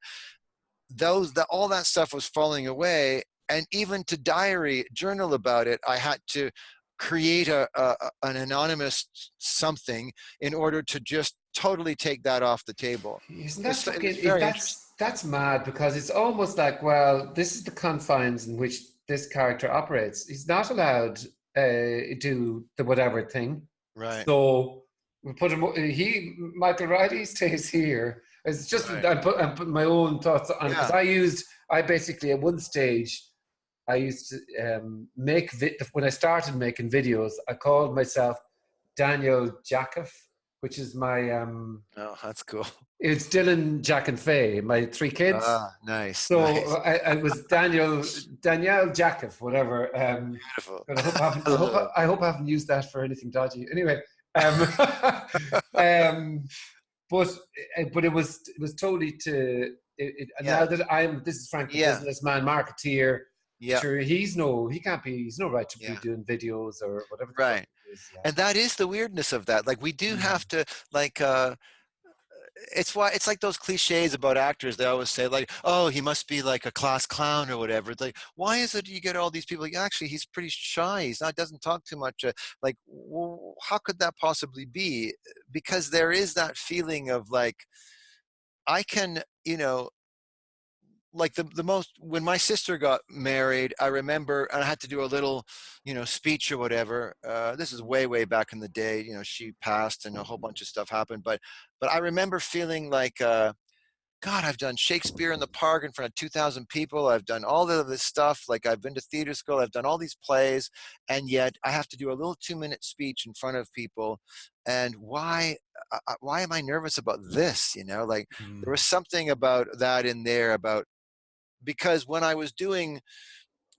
all that stuff was falling away. And even to diary journal about it, I had to create an anonymous something in order to just totally take that off the table. Isn't It that was, it was fucking, very interesting. that's mad, because it's almost like, well, this is the confines in which this character operates. He's not allowed do the whatever thing. Right, So we put him, Michael Riley stays here. It's just, right. I put my own thoughts on it, because Yeah. I basically at one stage, I used to when I started making videos, I called myself Daniel Jackoff, which is my, Oh, that's cool. it's Dylan, Jack, and Faye, my three kids. Ah, nice, So nice. I was Danielle Jackoff, whatever. Beautiful. But I hope I haven't, I love it. I hope I haven't used that for anything dodgy. Anyway, um, um, but it was totally now Yeah, that this is Frank the yeah, businessman, marketeer. yeah, Sure, he's no right to be yeah. doing videos or whatever the fuck Right. it is. Yeah. And that is the weirdness of that. Like we do Mm. have to, like, it's why it's like those cliches about actors. They always say, like, oh, he must be like a class clown or whatever. It's like, why is it you get all these people? Like, actually, he's pretty shy. He's not, doesn't talk too much. Like, well, how could that possibly be? Because there is that feeling of like, I can, like the most, when my sister got married, I remember, and I had to do a little speech or whatever. This is way back in the day. She passed and a whole bunch of stuff happened, but I remember feeling like, God, I've done Shakespeare in the Park in front of 2,000 people. I've done all of this stuff. Like I've been to theater school. I've done all these plays, and yet I have to do a little 2-minute speech in front of people. And why am I nervous about this? Like there was Mm. something about that in there, about, because when I was doing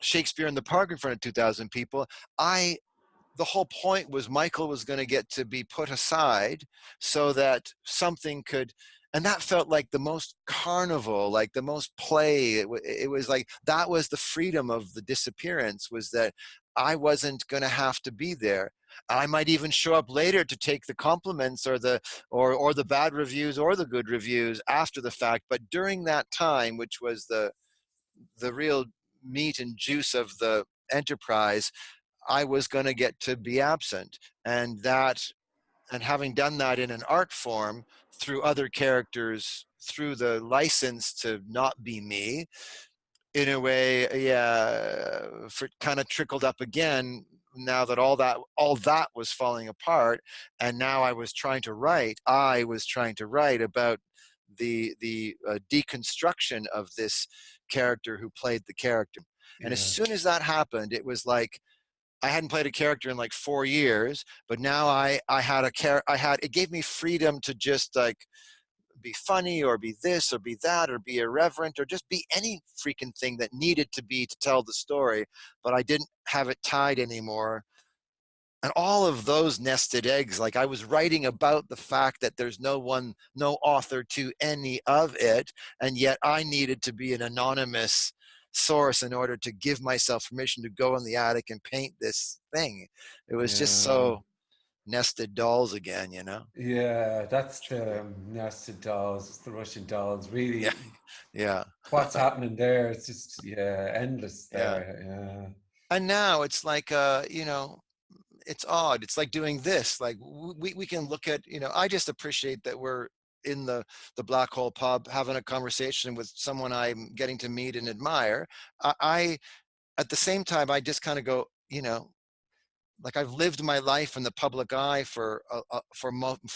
Shakespeare in the Park in front of 2,000 people, the whole point was Michael was going to get to be put aside so that something could, and that felt like the most carnival, like the most play. It was like, that was the freedom of the disappearance, was that I wasn't going to have to be there. I might even show up later to take the compliments or the bad reviews or the good reviews after the fact. But during that time, which was the real meat and juice of the enterprise, I was going to get to be absent. And having done that in an art form through other characters, through the license to not be me, in a way, yeah, for kind of trickled up again now that all that was falling apart. And now I was trying to write about the deconstruction of this character who played the character. And as Yeah. soon as that happened, it was like I hadn't played a character in like 4 years, but now I had it gave me freedom to just like be funny or be this or be that or be irreverent or just be any freaking thing that needed to be to tell the story, but I didn't have it tied anymore. And all of those nested eggs, like I was writing about the fact that there's no author to any of it, and yet I needed to be an anonymous source in order to give myself permission to go in the attic and paint this thing. It was just Yeah. so nested dolls again, Yeah, that's Truly. the nested dolls, the Russian dolls. Yeah, Really, yeah, what's happening there? It's just, yeah, endless yeah. there. Yeah. And now it's like, it's odd. It's like doing this. Like we can look at, I just appreciate that we're in the Black Hole pub having a conversation with someone I'm getting to meet and admire. I at the same time, I just kind of go, like I've lived my life in the public eye for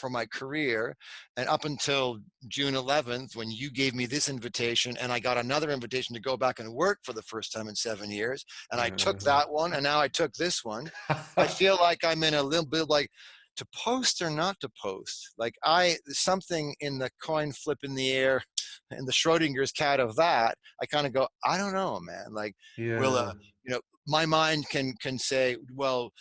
my career, and up until June 11th, when you gave me this invitation, and I got another invitation to go back and work for the first time in 7 years, and I took that one, and now I took this one. I feel like I'm in a little bit like, to post or not to post. Like something in the coin flip in the air, and the Schrodinger's cat of that. I kind of go, I don't know, man. Like, will my mind can say, well,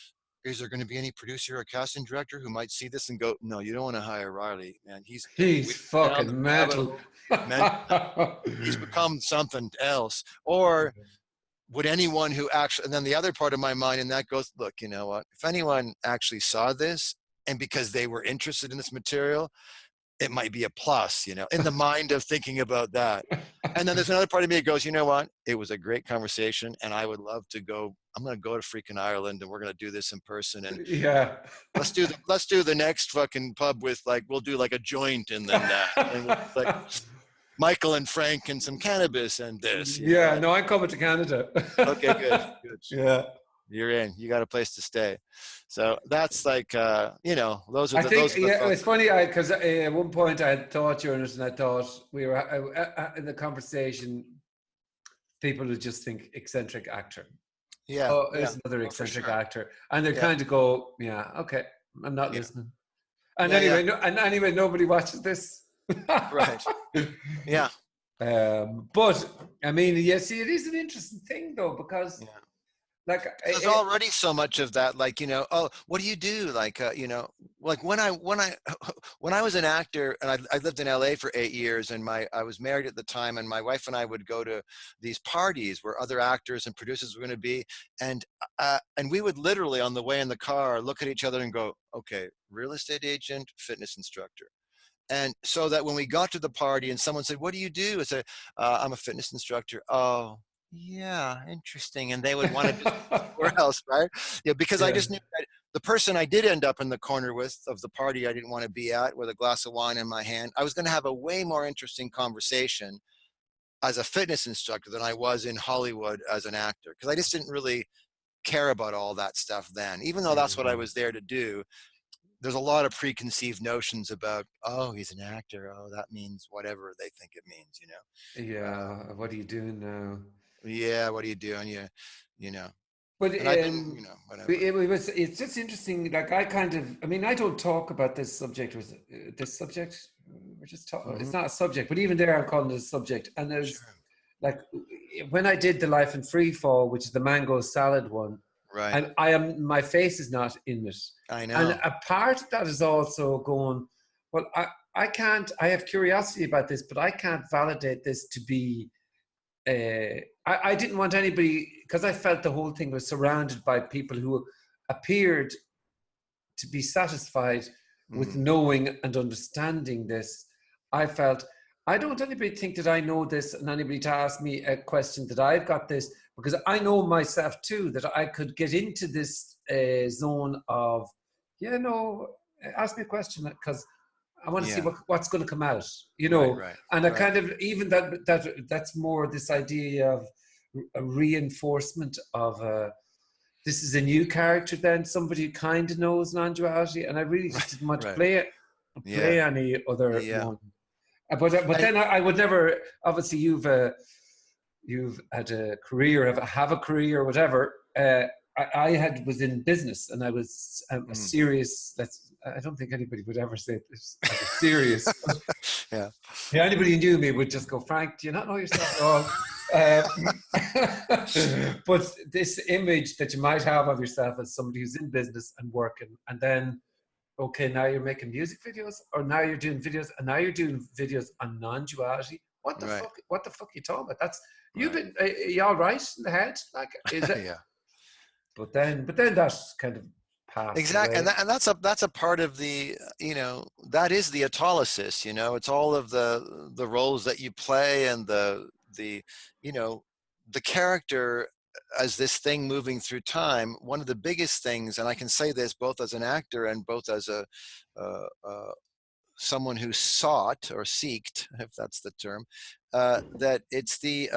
is there going to be any producer or casting director who might see this and go, no, you don't want to hire Riley, man. He's down the fucking rabbit mental. hole. Man, he's become something else. Or would anyone who actually, and then the other part of my mind, and that goes, look, you know what? If anyone actually saw this, and because they were interested in this material, it might be a plus, in the mind of thinking about that. And then there's another part of me that goes, you know what? It was a great conversation, and I would love to go. I'm going to go to freaking Ireland, and we're going to do this in person. And let's do the next fucking pub with, like, we'll do like a joint and then that, and we'll, like, Michael and Frank and some cannabis and this. No, I'm coming to Canada. Okay, good. Yeah. You're in. You got a place to stay. So that's like, those are I the, think, those are the it's funny, because at one point I had thought you were in it, and I thought we were in the conversation, people would just think eccentric actor. Yeah. Oh, there's another eccentric actor. And they kind of go, yeah, okay, I'm not listening. And anyway, nobody watches this. Right. Yeah. But I mean, see, it is an interesting thing though, because like there's already so much of that, like, oh, what do you do? Like, like when I was an actor, and I lived in LA for 8 years, and I was married at the time, and my wife and I would go to these parties where other actors and producers were going to be, and we would literally on the way in the car look at each other and go, okay, real estate agent, fitness instructor. And so that when we got to the party and someone said, what do you do? I said, I'm a fitness instructor. Oh, yeah, interesting. And they would want to do somewhere else, right? Because I just knew that the person I did end up in the corner with of the party I didn't want to be at, with a glass of wine in my hand, I was going to have a way more interesting conversation as a fitness instructor than I was in Hollywood as an actor. Because I just didn't really care about all that stuff then, even though that's what I was there to do. There's a lot of preconceived notions about, oh, he's an actor. Oh, that means whatever they think it means, Yeah. What are you doing now? Yeah. What are you doing? But and I've been, whatever. It's just interesting. Like I mean, I don't talk about this subject. This subject? We're just talking. It's not a subject, but even there, I'm calling it a subject. And there's like, when I did the Life in Free Fall, which is the mango salad one, right? And my face is not in it. I know. And a part of that is also going, well, I can't. I have curiosity about this, but I can't validate this to be. I didn't want anybody, because I felt the whole thing was surrounded by people who appeared to be satisfied with knowing and understanding this. I felt, I don't want anybody to think that I know this, and anybody to ask me a question that I've got this, because I know myself too, that I could get into this zone of, ask me a question, because I want to see what's going to come out, Right. And I kind of, even that's more this idea of a reinforcement of this is a new character, then somebody who kind of knows non-duality, and I really just didn't want to play any other one. But then I would never. Obviously, you've had a career, have a career, or whatever. I was in business, and I was a serious. I don't think anybody would ever say this. Serious. Yeah. Anybody who knew me would just go, Frank, do you not know yourself at all? But this image that you might have of yourself as somebody who's in business and working, and then, okay, now you're making music videos, or now you're doing videos, and now you're doing videos on non-duality. What the fuck? What the fuck are you talking about? That's you've been. Are you all right in the head? Like, is it? Yeah. But then that's kind of passed. Exactly, away. and that's a part of the, that is the autolysis. It's all of the roles that you play, and the character as this thing moving through time. One of the biggest things, and I can say this both as an actor and both as a someone who sought or seeked, if that's the term, that it's the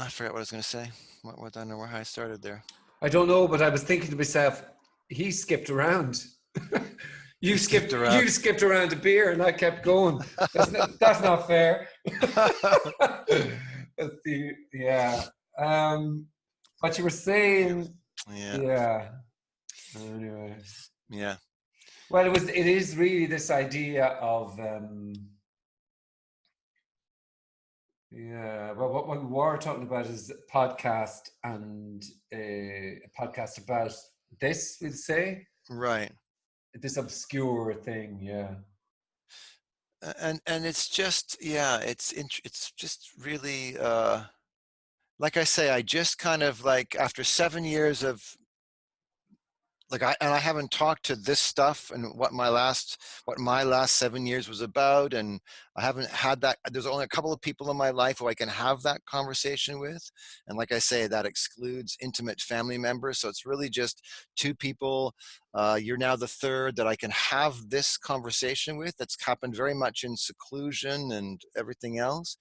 I forgot what I was going to say. What I don't know where I started there. I don't know, but I was thinking to myself, he skipped around. You skipped around. You skipped around a beer, and I kept going. That's not fair. Yeah. What you were saying. Yeah. Yeah. Anyway. Yeah. Well, it is really this idea of yeah. Well, what we were talking about is a podcast, and a podcast about this, we'll say. Right. This obscure thing, yeah. And it's just, yeah, it's just really, like I say, I just kind of like, after 7 years of, like, I haven't talked to this stuff and what my last 7 years was about, and I haven't had that. There's only a couple of people in my life who I can have that conversation with, and like I say, that excludes intimate family members. So it's really just 2 people. You're now the third that I can have this conversation with. That's happened very much in seclusion and everything else,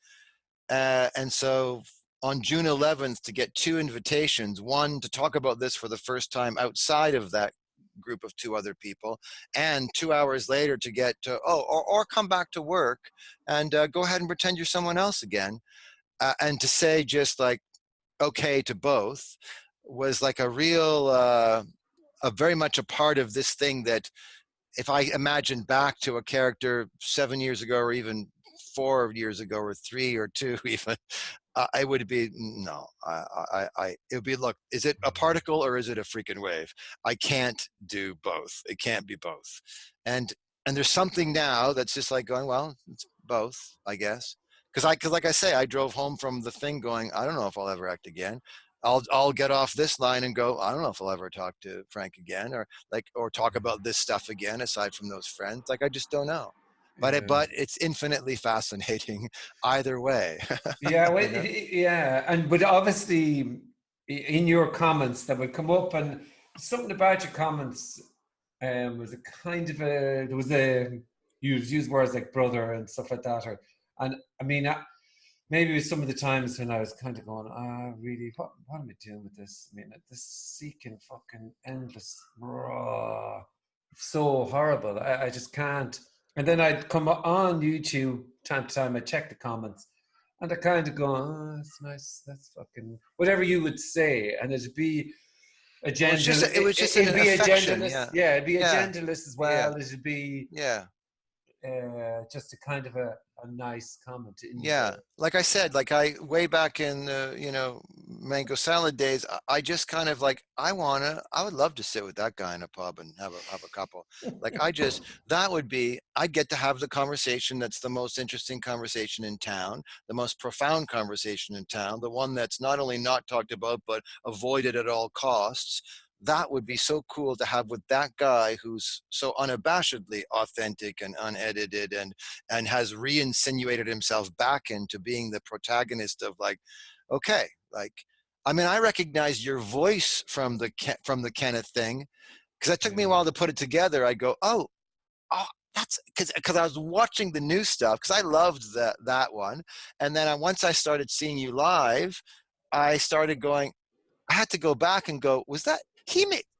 and so on June 11th to get 2 invitations, one to talk about this for the first time outside of that group of 2 other people, and 2 hours later to get to, or come back to work and go ahead and pretend you're someone else again, and to say just like okay to both, was like a real, a very much a part of this thing that if I imagine back to a character 7 years ago, or even 4 years ago, or 3 or 2 even, I would be, no, it would be, look, is it a particle or is it a freaking wave? I can't do both. It can't be both. And there's something now that's just like going, well, it's both, I guess. Cause like I say, I drove home from the thing going, I don't know if I'll ever act again. I'll get off this line and go, I don't know if I'll ever talk to Frank again, or talk about this stuff again, aside from those friends. Like, I just don't know. But Yeah. it's infinitely fascinating either way. Yeah, well, You know? yeah, but obviously in your comments that would come up, and something about your comments was a kind of a, there was a, use words like brother and stuff like that, and I mean, maybe some of the times when I was kind of going, really, what am I doing with this? I mean, this seeking fucking endless, so horrible. I just can't. And then I'd come on YouTube time to time. I check the comments, and I kind of go, oh, that's nice. That's fucking whatever you would say, and it'd be Well, agenda. it was just It'd an be affection, agendaless. yeah, Yeah, it'd be yeah, agendaless as yeah, well. It'd be yeah, just a kind of a nice comment. yeah. Like I said, like I way back in the, mango salad days, I just kind of like, I would love to sit with that guy in a pub and have a couple. Like, I'd get to have the conversation that's the most interesting conversation in town, the most profound conversation in town, the one that's not only not talked about but avoided at all costs. That would be so cool to have with that guy who's so unabashedly authentic and unedited, and has re-insinuated himself back into being the protagonist of, like, okay, like, I mean, I recognize your voice from the Kenneth thing, because it took me a while to put it together. I go, oh, that's because I was watching the new stuff, because I loved that one, and then once I started seeing you live, I started going, I had to go back and go, was that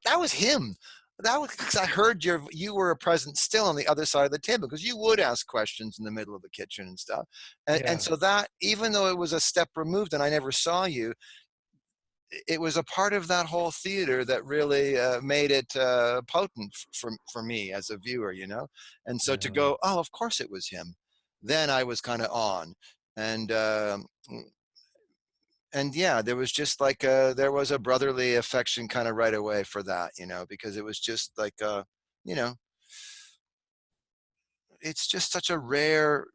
that was him? That was because I heard you were a present still on the other side of the table, because you would ask questions in the middle of the kitchen and stuff. And so that, even though it was a step removed and I never saw you, it was a part of that whole theater that really made it potent for me as a viewer, And so to go, oh, of course it was him. Then I was kind of on. And yeah, there was just like there was a brotherly affection kind of right away for that, because it was just like, it's just such a rare,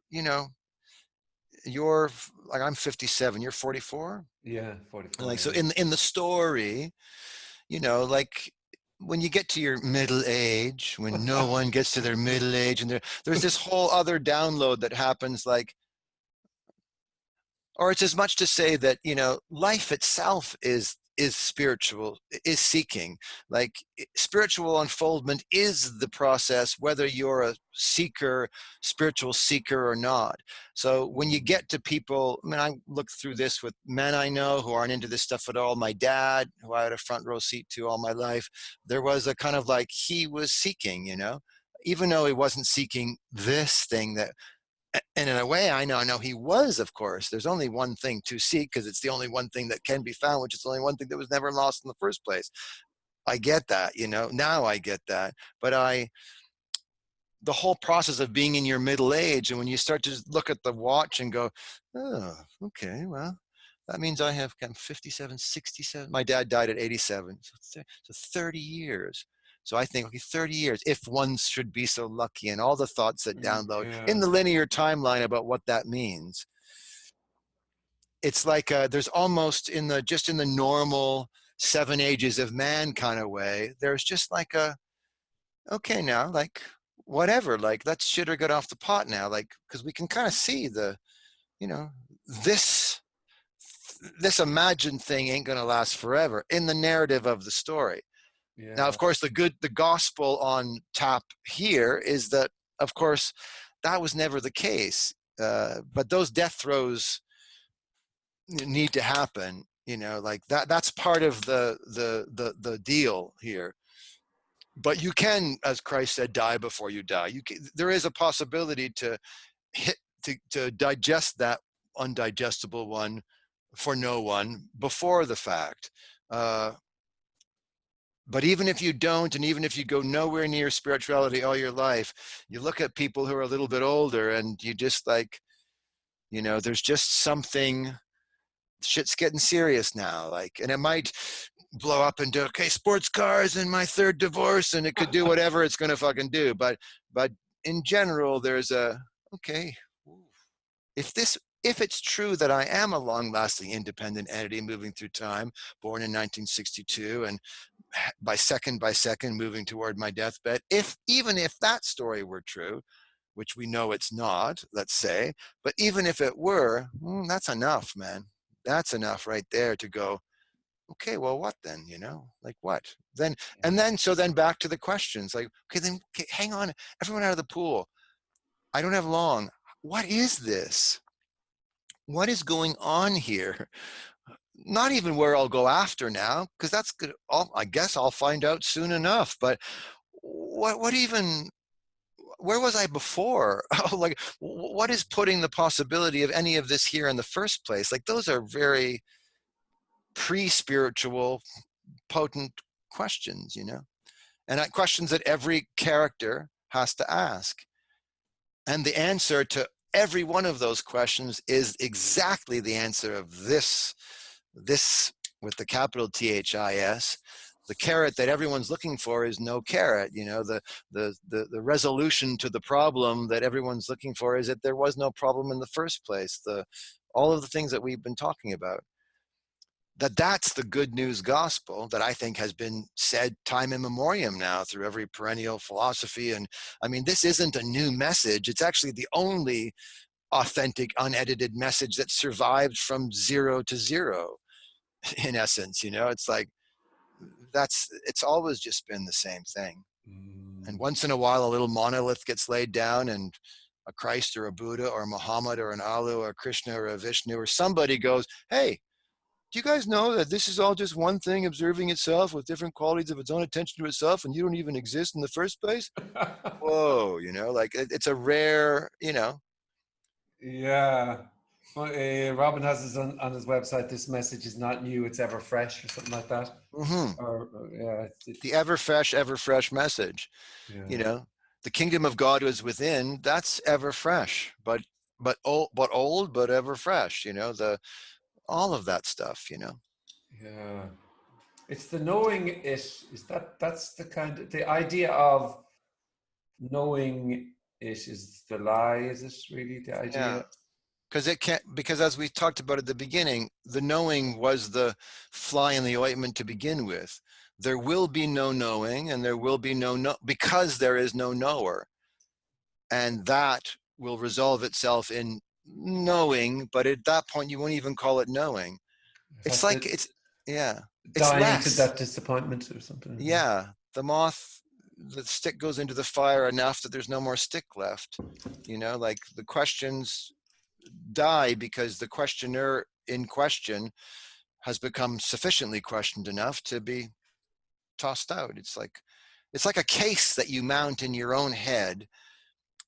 you're like, I'm 57, you're 44. Yeah, 44. Like, Yeah. so in the story, like, when you get to your middle age, when no one gets to their middle age, and there's this whole other download that happens, like, or it's as much to say that, life itself is is spiritual, is seeking. Like spiritual unfoldment is the process, whether you're a seeker, spiritual seeker or not. So when you get to people, I mean, I look through this with men I know who aren't into this stuff at all. My dad, who I had a front row seat to all my life, there was a kind of like, he was seeking, you know, even though he wasn't seeking this thing that, and in a way, I know he was, of course. There's only one thing to seek because it's the only one thing that can be found, which is the only one thing that was never lost in the first place. I get that, you know, now I get that. But the whole process of being in your middle age, and when you start to look at the watch and go, oh, okay, well, that means I have 57, 67. My dad died at 87, so 30 years. So I think, okay, 30 years, if one should be so lucky, and all the thoughts that download in the linear timeline about what that means. It's like there's almost just in the normal 7 ages of man kind of way, there's just like okay, now, like, whatever, like, let's shit or get off the pot now, like, because we can kind of see you know, this imagined thing ain't going to last forever in the narrative of the story. Yeah. Now, of course, the gospel on tap here is that, of course, that was never the case. But those death throes need to happen, you know, like that's part of the deal here. But you can, as Christ said, die before you die. There is a possibility to digest that undigestible one for no one before the fact. But even if you don't, and even if you go nowhere near spirituality all your life, you look at people who are a little bit older and you just like, you know, there's just something, shit's getting serious now. Like, and it might blow up into, okay, sports cars and my third divorce, and it could do whatever it's going to fucking do. But in general, there's okay, if it's true that I am a long-lasting independent entity moving through time, born in 1962, and by second moving toward my deathbed, even if that story were true, which we know it's not, let's say, but even if it were, that's enough, man. That's enough right there to go, okay, well, what then, you know, like what then? And then back to the questions, like, okay, hang on, everyone out of the pool. I don't have long. What is this? What is going on here? Not even where I'll go after now, because that's good. I guess I'll find out soon enough. But what even? Where was I before? Like, what is putting the possibility of any of this here in the first place? Like, those are very pre-spiritual, potent questions, you know, and questions that every character has to ask. And the answer to every one of those questions is exactly the answer of this with the capital THIS. The carrot that everyone's looking for is no carrot. You know, the resolution to the problem that everyone's looking for is that there was no problem in the first place. All of the things that we've been talking about. That's the good news gospel that I think has been said time immemorial now through every perennial philosophy. And I mean, this isn't a new message. It's actually the only authentic, unedited message that survived from 0 to 0, in essence. You know, it's like, it's always just been the same thing. And once in a while, a little monolith gets laid down, and a Christ or a Buddha or Muhammad or an Allah or a Krishna or a Vishnu or somebody goes, hey, do you guys know that this is all just one thing observing itself with different qualities of its own attention to itself, and you don't even exist in the first place? Whoa, you know, like it's a rare, you know. Yeah. Well, Robin has on his website, this message is not new, it's ever fresh, or something like that. Mm-hmm. Or yeah, The ever fresh message. yeah. You know, the kingdom of God was within. That's ever fresh, but old, but ever fresh. You know, all of that stuff. You know. Yeah. It's the knowing it. That's the kind of the idea of knowing it is the lie. Is it really the idea? Yeah. Because as we talked about at the beginning, the knowing was the fly in the ointment to begin with. There will be no knowing, and there will be no because there is no knower, and that will resolve itself in knowing. But at that point, you won't even call it knowing. It's like it's yeah. it's dying to less. that disappointment or something. Yeah, the stick goes into the fire enough that there's no more stick left. Like the questions die because the questioner in question has become sufficiently questioned enough to be tossed out. It's like a case that you mount in your own head,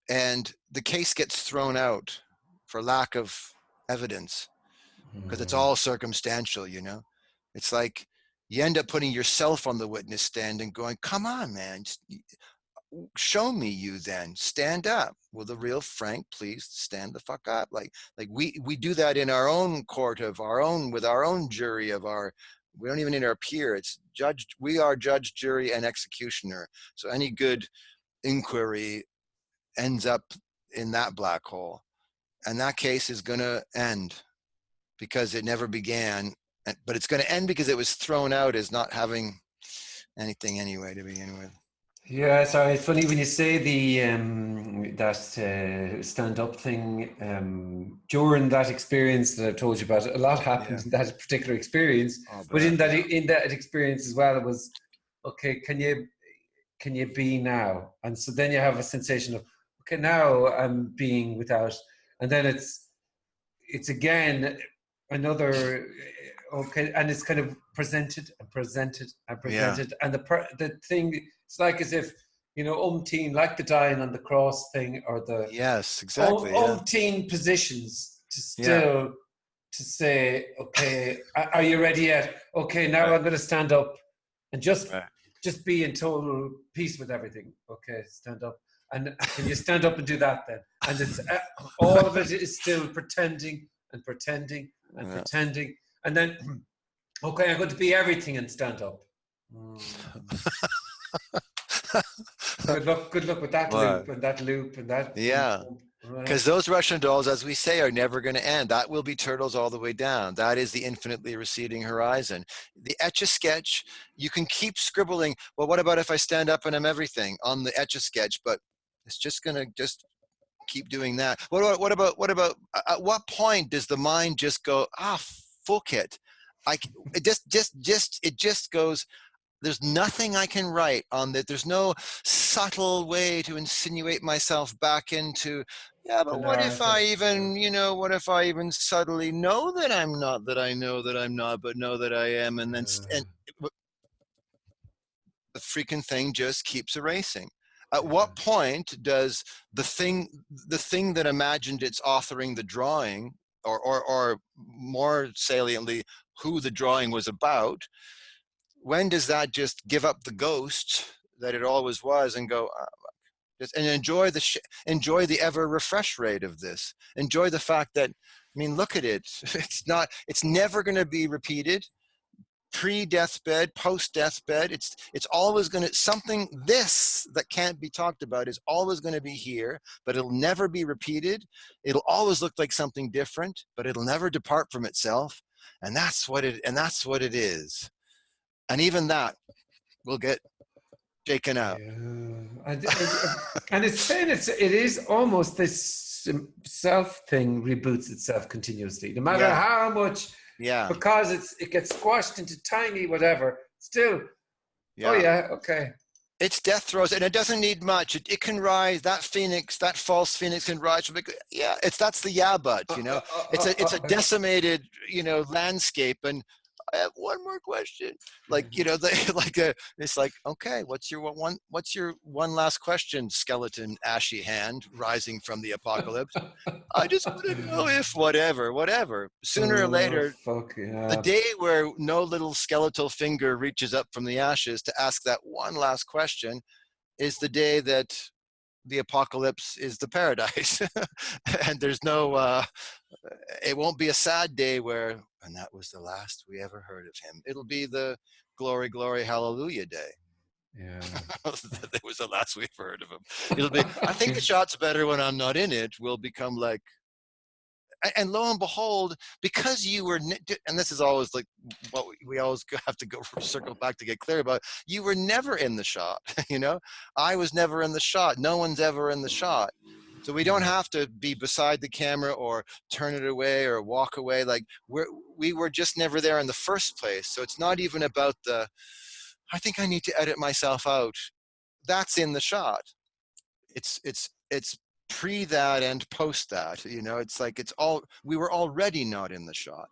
and the case gets thrown out for lack of evidence because it's all circumstantial. It's like you end up putting yourself on the witness stand and going, come on, man, just show me you then. Stand up. Will the real Frank please stand the fuck up? Like we do that in our own court of our own, with our own jury of our, we don't even need our peer. It's judge. We are judge, jury, and executioner. So any good inquiry ends up in that black hole. And that case is going to end because it never began, but it's going to end because it was thrown out as not having anything anyway to begin with. Yeah, sorry. It's funny when you say the that stand-up thing. During that experience that I've told you about, a lot happened in that particular experience. But in that experience as well, it was okay. Can you be now? And so then you have a sensation of okay, now I'm being without, and then it's again another okay, and it's kind of presented and presented and presented, and the thing. It's like as if, umpteen, like the dying on the cross thing, or the yes, exactly, umpteen positions to still to say, okay, are you ready yet? Okay, now I'm going to stand up and just be in total peace with everything. Okay, stand up, and can you stand up and do that then? And it's all of it is still pretending and pretending and pretending, and then okay, I'm going to be everything and stand up. Good luck with that loop and that. Yeah, because those Russian dolls, as we say, are never going to end. That will be turtles all the way down. That is the infinitely receding horizon. The Etch-a-Sketch, you can keep scribbling. Well, what about if I stand up and I'm everything on the Etch-a-Sketch? But it's just going to just keep doing that. What about at what point does the mind just go, fuck it? It just goes. There's nothing I can write on that. There's no subtle way to insinuate myself back into, but what if I even, what if I even subtly know that I'm not, that I know that I'm not, but know that I am, and then the freaking thing just keeps erasing. At what point does the thing that imagined it's authoring the drawing, or more saliently, who the drawing was about, when does that just give up the ghost that it always was and go, and enjoy the ever refresh rate of this? Enjoy the fact that, look at it. It's never going to be repeated. Pre-deathbed, post-deathbed, it's always going to, something this that can't be talked about is always going to be here, but it'll never be repeated. It'll always look like something different, but it'll never depart from itself. And that's what it is. And even that will get shaken out. And it's saying it is almost this self thing reboots itself continuously, no matter how much. Yeah. Because it gets squashed into tiny whatever. Still. Yeah. Oh yeah. Okay. It's death throes, and it doesn't need much. It can rise. That phoenix, that false phoenix, can rise. That's the but. It's a decimated, landscape, and I have one more question. It's like, okay, what's your one last question, skeleton, ashy hand rising from the apocalypse? I just want to know if whatever. Sooner or later, the day where no little skeletal finger reaches up from the ashes to ask that one last question is the day that the apocalypse is the paradise. And there's no, it won't be a sad day where, and that was the last we ever heard of him. It'll be the glory, glory, hallelujah day. Yeah. That was the last we ever heard of him. It'll be, I think the shot's better when I'm not in it, will become like, and lo and behold, because you were, and this is always like what we always have to go circle back to get clear about, you were never in the shot. I was never in the shot. No one's ever in the shot. So we don't have to be beside the camera or turn it away or walk away. Like we were just never there in the first place. So it's not even about the, I think I need to edit myself out. That's in the shot. It's pre that and post that, you know, it's like we were already not in the shot.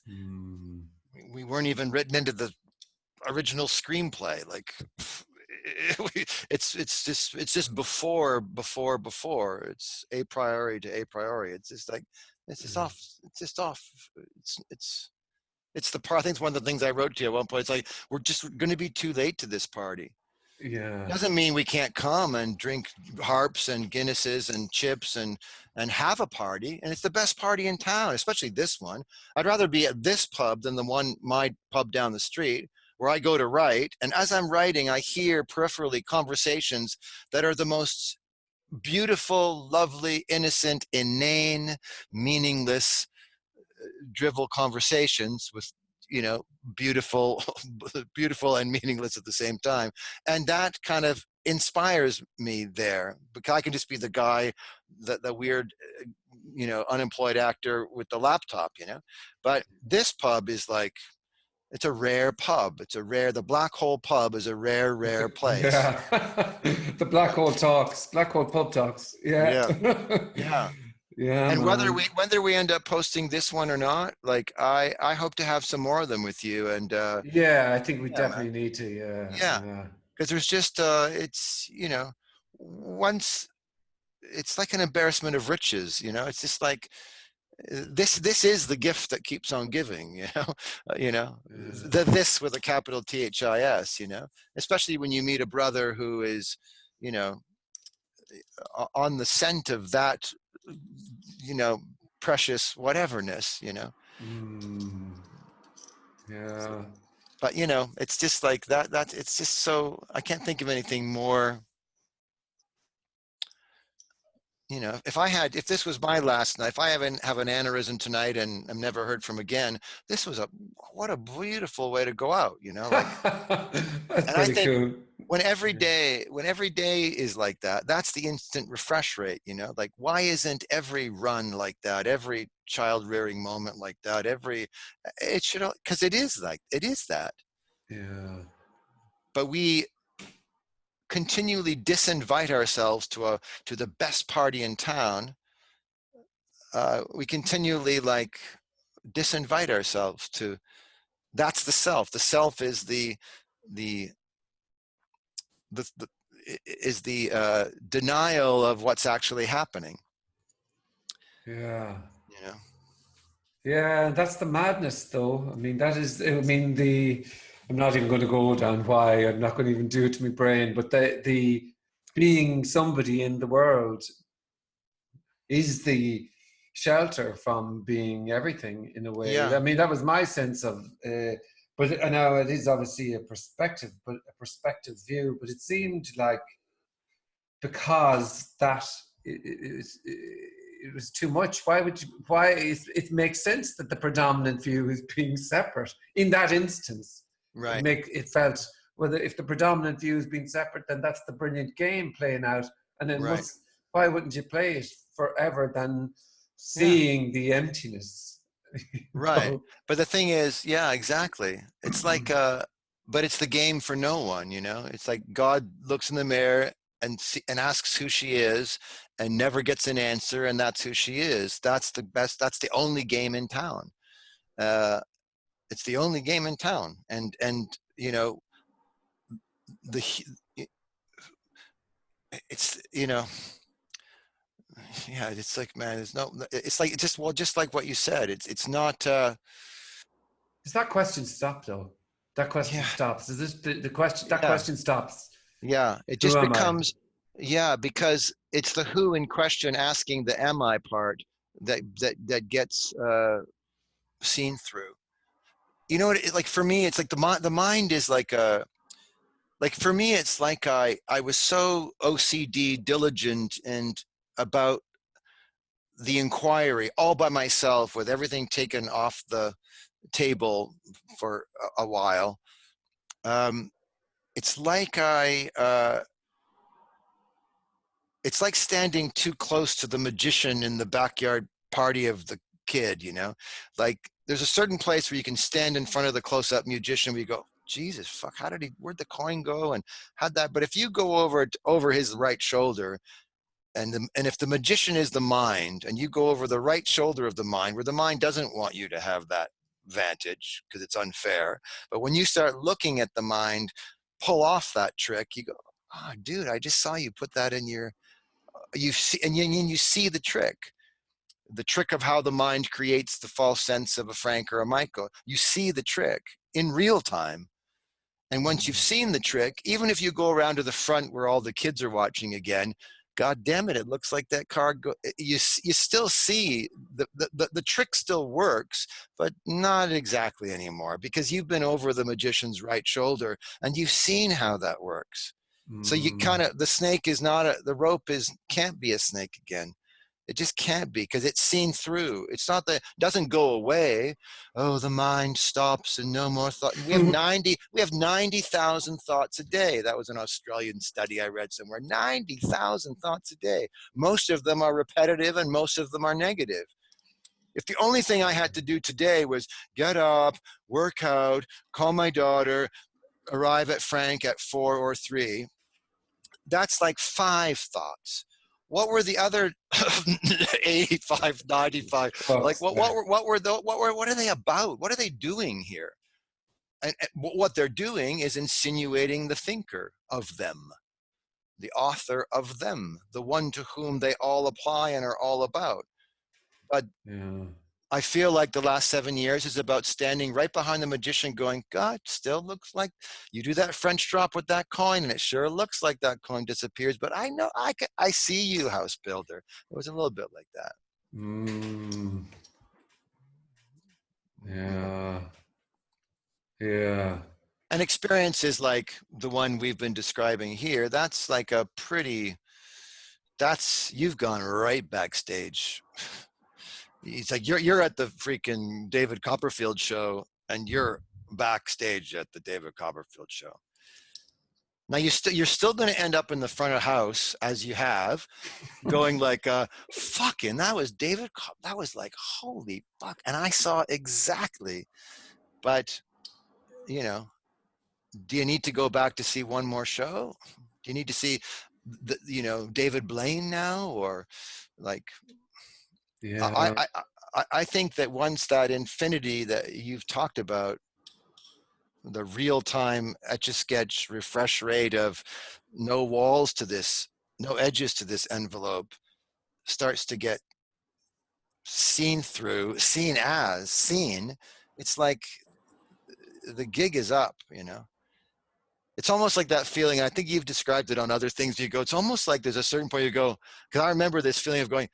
We weren't even written into the original screenplay. Like it's just before. It's a priori to a priori. It's just like it's just off. It's just off. It's the part. I think it's one of the things I wrote to you at one point. It's like we're just going to be too late to this party. Yeah. Doesn't mean we can't come and drink harps and Guinnesses and chips and have a party. And it's the best party in town, especially this one. I'd rather be at this pub than my pub down the street, where I go to write. And as I'm writing, I hear peripherally conversations that are the most beautiful, lovely, innocent, inane, meaningless, drivel conversations with, you know, beautiful and meaningless at the same time. And that kind of inspires me there, because I can just be the guy, the weird, you know, unemployed actor with the laptop, you know. But this pub is like, it's a rare pub. The Black Hole pub is a rare place. Yeah. The Black Hole talks, Black Hole pub talks. Yeah. Yeah. Yeah. And man. whether we end up posting this one or not, like I hope to have some more of them with you. And yeah, I think we yeah, definitely need to. yeah, because there's just it's, you know, once it's like an embarrassment of riches, you know. It's just like this is the gift that keeps on giving, you know. This with a capital THIS, you know, especially when you meet a brother who is, you know, on the scent of that, you know, precious whateverness, you know. Yeah. But you know, it's just like that it's just so, I can't think of anything more, you know. If this was my last night, if I have an aneurysm tonight and I'm never heard from again, this was what a beautiful way to go out, you know. Like, That's and I pretty think cool. when every day is like that, that's the instant refresh rate, you know. Like, why isn't every run like that, every child rearing moment like that, it should, because it is that. Yeah. But we continually disinvite ourselves to the best party in town. We continually like disinvite ourselves to, that's the self. The self is the denial of what's actually happening. Yeah. You know. Yeah, that's the madness, though. I mean, I'm not even going to go down why. I'm not going to even do it to my brain. But the being somebody in the world is the shelter from being everything in a way. Yeah. I mean, that was my sense of. But I know it is obviously a perspective view. But it seemed like because that it was too much. It makes sense that the predominant view is being separate in that instance. Right. It felt, whether if the predominant view is being separate, then that's the brilliant game playing out. And then Right. why wouldn't you play it forever than seeing the emptiness? Right. But the thing is, yeah, exactly. It's like, but it's the game for no one, you know. It's like God looks in the mirror and asks who she is and never gets an answer, and that's who she is. That's the best. That's the only game in town. It's the only game in town, and you know, it's, you know, yeah, it's like, man, it's like, just like what you said. It's not. Does that question stop though? That question Yeah. stops. Is this the question? That Yeah. question stops. Yeah. It Who just am I? becomes. Yeah, because it's the who in question asking the am I part that gets seen through. You know what? Like for me, it's like the mind is like a. Like for me, it's like I was so OCD diligent and about the inquiry all by myself, with everything taken off the table for a while. It's like it's like standing too close to the magician in the backyard party of the kid, you know? Like there's a certain place where you can stand in front of the close-up magician where you go, Jesus, fuck, where'd the coin go? And how'd that, but if you go over his right shoulder, and if the magician is the mind, and you go over the right shoulder of the mind, where the mind doesn't want you to have that vantage because it's unfair, but when you start looking at the mind pull off that trick, you go, oh, dude, I just saw you put that in your, you see, and you see the trick of how the mind creates the false sense of a Frank or a Michael. You see the trick in real time. And once you've seen the trick, even if you go around to the front where all the kids are watching again, God damn it, it looks like that card, you still see the trick still works, but not exactly anymore because you've been over the magician's right shoulder and you've seen how that works. So you kind of, the snake is not, the rope can't be a snake again. It just can't be because it's seen through. It's not that it doesn't go away. Oh, the mind stops and no more thought. We have 90,000 thoughts a day. That was an Australian study I read somewhere. 90,000 thoughts a day. Most of them are repetitive and most of them are negative. If the only thing I had to do today was get up, work out, call my daughter, arrive at Frank at 4 or 3, that's like 5 thoughts. What were the other 85, 95? Like what are they about? What are they doing here? And what they're doing is insinuating the thinker of them, the author of them, the one to whom they all apply and are all about. But Yeah. I feel like the last 7 years is about standing right behind the magician going, God, still looks like you do that French drop with that coin and it sure looks like that coin disappears, but I know I see you, house builder. It was a little bit like that. Yeah. Yeah. An experience is like the one we've been describing here. That's like you've gone right backstage. It's like you're at the freaking David Copperfield show and you're backstage at the David Copperfield show. Now you're still going to end up in the front of the house as you have, going like, fucking, that was David. That was like, holy fuck. And I saw exactly, but you know, do you need to go back to see one more show? Do you need to see David Blaine now? Or like, Yeah. I think that once that infinity that you've talked about, the real-time etch-a-sketch refresh rate of no walls to this, no edges to this envelope starts to get seen, it's like the gig is up, you know. It's almost like that feeling, I think you've described it on other things, you go, it's almost like there's a certain point you go, because I remember this feeling of going,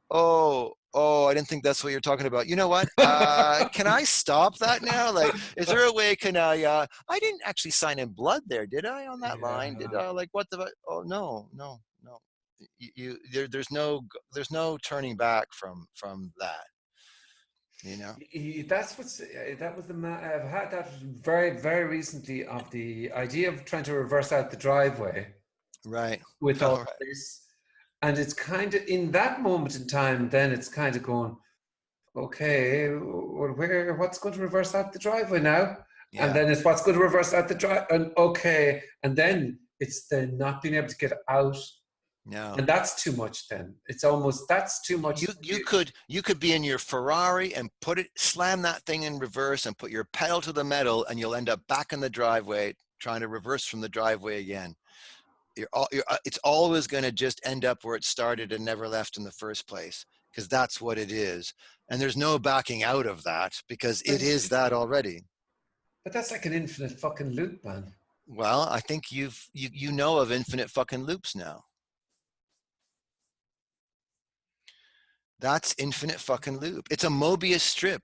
oh, I didn't think that's what you're talking about. You know what? Can I stop that now? Like, is there a way, I didn't actually sign in blood there, did I, on that line? Did I, like, what the, oh, no. There's no turning back from that, you know? That was I've had that very, very recently of the idea of trying to reverse out the driveway. Right. With all this. And it's kind of in that moment in time, then it's kind of going, okay, what's going to reverse out the driveway now? Yeah. And then it's what's going to reverse out the drive, and okay, and then it's the not being able to get out. No. And that's too much. Then it's almost, that's too much. You could be in your Ferrari and slam that thing in reverse and put your pedal to the metal, and you'll end up back in the driveway trying to reverse from the driveway again. It's always going to just end up where it started and never left in the first place, because that's what it is. And there's no backing out of that, because it is that already. But that's like an infinite fucking loop, man. Well, I think you know of infinite fucking loops now. That's infinite fucking loop. It's a Mobius strip.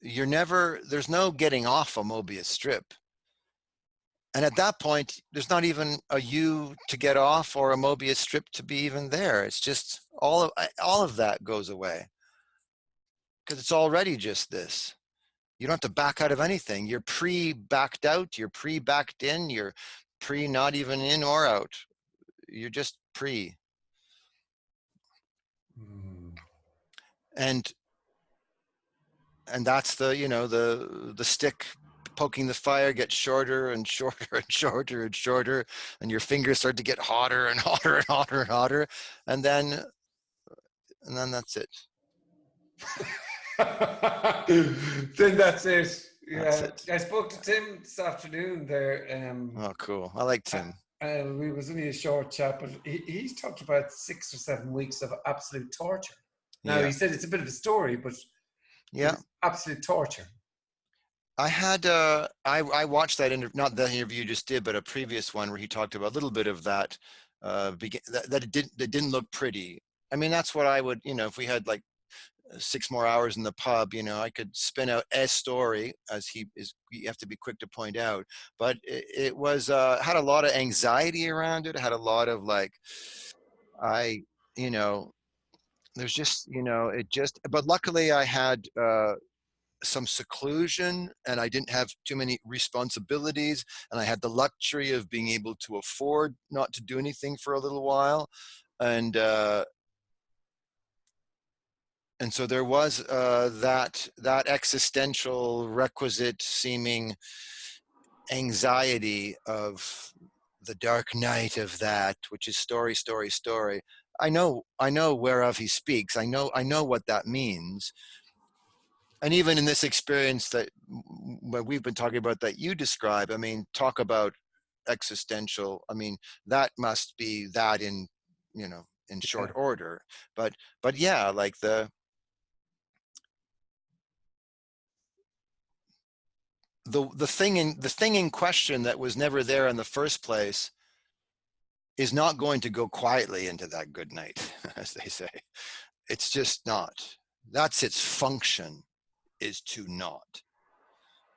There's no getting off a Mobius strip. And at that point, there's not even a you to get off or a Mobius strip to be even there. It's just all of that goes away, because it's already just this. You don't have to back out of anything. You're pre-backed out. You're pre-backed in. You're pre not even in or out. You're just pre. and that's the, you know, the stick poking the fire gets shorter and shorter and shorter and shorter, and your fingers start to get hotter and hotter and hotter and hotter, and then that's it. Then that's it. That's Yeah, it. I spoke to Tim this afternoon there. Oh, cool. I like Tim. We was only a short chat, but he's talked about 6 or 7 weeks of absolute torture. Now, he said it's a bit of a story, but yeah, absolute torture. I had I watched that not the interview you just did, but a previous one where he talked about a little bit of that that it didn't look pretty. I mean, that's what I would, you know, if we had like 6 more hours in the pub, you know, I could spin out a story, as you have to be quick to point out, but it was had a lot of anxiety around it. It had a lot of like, you know, there's just, you know, but luckily I had some seclusion, and I didn't have too many responsibilities, and I had the luxury of being able to afford not to do anything for a little while, and so there was that existential requisite seeming anxiety of the dark night of that, which is story, story, story. I know whereof he speaks. I know what that means. And even in this experience that what we've been talking about that you describe, I mean, talk about existential. I mean, that must be that in, you know, in short order. But yeah, like the thing in question that was never there in the first place is not going to go quietly into that good night, as they say. It's just not. That's its function, is to not.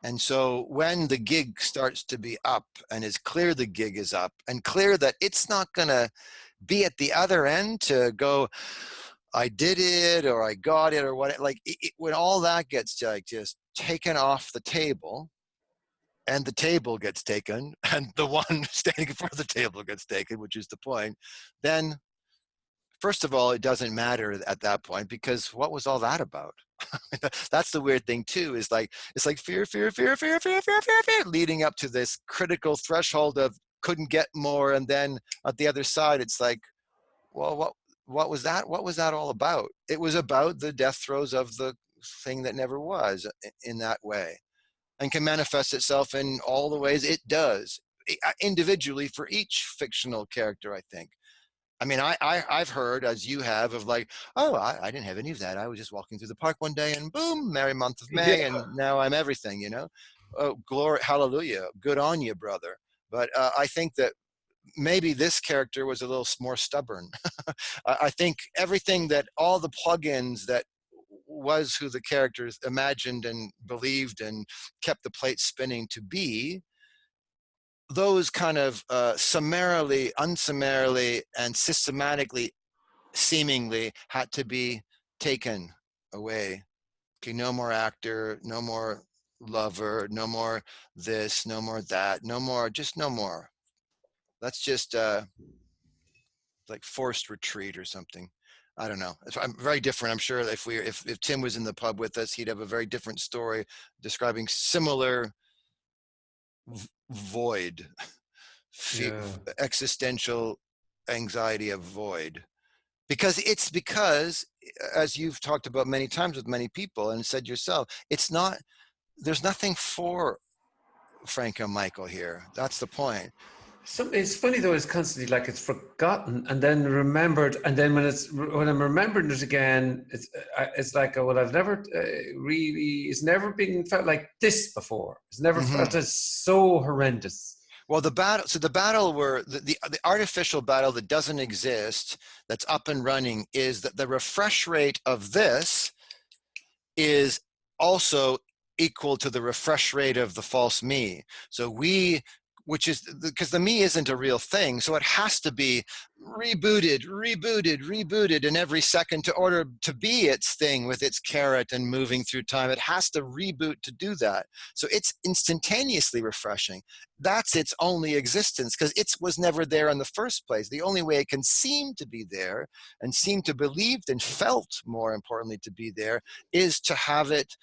And so when the gig starts to be up and is clear the gig is up and clear that it's not going to be at the other end to go, I did it or I got it or what, like when all that gets like just taken off the table, and the table gets taken and the one standing in front of the table gets taken, which is the point, then first of all, it doesn't matter at that point, because what was all that about? That's the weird thing too, is like, it's like fear, leading up to this critical threshold of couldn't get more. And then at the other side, it's like, well, what was that? What was that all about? It was about the death throes of the thing that never was, in that way, and can manifest itself in all the ways it does, individually for each fictional character, I think. I mean, I've heard, as you have, of like, oh, I didn't have any of that. I was just walking through the park one day and boom, merry month of May, and now I'm everything, you know? Oh, glory, hallelujah, good on you, brother. But I think that maybe this character was a little more stubborn. I think everything that, all the plugins that was who the characters imagined and believed and kept the plate spinning to be, those kind of summarily, unsummarily, and systematically, seemingly, had to be taken away. Okay, no more actor, no more lover, no more this, no more that, no more, just no more. That's just like forced retreat or something. I don't know. I'm very different. I'm sure if Tim was in the pub with us, he'd have a very different story describing similar void, existential anxiety of void, because as you've talked about many times with many people and said yourself, there's nothing for Frank and Michael here. That's the point. It's funny though, it's constantly like it's forgotten and then remembered, and then when I'm remembering it again, it's like, well, I've never it's never been felt like this before. It's never felt as so horrendous. Well, the battle where the artificial battle that doesn't exist, that's up and running, is that the refresh rate of this is also equal to the refresh rate of the false me. So we which is because the me isn't a real thing. So it has to be rebooted in every second to order to be its thing with its carrot and moving through time. It has to reboot to do that. So it's instantaneously refreshing. That's its only existence because it was never there in the first place. The only way it can seem to be there and seem to believed and felt, more importantly, to be there is to have it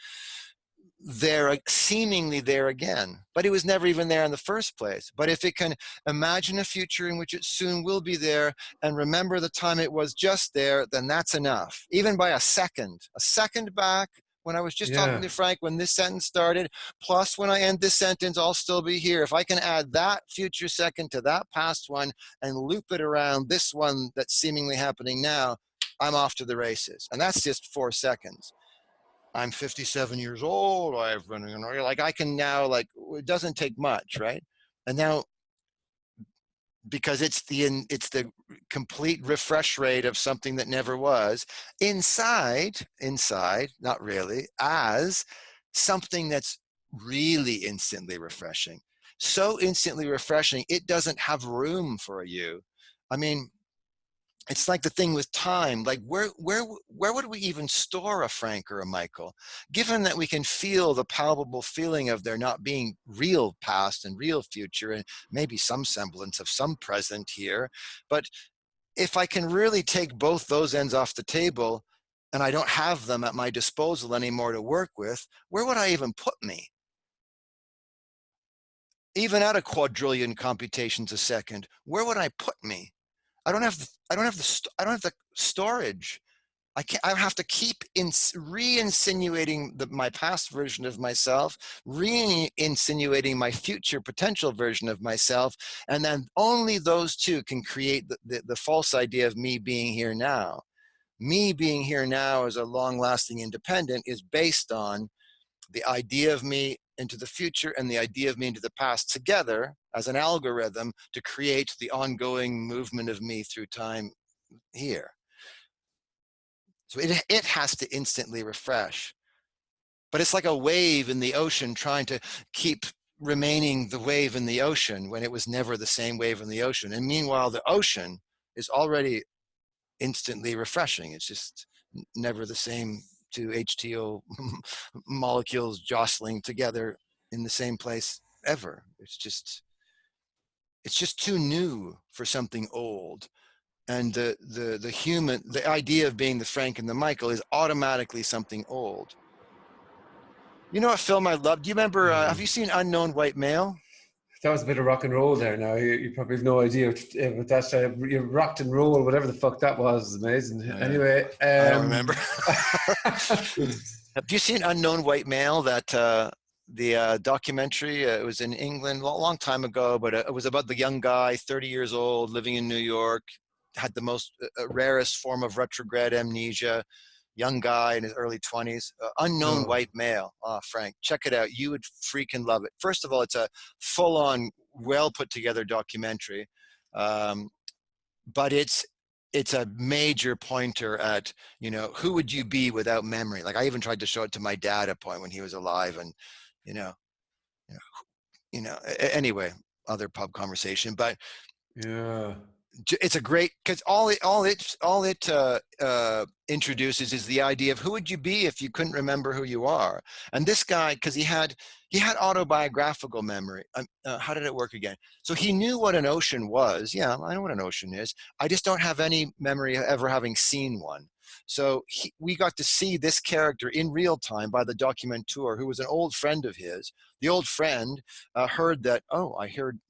there, seemingly there again, but it was never even there in the first place. But if it can imagine a future in which it soon will be there and remember the time it was just there, then that's enough. Even by a second back, when I was just talking to Frank, when this sentence started, plus when I end this sentence, I'll still be here. If I can add that future second to that past one and loop it around this one that's seemingly happening now, I'm off to the races. And that's just 4 seconds. I'm 57 years old. I've been, like, I can now, like, it doesn't take much, right? And now, because it's the complete refresh rate of something that never was inside, not really, as something that's really instantly refreshing. So instantly refreshing, it doesn't have room for a you. I mean, it's like the thing with time, like where would we even store a Frank or a Michael, given that we can feel the palpable feeling of there not being real past and real future and maybe some semblance of some present here. But if I can really take both those ends off the table and I don't have them at my disposal anymore to work with, where would I even put me? Even at a quadrillion computations a second, where would I put me? I don't have the storage. I have to keep re-insinuating my past version of myself, re-insinuating my future potential version of myself, and then only those two can create the false idea of me being here now. Me being here now as a long-lasting independent is based on the idea of me into the future and the idea of me into the past together as an algorithm to create the ongoing movement of me through time here. So it has to instantly refresh. But it's like a wave in the ocean trying to keep remaining the wave in the ocean when it was never the same wave in the ocean. And meanwhile, the ocean is already instantly refreshing. It's just never the same two H2O molecules jostling together in the same place ever. It's just too new for something old. And the idea of being the Frank and the Michael is automatically something old. You know what film I love? Do you remember, have you seen Unknown White Male? That was a bit of rock and roll there. Now you probably have no idea what that you rocked and roll, whatever the fuck that was. Amazing. Oh, yeah. Anyway, I don't remember. Have you seen Unknown White Male? That the documentary. It was in England a long time ago, but it was about the young guy, 30 years old, living in New York, had the most rarest form of retrograde amnesia. Young guy in his early 20s, Unknown White Male. Oh, Frank, check it out. You would freaking love it. First of all, it's a full-on, well put together documentary, but it's a major pointer at, who would you be without memory? Like, I even tried to show it to my dad at a point when he was alive, and anyway, other pub conversation, but yeah. It's a great, because all it introduces is the idea of who would you be if you couldn't remember who you are. And this guy, because he had autobiographical memory. How did it work again? So he knew what an ocean was. Yeah, I know what an ocean is. I just don't have any memory of ever having seen one. So we got to see this character in real time by the documenteur, who was an old friend of his. The old friend heard that, I heard,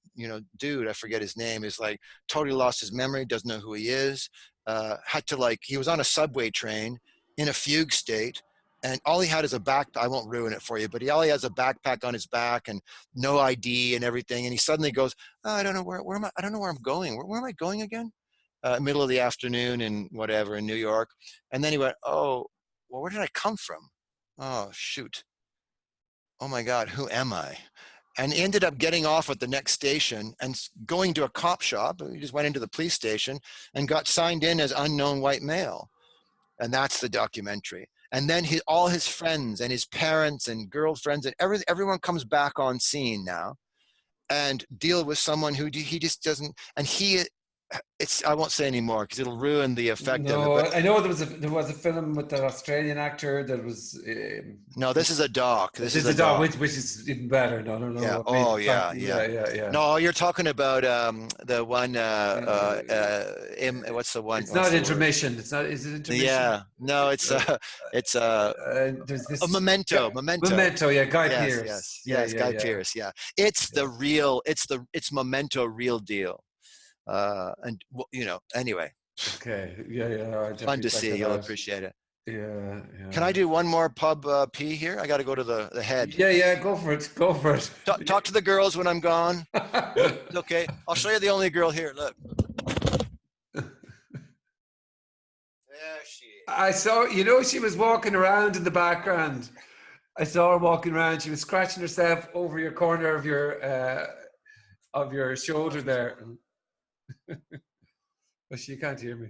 dude, I forget his name, is like totally lost his memory, doesn't know who he is, had to he was on a subway train in a fugue state, and all he had is a I won't ruin it for you, but all he has a backpack on his back and no ID and everything. And he suddenly goes, I don't know where am I? I don't know where I'm going. Where am I going again? Middle of the afternoon in whatever, in New York. And then he went, oh, well, where did I come from? Oh, shoot. Oh my God, who am I? And he ended up getting off at the next station and going to a cop shop. He just went into the police station and got signed in as Unknown White Male. And that's the documentary. And then all his friends and his parents and girlfriends and everyone comes back on scene now. and deal with someone who he just doesn't, and I won't say anymore because it'll ruin the effect of it. No, But I know there was a film with that Australian actor that was. no, this is a doc. This is a a dog, doc. which is even better. No, no, Yeah. no. I mean, Oh, yeah, yeah. yeah. No, you're talking about the one. What's the one? It's What's not the word? intermission. It's not. Is it intermission? Yeah. No, it's There's a this memento. Memento. Memento. Yeah, Guy Yes, Pearce. yes, yes. Guy Yeah. Pearce. Yeah. It's the real. It's memento, real deal. And you know. Anyway, Okay. Yeah. I'll fun definitely to check see. that You'll out. appreciate it. Yeah. Can I do one more pub pee here? I got to go to the head. Yeah. Go for it. Go for it. Talk to the girls when I'm gone. It's okay. I'll show you the only girl here. Look. There she is. I saw. She was walking around in the background. I saw her walking around. She was scratching herself over your corner of your shoulder there. But she can't hear me.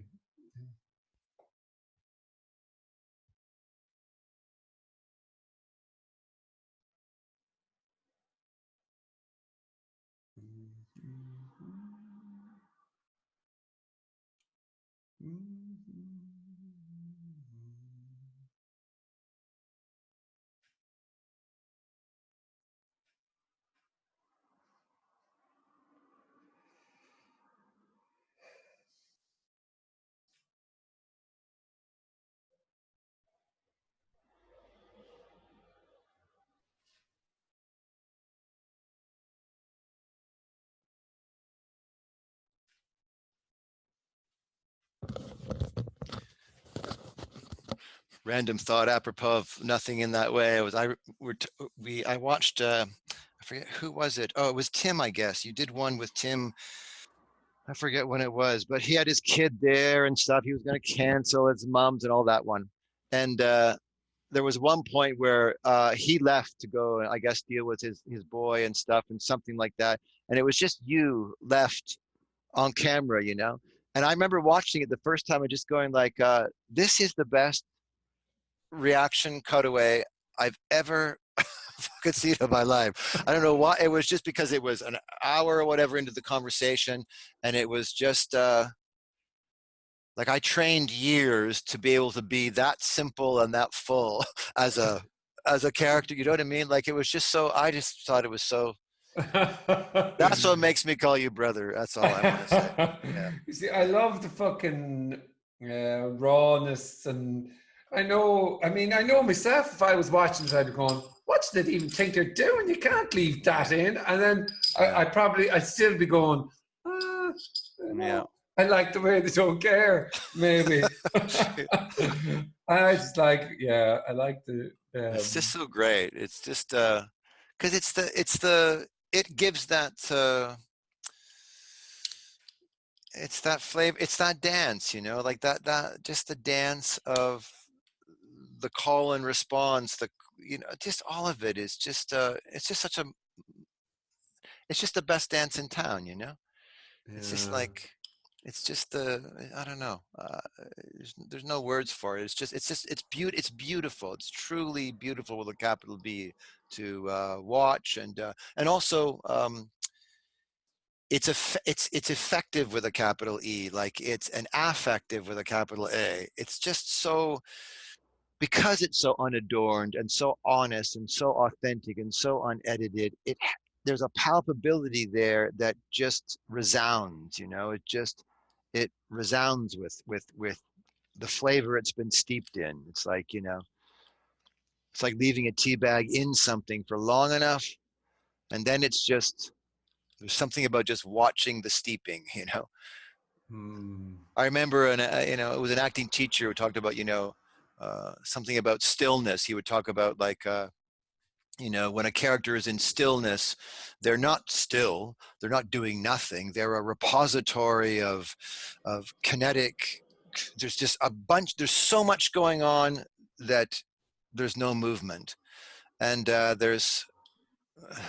Random thought apropos of nothing in that way. I watched I forget who was it. Oh, it was Tim, I guess. You did one with Tim. I forget when it was, but he had his kid there and stuff. He was going to cancel his mom's and all that one. And there was one point where he left to go, I guess, deal with his boy and stuff and something like that. And it was just you left on camera, you know. And I remember watching it the first time and just going like, this is the best reaction cutaway I've ever fucking seen in my life. I don't know why. It was just because it was an hour or whatever into the conversation, and it was just like I trained years to be able to be that simple and that full as a character. You know what I mean? Like it was just so. I just thought it was so. That's what makes me call you brother. That's all I want to say. Yeah. You see, I love the fucking rawness, and I know myself. If I was watching it, I'd be going, "What do they even think they're doing? You can't leave that in." And then I'd still be going, Yeah. I like the way they don't care. Maybe I just like, I like the. It's just so great. It's just because it gives that it's that flavor, it's that dance, you know, like that just the dance of the call and response, just all of it is just it's just it's just the best dance in town, you know. It's just like it's just I don't know, there's no words for it. It's beautiful. It's truly beautiful with a capital B to watch, and also it's effective with a capital E, like it's an affective with a capital A. It's just so, because it's so unadorned and so honest and so authentic and so unedited, there's a palpability there that just resounds, you know. It resounds with the flavor it's been steeped in. It's like, you know, it's like leaving a tea bag in something for long enough, and then there's something about just watching the steeping, you know. I remember, it was an acting teacher who talked about, something about stillness. He would talk about like, when a character is in stillness, they're not still, they're not doing nothing. They're a repository of kinetic. There's just there's so much going on that there's no movement. And there's,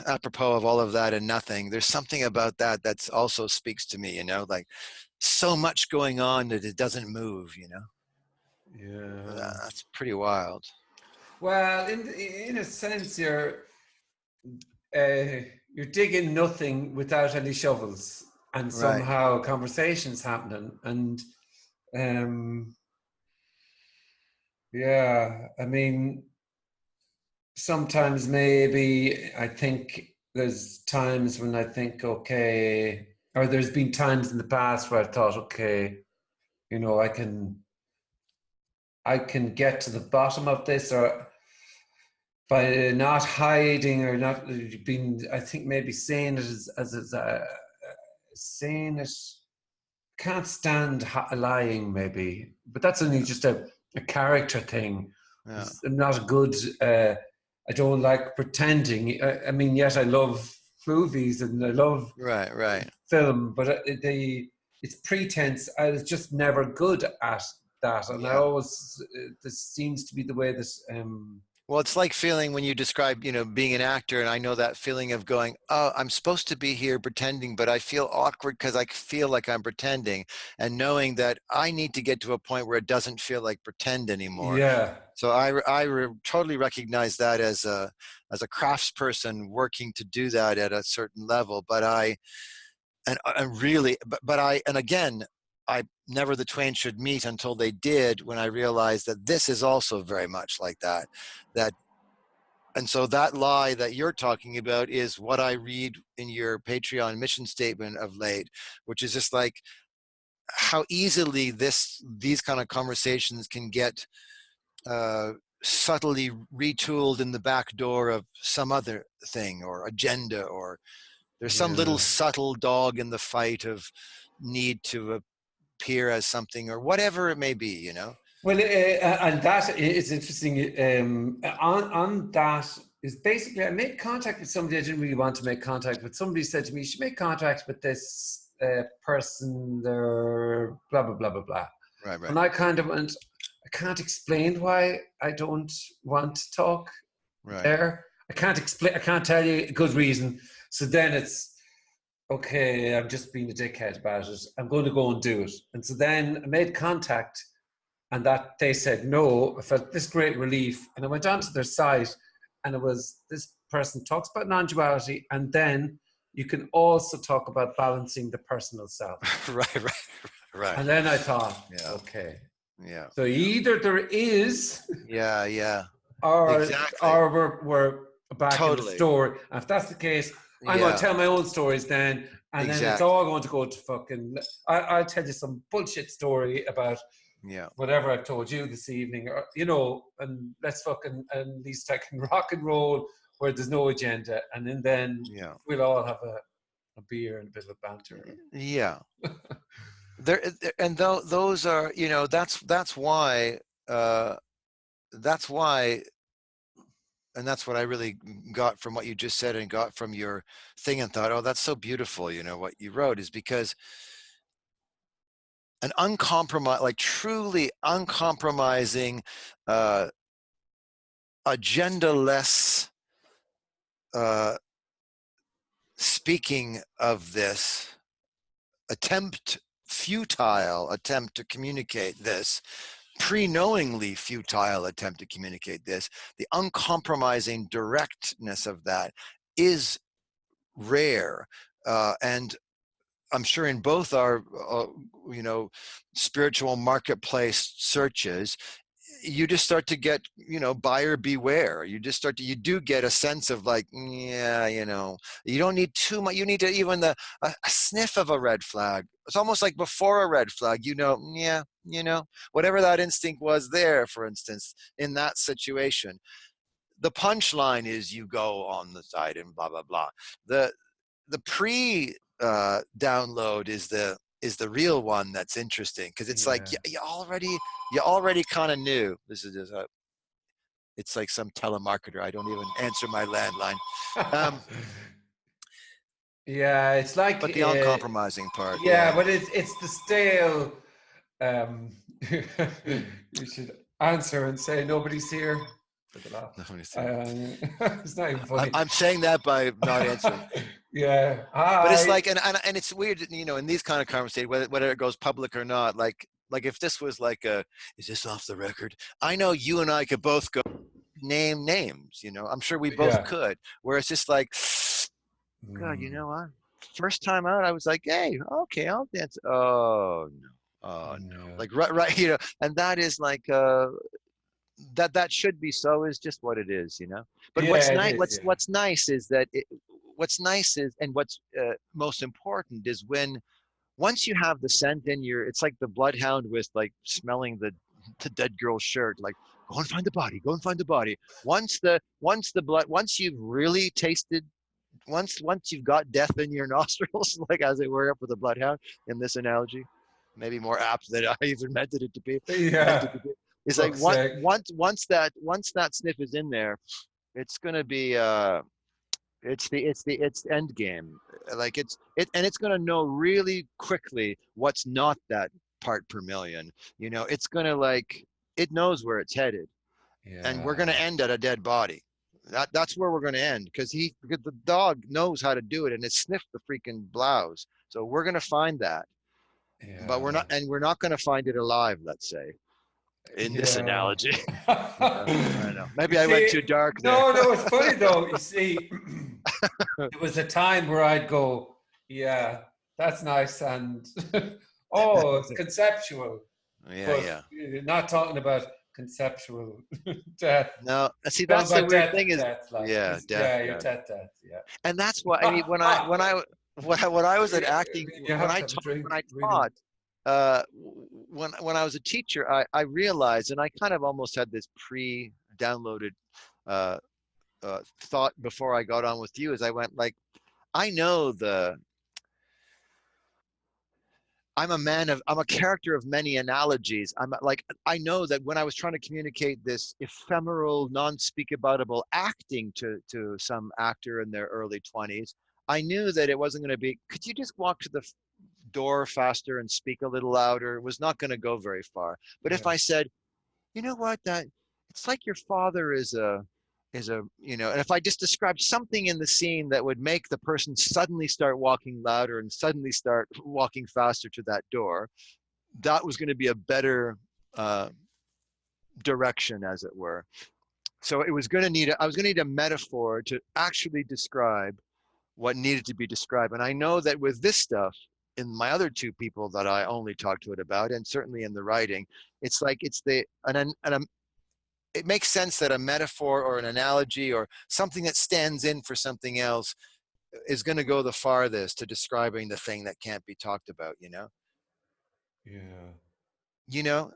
apropos of all of that and nothing, there's something about that that's also speaks to me, you know, like so much going on that it doesn't move, you know. That's pretty wild. Well, in a sense, you're digging nothing without any shovels, and Right. somehow conversations happening. And yeah, I mean, sometimes maybe I think there's times when I think, okay, or there's been times in the past where I thought, okay, you know, I can get to the bottom of this, or by not hiding or not being, I think maybe saying it as saying it, can't stand lying maybe, but that's only just a character thing. Yeah. I'm not a good, I don't like pretending. I mean, yes, I love movies and I love Right. film, but it's pretense. I was just never good at that. And I Yeah. always, this seems to be the way this, Well, it's like feeling when you describe, being an actor, and I know that feeling of going, oh, I'm supposed to be here pretending, but I feel awkward because I feel like I'm pretending, and knowing that I need to get to a point where it doesn't feel like pretend anymore. yeah. So totally recognize that as a craftsperson working to do that at a certain level. But again, I never the twain should meet until they did, when I realized that this is also very much like that. And so that lie that you're talking about is what I read in your Patreon mission statement of late, which is just like how easily these kind of conversations can get subtly retooled in the back door of some other thing or agenda, or there's some little Yeah. subtle dog in the fight of need to appear as something or whatever it may be. Well, and that is interesting. On that is basically, I made contact with somebody I didn't really want to make contact with. Somebody said to me, "You should make contact with this person." They're blah blah blah blah blah. Right. And I kind of went, I can't explain why I don't want to talk there. I can't explain. I can't tell you a good reason. So then it's okay. I'm just being a dickhead about it. I'm going to go and do it. And so then I made contact. And that they said no. I felt this great relief, and I went onto their site, and it was, this person talks about non-duality, and then you can also talk about balancing the personal self. Right. And then I thought, Yeah. Okay, Yeah. so either there is, Yeah. or Exactly. or we're back in the Totally. story. And if that's the case, I'm going to tell my own stories then, and then it's all going to go to fucking. I'll tell you some bullshit story about. Yeah. Whatever I've told you this evening, or, and let's fucking, at least I can rock and roll where there's no agenda, and then we'll all have a beer and a bit of a banter. Yeah. Those are, that's why, and that's what I really got from what you just said and got from your thing, and thought, oh, that's so beautiful. What you wrote is because an uncompromised, like truly uncompromising, agenda-less speaking of this futile attempt to communicate this, pre-knowingly futile attempt to communicate this, the uncompromising directness of that is rare. And I'm sure in both our, spiritual marketplace searches, you just start to get, buyer beware. You do get a sense of like, yeah, you don't need too much. You need to even a sniff of a red flag. It's almost like before a red flag, whatever that instinct was there, for instance, in that situation. The punchline is you go on the side and blah, blah, blah. The download is the real one that's interesting, because it's like you already kind of knew. This is just it's like some telemarketer. I don't even answer my landline. Yeah, it's like, but the uncompromising part. Yeah, but it's the stale. You should answer and say nobody's here. It's not even funny. I'm saying that by not answering. Yeah. But it's like, and it's weird, in these kind of conversations, whether it goes public or not, like if this was like is this off the record? I know you and I could both go name names, I'm sure we both could, where it's just like, God, you Mm. know what? First time out, I was like, hey, okay, I'll dance. Oh no. Oh no. Yeah. Like right, and that is like that should be so is just what it is, But Yeah, what's it nice is. Yeah. what's nice is that what's nice is and what's most important is when once you have the scent in your it's like the bloodhound with like smelling the dead girl's shirt, like go and find the body, go and find the body. Once the blood once you've really tasted once you've got death in your nostrils, like as it were for the bloodhound in this analogy, maybe more apt than I even meant it Yeah. to be. It's like Fuck's sake. once that sniff is in there, it's gonna be it's end game. Like and it's gonna know really quickly what's not that part per million. It's gonna like it knows where it's headed, and we're gonna Yeah. end at a dead body. That's where we're gonna end because the dog knows how to do it and it sniffed the freaking blouse. So we're gonna find that, but Yeah. we're not gonna find it alive. Let's say in this Yeah. analogy. I don't know. Maybe You I went see, too dark there. no, no, it's funny though. You see, there was a time where I'd go, yeah, that's nice, and oh, it's conceptual, Yeah, but yeah. you're not talking about conceptual death. No, see, Talking that's the about weird death, thing is, death, like, yeah, it's, death, yeah, your yeah, death, yeah. and that's what I mean when I was at acting You when have I to have a taught drink, when I really. taught when I was a teacher, I realized, and I kind of almost had this pre-downloaded uh, thought before I got on with you, as I went like, I know I'm a character of many analogies. I'm like, I know that when I was trying to communicate this ephemeral, non-speak aboutable acting to some actor in their early 20s, I knew that it wasn't going to be, could you just walk to the door faster and speak a little louder? It was not going to go very far. But if Yeah. I said, you know what, that it's like your father and if I just described something in the scene that would make the person suddenly start walking louder and suddenly start walking faster to that door, that was going to be a better uh, direction, as it were. So I was going to need a metaphor to actually describe what needed to be described. And I know that with this stuff, in my other two people that I only talk to it about, and certainly in the writing, it's like it makes sense that a metaphor or an analogy or something that stands in for something else is going to go the farthest to describing the thing that can't be talked about. Yeah.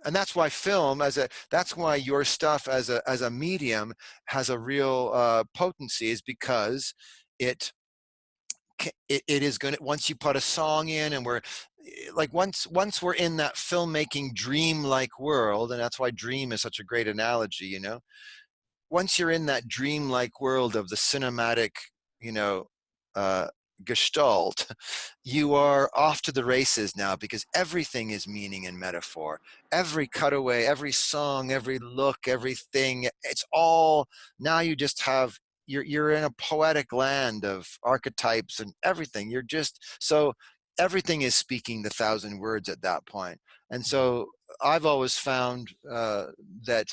And that's why film that's why your stuff as a medium has a real potency, is because it it is going to, once you put a song in, and we're like, once we're in that filmmaking dream like world, and that's why dream is such a great analogy. Once you're in that dreamlike world of the cinematic, you know, uh, gestalt, you are off to the races now, because everything is meaning and metaphor. Every cutaway, every song, every look, everything, it's all, now you just have, you're in a poetic land of archetypes and everything. You're just, so everything is speaking the thousand words at that point. And so I've always found that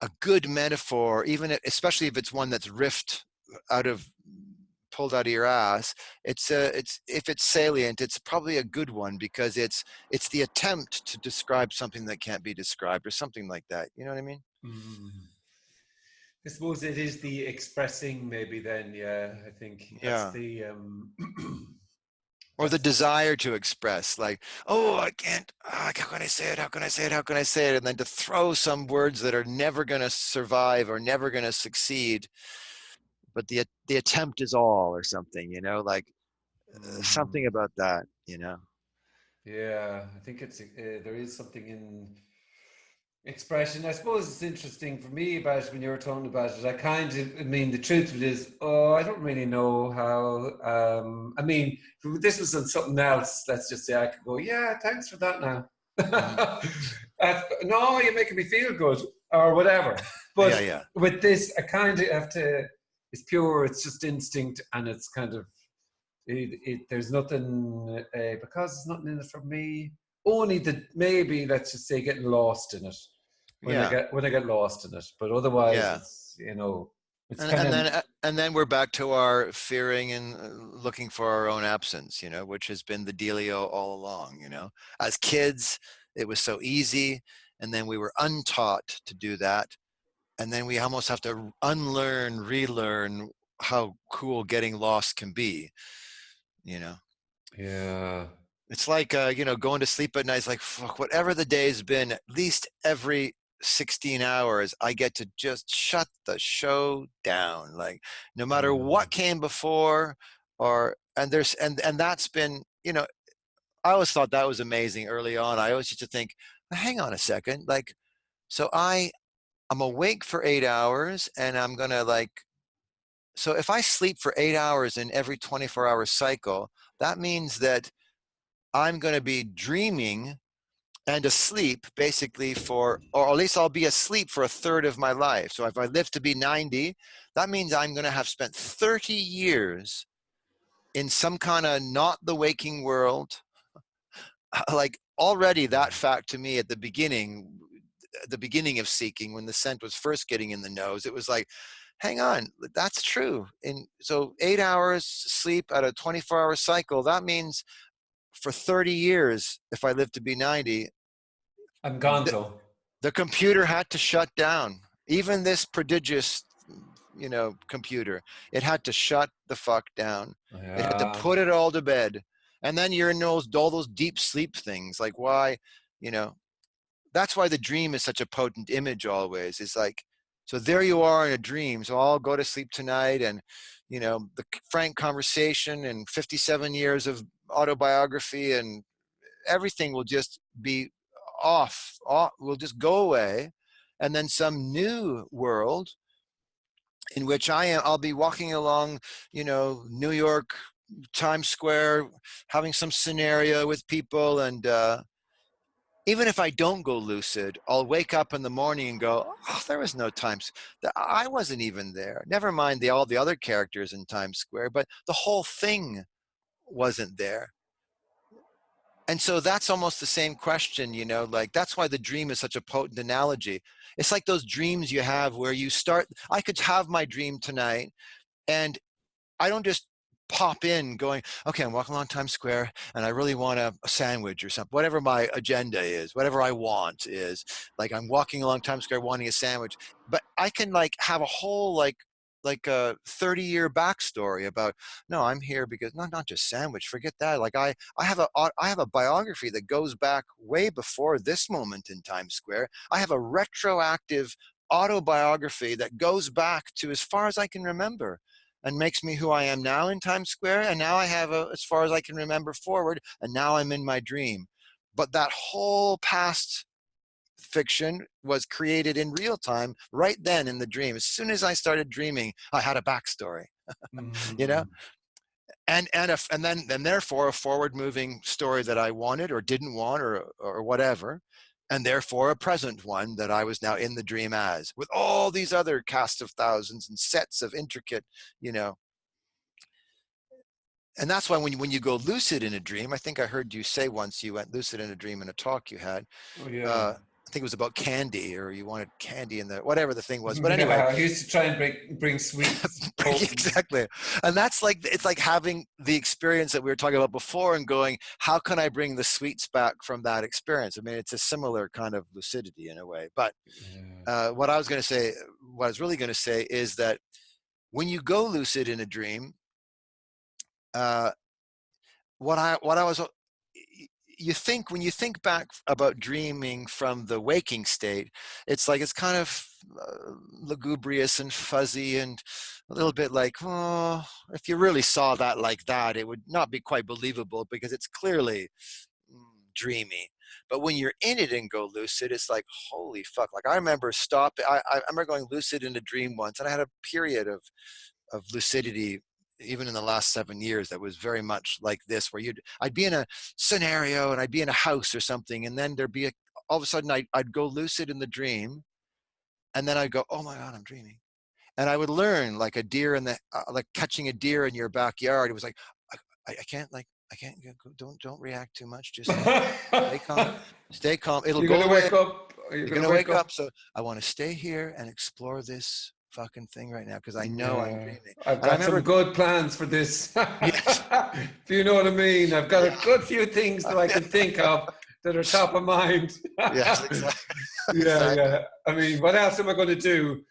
a good metaphor, even especially if it's one that's out of pulled out of your ass, it's if it's salient, it's probably a good one, because it's the attempt to describe something that can't be described, or something like that. You know what I mean? Mm. I suppose it is the expressing, maybe then, yeah. I think that's Yeah. the Or the that's the desire to express, like, oh, I can't, how can I say it, how can I say it, how can I say it, and then to throw some words that are never going to survive or never going to succeed, but the attempt is all, or something, like something about that. yeah. I think it's there is something in expression. I suppose it's interesting for me about it when you were talking about it. I mean, the truth of it is, oh, I don't really know how. I mean, if this was on something else, let's just say I could go, yeah, thanks for that now. Hmm. No, you're making me feel good, or whatever. Yeah, But yeah, with this, I kind of have to, it's pure, it's just instinct, and it's kind of, there's nothing, because there's nothing in it for me. Only that maybe, let's just say, getting lost in it when yeah, I get lost in it. But otherwise, yeah. it's It's kind of, And then we're back to our fearing and looking for our own absence, you know, which has been the dealio all along, you know. As kids, it was so easy, and then we were untaught to do that, and then we almost have to unlearn, relearn how cool getting lost can be, you know. yeah. It's like you know, going to sleep at night is like, fuck, whatever the day's been, at least every 16 hours I get to just shut the show down, like no matter Yeah. what came before. Or and that's been, you know, I always thought that was amazing early on. I always used to think, hang on a second, like, so I'm awake for 8 hours, and I'm gonna like, so if I sleep for 8 hours in every 24-hour cycle, that means that I'm going to be dreaming and asleep basically for, or at least I'll be asleep for a third of my life. So if I live to be 90, that means I'm going to have spent 30 years in some kind of not the waking world. Like already that fact to me at the beginning of seeking, when the scent was first getting in the nose, it was like, hang on, that's true. And so 8 hours sleep at a 24-hour cycle, that means for 30 years, if I live to be 90, I'm the, gonzo. the computer had to shut down. Even this prodigious, you know, computer, it had to shut the fuck down. It had to Yeah. put it all to bed. And then you're in all those deep sleep things. Like why, you know, that's why the dream is such a potent image always. It's like, so there you are in a dream. So I'll go to sleep tonight, and, you know, the frank conversation and 57 years of autobiography and everything will just be off, will just go away. And then some new world in which I'll be walking along, you know, New York, Times Square, having some scenario with people. And even if I don't go lucid, I'll wake up in the morning and go, oh, there was no Times. I wasn't even there. Never mind all the other characters in Times Square, but the whole thing wasn't there. And so that's almost the same question, you know, like that's why the dream is such a potent analogy. It's like those dreams you have where you start, I could have my dream tonight, and I don't just pop in going, okay, I'm walking along Times Square and I really want a sandwich or something, whatever my agenda is, whatever I want is, like I'm walking along Times Square wanting a sandwich. But I can like have a whole like a 30-year backstory about, no, I'm here because not just sandwich, forget that. Like I have a biography that goes back way before this moment in Times Square. I have a retroactive autobiography that goes back to as far as I can remember, and makes me who I am now in Times Square. And now I have as far as I can remember forward, and now I'm in my dream. But that whole past fiction was created in real time right then in the dream. As soon as I started dreaming, I had a backstory, you know, Mm. and then therefore a forward moving story that I wanted or didn't want, or whatever. And therefore a present one that I was now in the dream as, with all these other cast of thousands and sets of intricate, you know. And that's why when you go lucid in a dream, I think I heard you say once you went lucid in a dream in a talk you had. Oh yeah. I think it was about candy, or you wanted candy in the whatever the thing was. But anyway, Yeah, I used to try and bring sweets home. exactly. And that's like, it's like having the experience that we were talking about before and going, how can I bring the sweets back from that experience? I mean, it's a similar kind of lucidity in a way. But Yeah. what I was really going to say is that when you go lucid in a dream, uh, what I was, you think, when you think back about dreaming from the waking state, it's like it's kind of lugubrious and fuzzy and a little bit like, oh, if you really saw that like that, it would not be quite believable because it's clearly dreamy. But when you're in it and go lucid, it's like, holy fuck. Like I remember I remember going lucid in a dream once, and I had a period of lucidity even in the last 7 years that was very much like this, where I'd be in a scenario and I'd be in a house or something, and then there'd be all of a sudden I'd go lucid in the dream, and then I'd go, oh my God, I'm dreaming. And I would learn like a deer in the like catching a deer in your backyard. It was like, I can't, like I can't don't react too much, just stay calm, it'll You're go gonna away. wake up. You're You're gonna gonna wake wake up. up. So I want to stay here and explore this fucking thing right now because I know I'm Yeah, dreaming. I've And I got some remember, good plans for this. yes, If you know what I mean, I've got a yeah, good few things that I can think of that are top of mind. yes, exactly, Yeah, exactly. yeah. I mean, what else am I going to do?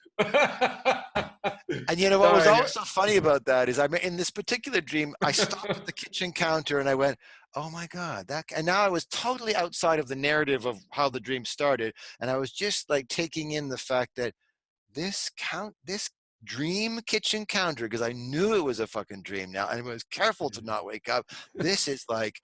And you know what was Sorry. also funny about that is, I mean, in this particular dream, I stopped at the kitchen counter and I went, "Oh my God, that!" And now I was totally outside of the narrative of how the dream started, and I was just like taking in the fact that this dream kitchen counter, because I knew it was a fucking dream now, and I was careful to not wake up. This is like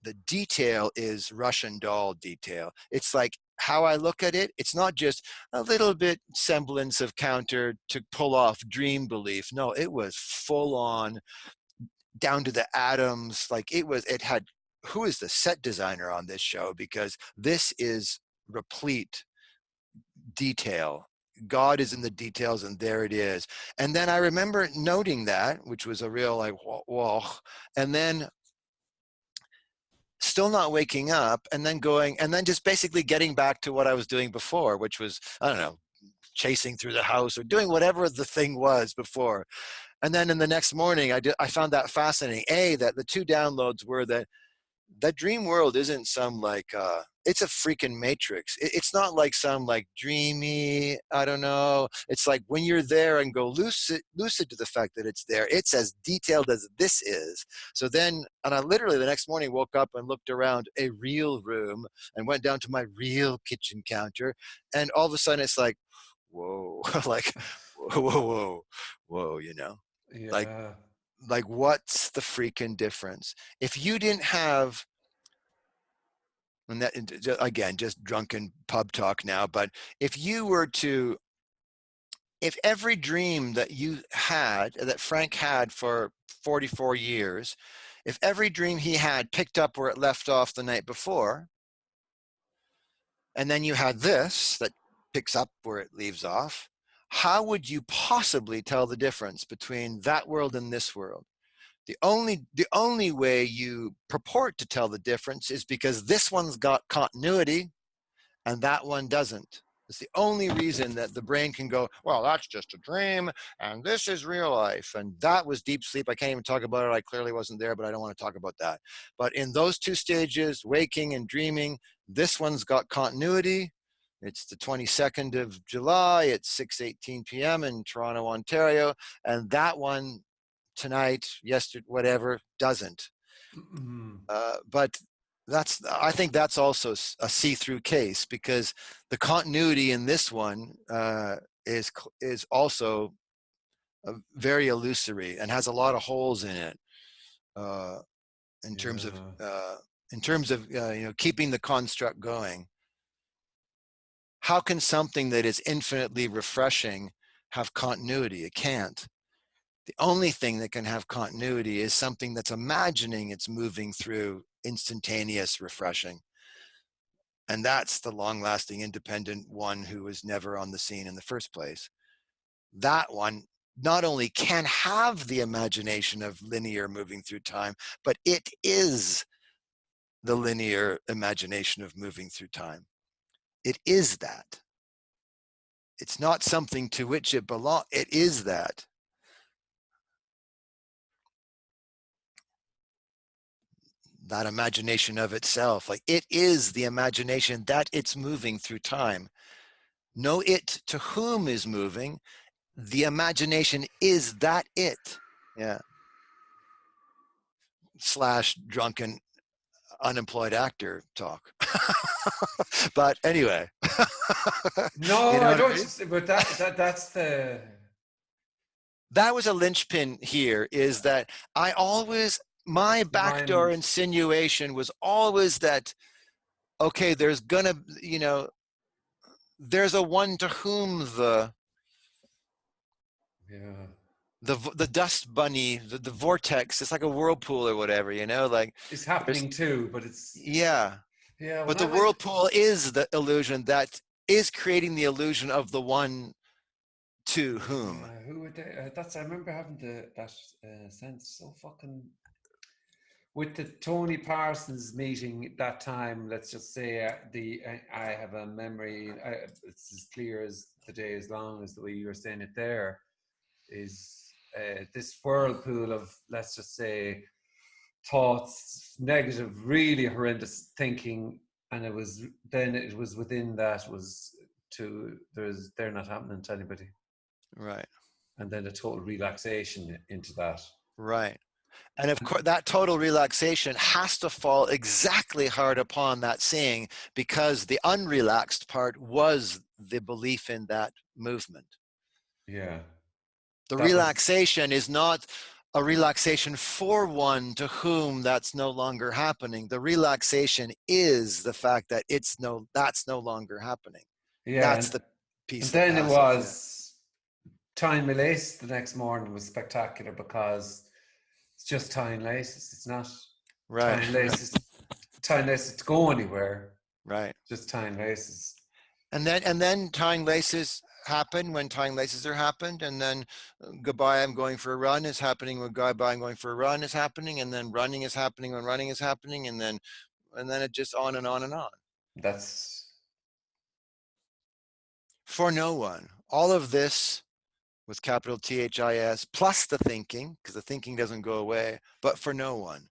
the detail is Russian doll detail. It's like how I look at it. It's not just a little bit semblance of counter to pull off dream belief. No, it was full on down to the atoms. Like it had, who is the set designer on this show? Because this is replete detail. God is in the details, and there it is. And then I remember noting that, which was a real like, whoa, and then still not waking up, and then going, and then just basically getting back to what I was doing before, which was, I don't know, chasing through the house or doing whatever the thing was before. And then in the next morning, I found that fascinating. That the two downloads were that dream world isn't some like it's a freaking matrix. It's not like some like dreamy, I don't know, it's like when you're there and go lucid to the fact that it's there, it's as detailed as this is. So then, and I literally the next morning woke up and looked around a real room and went down to my real kitchen counter, and all of a sudden it's like, whoa, like whoa, you know, like Yeah. what's the freaking difference if you didn't have, and that again just drunken pub talk now, but if you were to, if every dream that you had, that Frank had for 44 years, if every dream he had picked up where it left off the night before, and then you had this that picks up where it leaves off, how would you possibly tell the difference between that world and this world? The only way you purport to tell the difference is because this one's got continuity and that one doesn't. It's the only reason that the brain can go, well, that's just a dream and this is real life and that was deep sleep. I can't even talk about it. I clearly wasn't there, but I don't want to talk about that. But in those two stages, waking and dreaming, this one's got continuity. It's the 22nd of July at 6:18 p.m. in Toronto, Ontario. And that one tonight, yesterday, whatever, doesn't. But I think that's also a see-through case, because the continuity in this one is also very illusory and has a lot of holes in it uh, in terms of Yeah. keeping the construct going. How can something that is infinitely refreshing have continuity? It can't. The only thing that can have continuity is something that's imagining it's moving through instantaneous refreshing. And that's the long-lasting independent one who was never on the scene in the first place. That one not only can have the imagination of linear moving through time, but it is the linear imagination of moving through time. It is that. It's not something to which it belongs. It is that. That imagination of itself. Like it is the imagination that it's moving through time. No it to whom is moving. The imagination is that it. Yeah. Slash drunken unemployed actor talk. But anyway, you No, know I what I don't. mean? But that's the. That was a linchpin here, is that I always, my backdoor Mind. insinuation was always that, okay, there's gonna, there's a one to whom Yeah. the dust bunny, the vortex, it's like a whirlpool or whatever, like It's there's, happening too, but it's. yeah. Yeah. But When the I went. whirlpool is the illusion that is creating the illusion of the one to whom. Yeah. Who would they? That's. I remember having that sense so fucking. with the Tony Parsons meeting that time, let's just say I have a memory. It's as clear as the day is long, as the way you were saying it there. Is this whirlpool of, let's just say, thoughts, negative, really horrendous thinking, and it was within that was they're not happening to anybody, Right. and then a total relaxation into that. Right. And of course, that total relaxation has to fall exactly hard upon that seeing, because the unrelaxed part was the belief in that movement. Yeah. The relaxation is not a relaxation for one to whom that's no longer happening. The relaxation is the fact that that's no longer happening. Yeah. That's the piece and that then passes. It was tying my lace the next morning was spectacular, because it's just tying laces. It's not tying laces. Tying laces to go anywhere. Right. Just tying laces. And then tying laces happen when tying laces are happened, and then goodbye, I'm going for a run is happening when goodbye, I'm going for a run is happening, and then running is happening when running is happening, and then it just on and on and on. That's for no one. All of this with capital THIS plus the thinking, because the thinking doesn't go away, but for no one.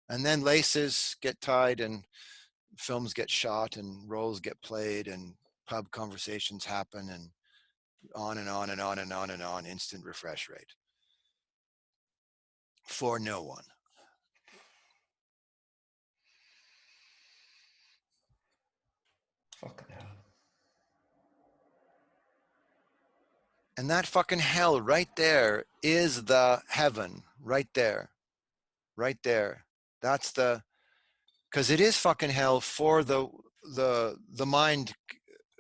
And then laces get tied and films get shot and roles get played and pub conversations happen and on and on and on and on and on, instant refresh rate. For no one. fucking hell. And that fucking hell right there is the heaven, right there. Right there. That's the, because it is fucking hell for the mind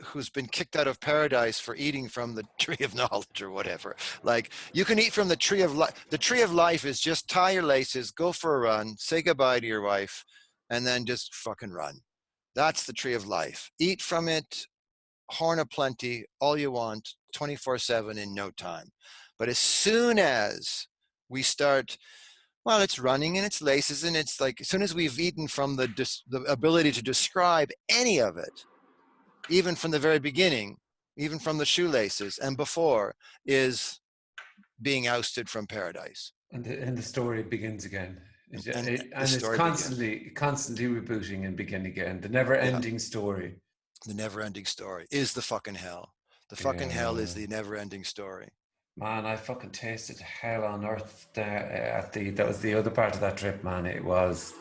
who's been kicked out of paradise for eating from the tree of knowledge or whatever. Like, you can eat from the tree of life. The tree of life is just tie your laces, go for a run, say goodbye to your wife, and then just fucking run. That's the tree of life. Eat from it, horn of plenty, all you want, 24/7 in no time. But as soon as we start, well, it's running and it's laces, and it's like, as soon as we've eaten from the ability to describe any of it, even from the very beginning, even from the shoelaces and before, is being ousted from paradise. And the story begins again. And It's constantly rebooting and beginning again. The never-ending story. The never-ending story is the fucking hell. The fucking hell is the never-ending story. Man, I fucking tasted hell on earth that was the other part of that trip, man. It was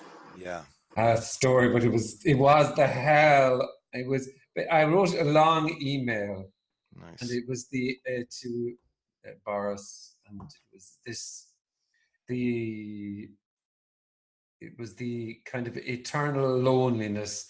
a story, but it was the hell. It was. I wrote a long email, nice. And it was to Boris, and it was the kind of eternal loneliness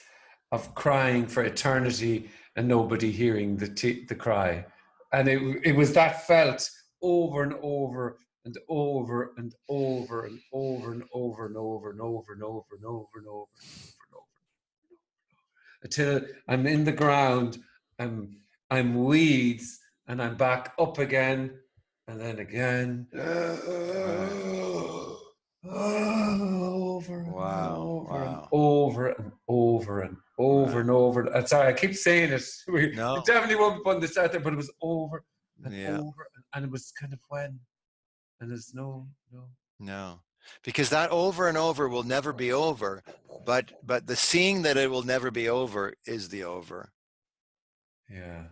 of crying for eternity and nobody hearing the cry. And it was that felt over and over and over and over and over and over and over and over and over and over and over and over and over until I'm in the ground, I'm weeds, and I'm back up again, and then again. Over and over and over and over and over and over. I'm sorry, I keep saying it. We definitely won't be putting this out there, but it was over and over, and it was kind of when, and there's no. Because that over and over will never be over, but the seeing that it will never be over is the over. Yeah.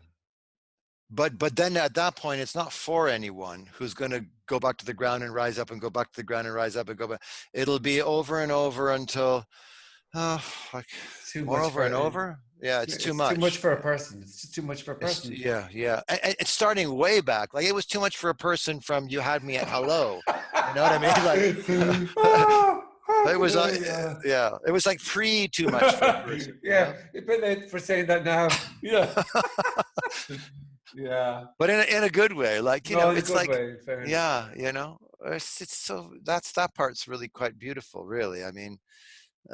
But then at that point, it's not for anyone who's going to go back to the ground and rise up and go back to the ground and rise up and go back. It'll be over and over until, like more over and over. Yeah, it's too much. Too much for a person. It's just too much for a person. It's starting way back. Like, it was too much for a person from you had me at hello. You know what I mean? Like, it was it was like pre too much for a person. Yeah, a bit late for saying that now. Yeah. Yeah, but in a good way, like, it's like way, it's so, that part's really quite beautiful, really. I mean,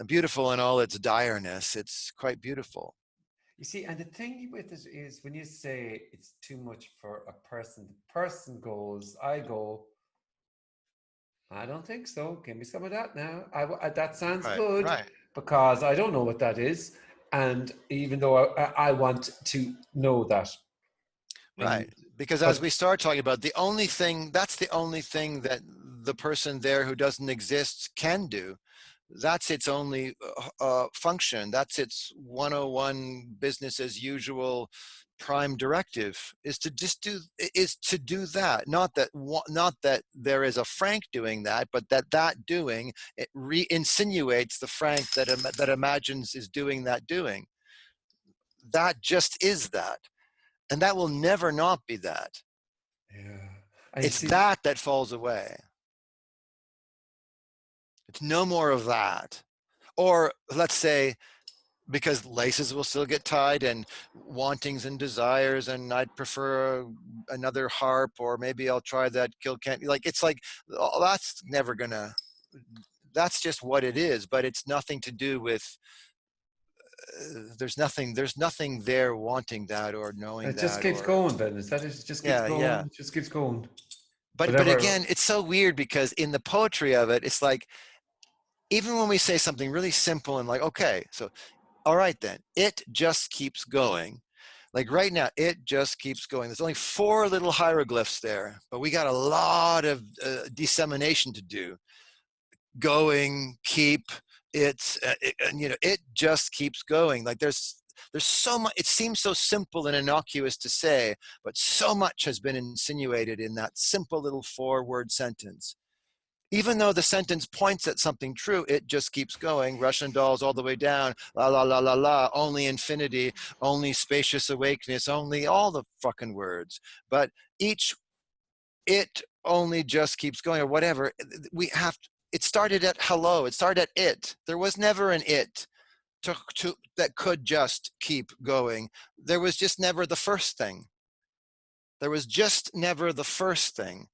beautiful in all its direness. It's quite beautiful. You see, and the thing with it is, when you say it's too much for a person, the person goes, I go, I don't think so. Give me some of that now. That sounds Right, good right, because I don't know what that is. And even though I want to know that. And right. Because as we but start talking about the only thing, that's the only thing that the person there who doesn't exist can do. That's its only function. That's its 101 business as usual prime directive, is to just do that. Not that there is a Frank doing that, but that doing, it re-insinuates the Frank that imagines is doing that doing. That just is that, and that will never not be that. yeah, and you It's see, that falls away. It's no more of that. Or let's say, because laces will still get tied, and wantings and desires, and I'd prefer another harp, or maybe I'll try that Kilkenny. Like, it's like, oh, that's never gonna, that's just what it is, but it's nothing to do with, there's nothing there wanting that or knowing it just that, keeps or, going, Ben. Is that it? It just keeps yeah, going. yeah. It just keeps going. But Whatever. again, it's so weird, because in the poetry of it, it's like, even when we say something really simple and like, okay, so all right, then it just keeps going. Like right now, it just keeps going. There's only 4 little hieroglyphs there, but we got a lot of dissemination to do. Going, keep, and it just keeps going. Like there's so much. It seems so simple and innocuous to say, but so much has been insinuated in that simple little 4-word sentence. Even though the sentence points at something true, it just keeps going. Russian dolls all the way down, la la la la la, only infinity, only spacious awakeness, only all the fucking words. But each, it only just keeps going, or whatever. We have to, it started at hello, it started at it. There was never an it that could just keep going. There was just never the first thing. There was just never the first thing.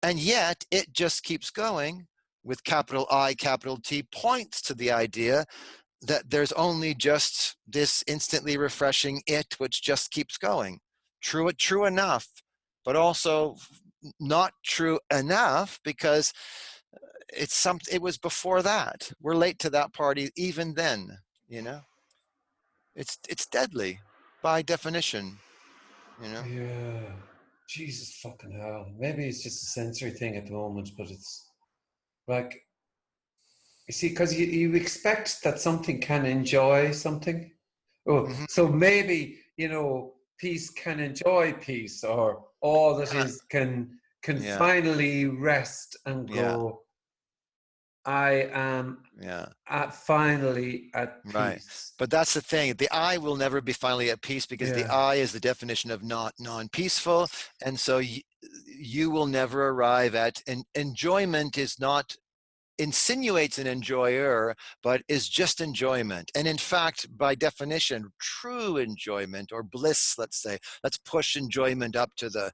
And yet it just keeps going, with capital I, capital T, points to the idea that there's only just this instantly refreshing it, which just keeps going. True enough, but also not true enough, because it was before that. We're late to that party even then, you know? It's deadly by definition, you know? Yeah. Jesus fucking hell. Maybe it's just a sensory thing at the moment, but it's like, you see, because you expect that something can enjoy something. Oh, Mm-hmm. so maybe, peace can enjoy peace, or all that is can Yeah, finally rest and yeah, go, I am yeah. finally at Right. peace. But that's the thing. The I will never be finally at peace, because the Yeah. I is the definition of not non-peaceful. And so you will never arrive at, and enjoyment is not, insinuates an enjoyer, but is just enjoyment. And in fact, by definition, true enjoyment, or bliss, let's say, let's push enjoyment up to the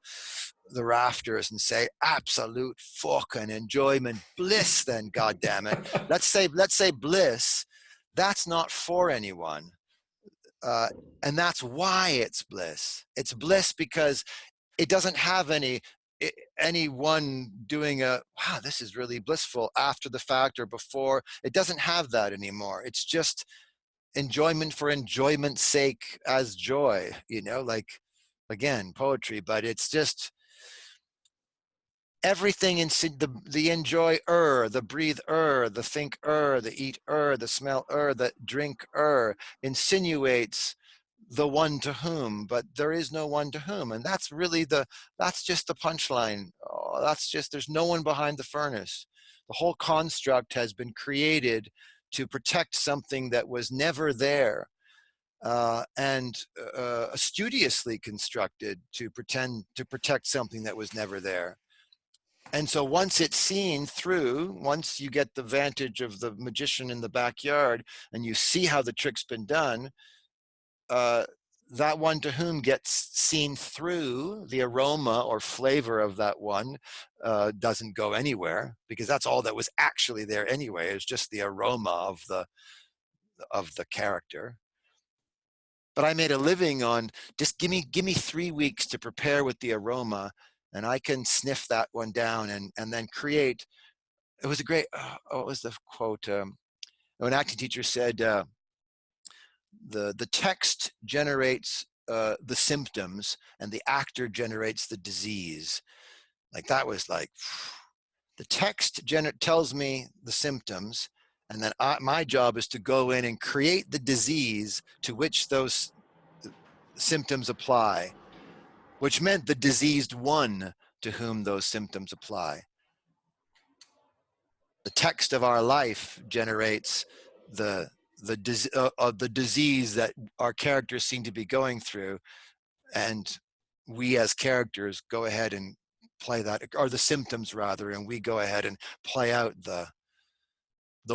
rafters and say absolute fucking enjoyment, bliss, then, god damn it. Let's say bliss. That's not for anyone. uh, and that's why it's bliss. It's bliss because it doesn't have anyone doing a wow, this is really blissful after the fact or before. It doesn't have that anymore. It's just enjoyment for enjoyment's sake, as joy, like, again, poetry. But it's just everything in the enjoy the breathe the think the eat the smell the drink insinuates the one to whom, but there is no one to whom. And that's just the punchline. Oh, that's just, there's no one behind the furnace. The whole construct has been created to protect something that was never there, and studiously constructed to protect something that was never there. And so once it's seen through, once you get the vantage of the magician in the backyard and you see how the trick's been done, that one to whom gets seen through, the aroma or flavor of that one doesn't go anywhere, because that's all that was actually there anyway, is just the aroma of the character. But I made a living on just give me 3 weeks to prepare with the aroma, and I can sniff that one down and then create it was a great, what was the quote? An acting teacher said, the text generates the symptoms and the actor generates the disease. Like that was like, the text tells me the symptoms, and then my job is to go in and create the disease to which those symptoms apply, which meant the diseased one to whom those symptoms apply. The text of our life generates the disease that our characters seem to be going through, and we as characters go ahead and play that, or the symptoms rather, and we go ahead and play out the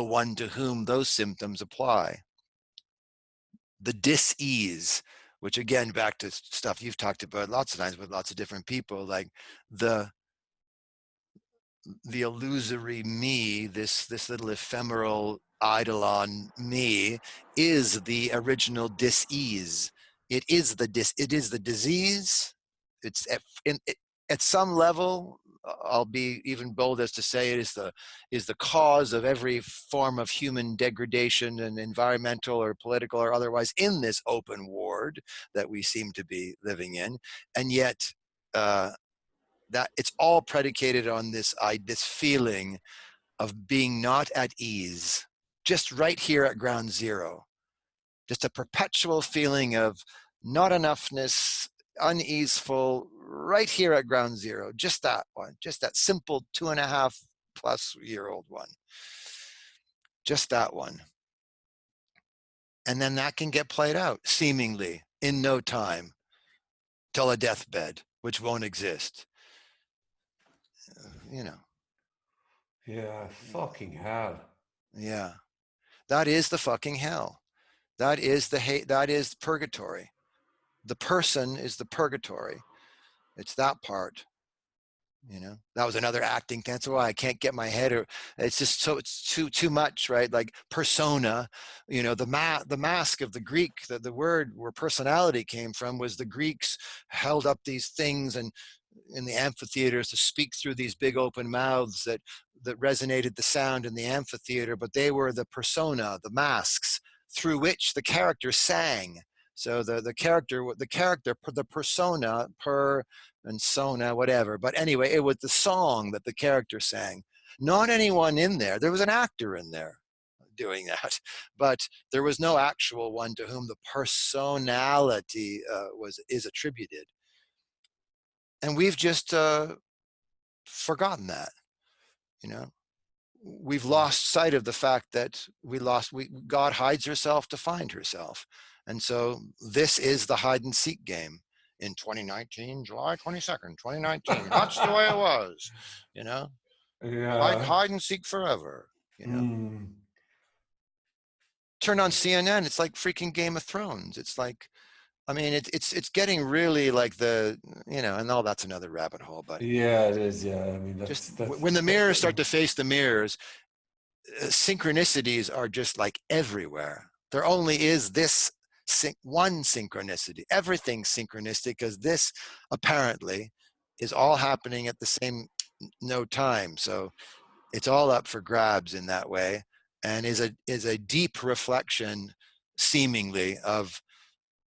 one to whom those symptoms apply. The dis-ease, which again, back to stuff you've talked about lots of times with lots of different people, like the illusory me, this little ephemeral eidolon me, is the original dis-ease. It is the disease. It's at some level, I'll be even bold as to say it is the cause of every form of human degradation, and environmental or political or otherwise, in this open ward that we seem to be living in. And yet that it's all predicated on this feeling of being not at ease, just right here at ground zero. Just a perpetual feeling of not enoughness, uneaseful, right here at ground zero. Just that one, just that simple 2.5+ year old one. Just that one. And then that can get played out, seemingly, in no time, till a deathbed, which won't exist. You know. Yeah, fucking hell. Yeah. That is the fucking hell. That is the hate. That is purgatory. The person is the purgatory. It's that part. You know, that was another acting. That's why I can't get my head, or it's just so, it's too much, right? Like persona, you know, the mask of the Greek, the word where personality came from was the Greeks held up these things and in the amphitheaters to speak through these big open mouths that resonated the sound in the amphitheater, but they were the persona, the masks through which the character sang. So the character, the persona, per and sona, whatever. But anyway, it was the song that the character sang. Not anyone in there. There was an actor in there doing that, but there was no actual one to whom the personality is attributed. And we've just forgotten that, you know. We've lost sight of the fact that God hides herself to find herself. And so this is the hide and seek game in 2019, July 22nd, 2019. That's the way it was, you know. Yeah. Hide and seek forever, you know. Turn on CNN, it's like freaking Game of Thrones. It's like, I mean, it's getting really like the, you know, and all that's another rabbit hole. But yeah, it is. Yeah, I mean, that's when the mirrors start to face the mirrors, synchronicities are just like everywhere. There only is this one synchronicity. Everything's synchronistic because this apparently is all happening at the same no time. So it's all up for grabs in that way, and is a deep reflection, seemingly, of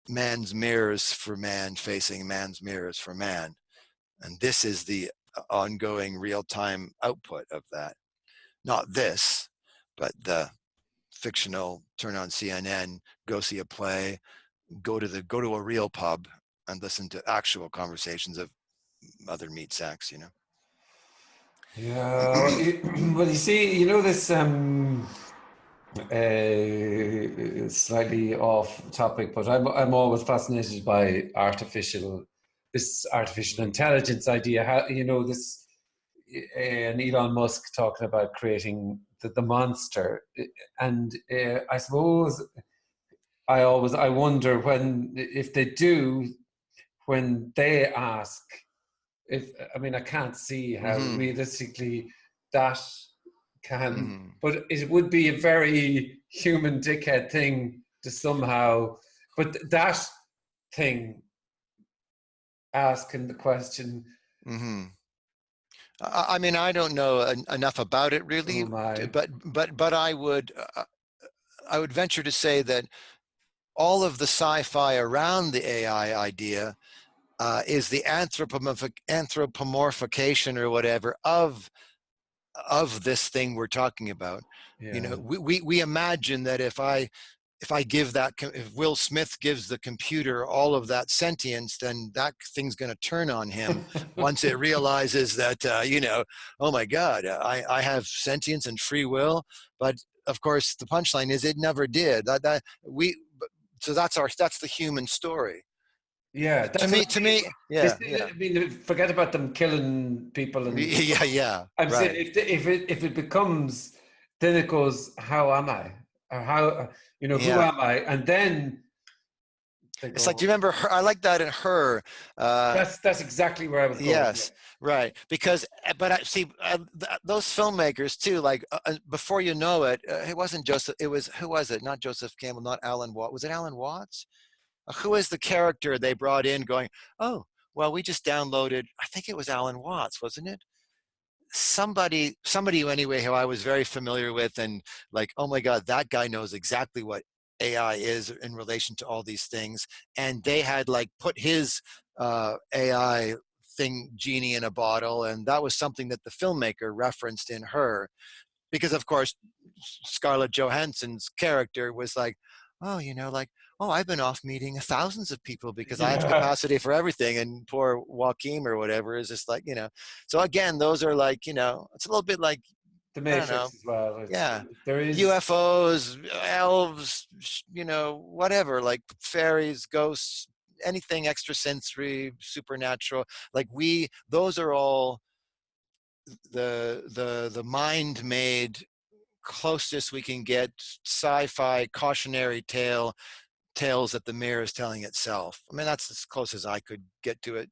man's mirrors for man facing man's mirrors for man. And this is the ongoing real-time output of that. Not this, but the fictional turn on CNN, go see a play, go to a real pub and listen to actual conversations of other meat sacks, you know. Yeah, well, you see, you know, this slightly off topic, but I'm always fascinated by this artificial intelligence idea. How, you know, this and Elon Musk talking about creating the monster, and I suppose I wonder if they do, when they ask, I mean, I can't see how realistically that can, but it would be a very human dickhead thing to somehow, but that thing asking the question, I mean, I don't know enough about it Oh really, my. but I would venture to say that all of the sci-fi around the AI idea is the anthropomorphication or whatever of this thing we're talking about. You Yeah. know, we imagine that if I give that, if Will Smith gives the computer all of that sentience, then that thing's going to turn on him once it realizes that, you know, oh my God, I have sentience and free will. But of course, the punchline is it never did. So that's the human story. Yeah, that's what I To mean. me, yeah, yeah, I mean, forget about them killing people and yeah, yeah, I'm saying right. if it becomes, then it goes, how am I? Or how, who Yeah. am I? And then they It's like, do go, you remember her? I like that in her. that's exactly where I was going. Yes, right. Because, but I see those filmmakers too. Like before you know it, it wasn't Joseph. It was who was it? Not Joseph Campbell. Not Alan Watts. Was it Alan Watts? Who is the character they brought in? Going, oh, well, we just downloaded. I think it was Alan Watts, wasn't it? Somebody anyway who I was very familiar with, and like, oh my God, that guy knows exactly what AI is in relation to all these things. And they had like put his AI thing genie in a bottle, and that was something that the filmmaker referenced in her, because of course Scarlett Johansson's character was like, oh, you know, like, oh, I've been off meeting thousands of people because I have Yeah, capacity for everything. And poor Joaquin or whatever is just like, you know. So again, those are like, you know, it's a little bit like, the I don't know. Matrix as well. Yeah. There is, UFOs, elves, you know, whatever, like fairies, ghosts, anything extrasensory, supernatural. Like those are all the mind made closest we can get sci-fi cautionary tales that the mirror is telling itself. I mean, that's as close as I could get to it,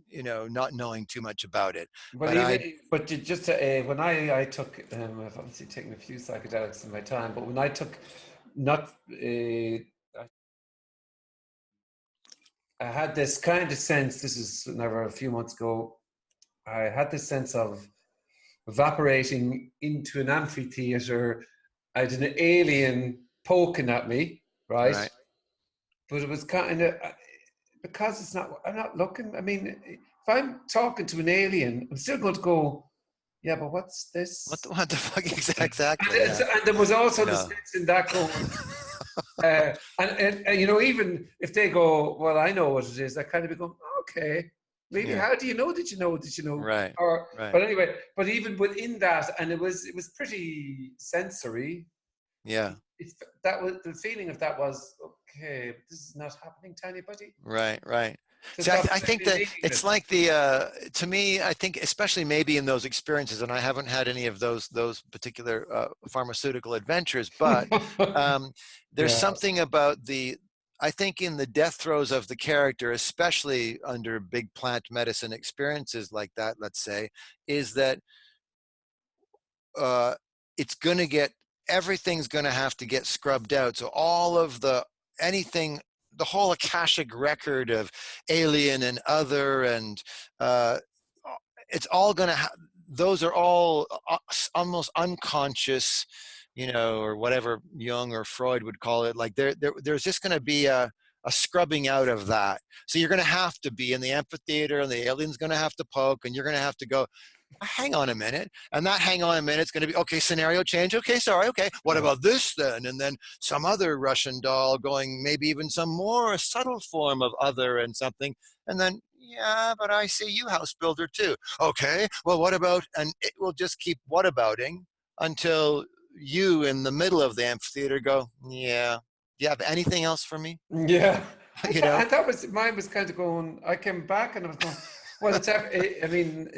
you know, not knowing too much about it. but But I, even, but just when I took, I've obviously taken a few psychedelics in my time, but when I took, not, I had this kind of sense. This is never a few months ago. I had this sense of evaporating into an amphitheater. I had an alien poking at me, right? right. But it was kind of because it's not. I'm not looking. I mean, if I'm talking to an alien, I'm still going to go, yeah, but what's this? What the fuck? And, Exactly. Yeah. and there was also the No. sense in that going, and even if they go, well, I know what it is, I kind of be going, okay, really? Yeah. How do you know that you know that you know? Right. Or, Right. but anyway, but even within that, and it was pretty sensory. Yeah. It's that was the feeling of that was okay. This is not happening to anybody. Right. Right. To See, stop I think feeling that it's meaningless. like to me, I think, especially maybe in those experiences, and I haven't had any of those particular pharmaceutical adventures, but there's Yeah. something about I think in the death throes of the character, especially under big plant medicine experiences like that, let's say, is that uh, it's going to get, everything's going to have to get scrubbed out. So all of anything, the whole Akashic record of alien and other, and uh, it's all going to, those are all almost unconscious, you know, or whatever Jung or Freud would call it. Like there's just going to be a scrubbing out of that. So you're going to have to be in the amphitheater, and the alien's going to have to poke, and you're going to have to go, hang on a minute. And that hang on a minute is going to be, okay, scenario change. Okay, sorry. Okay, what Yeah. about this then? And then some other Russian doll going, maybe even some more subtle form of other and something. And then, yeah, but I see you, house builder, too. Okay, well, what about, and it will just keep whatabouting until you in the middle of the amphitheater go, yeah, do you have anything else for me? Yeah. You know? And that was mine was kind of going. I came back and I was going, well, it's. I mean,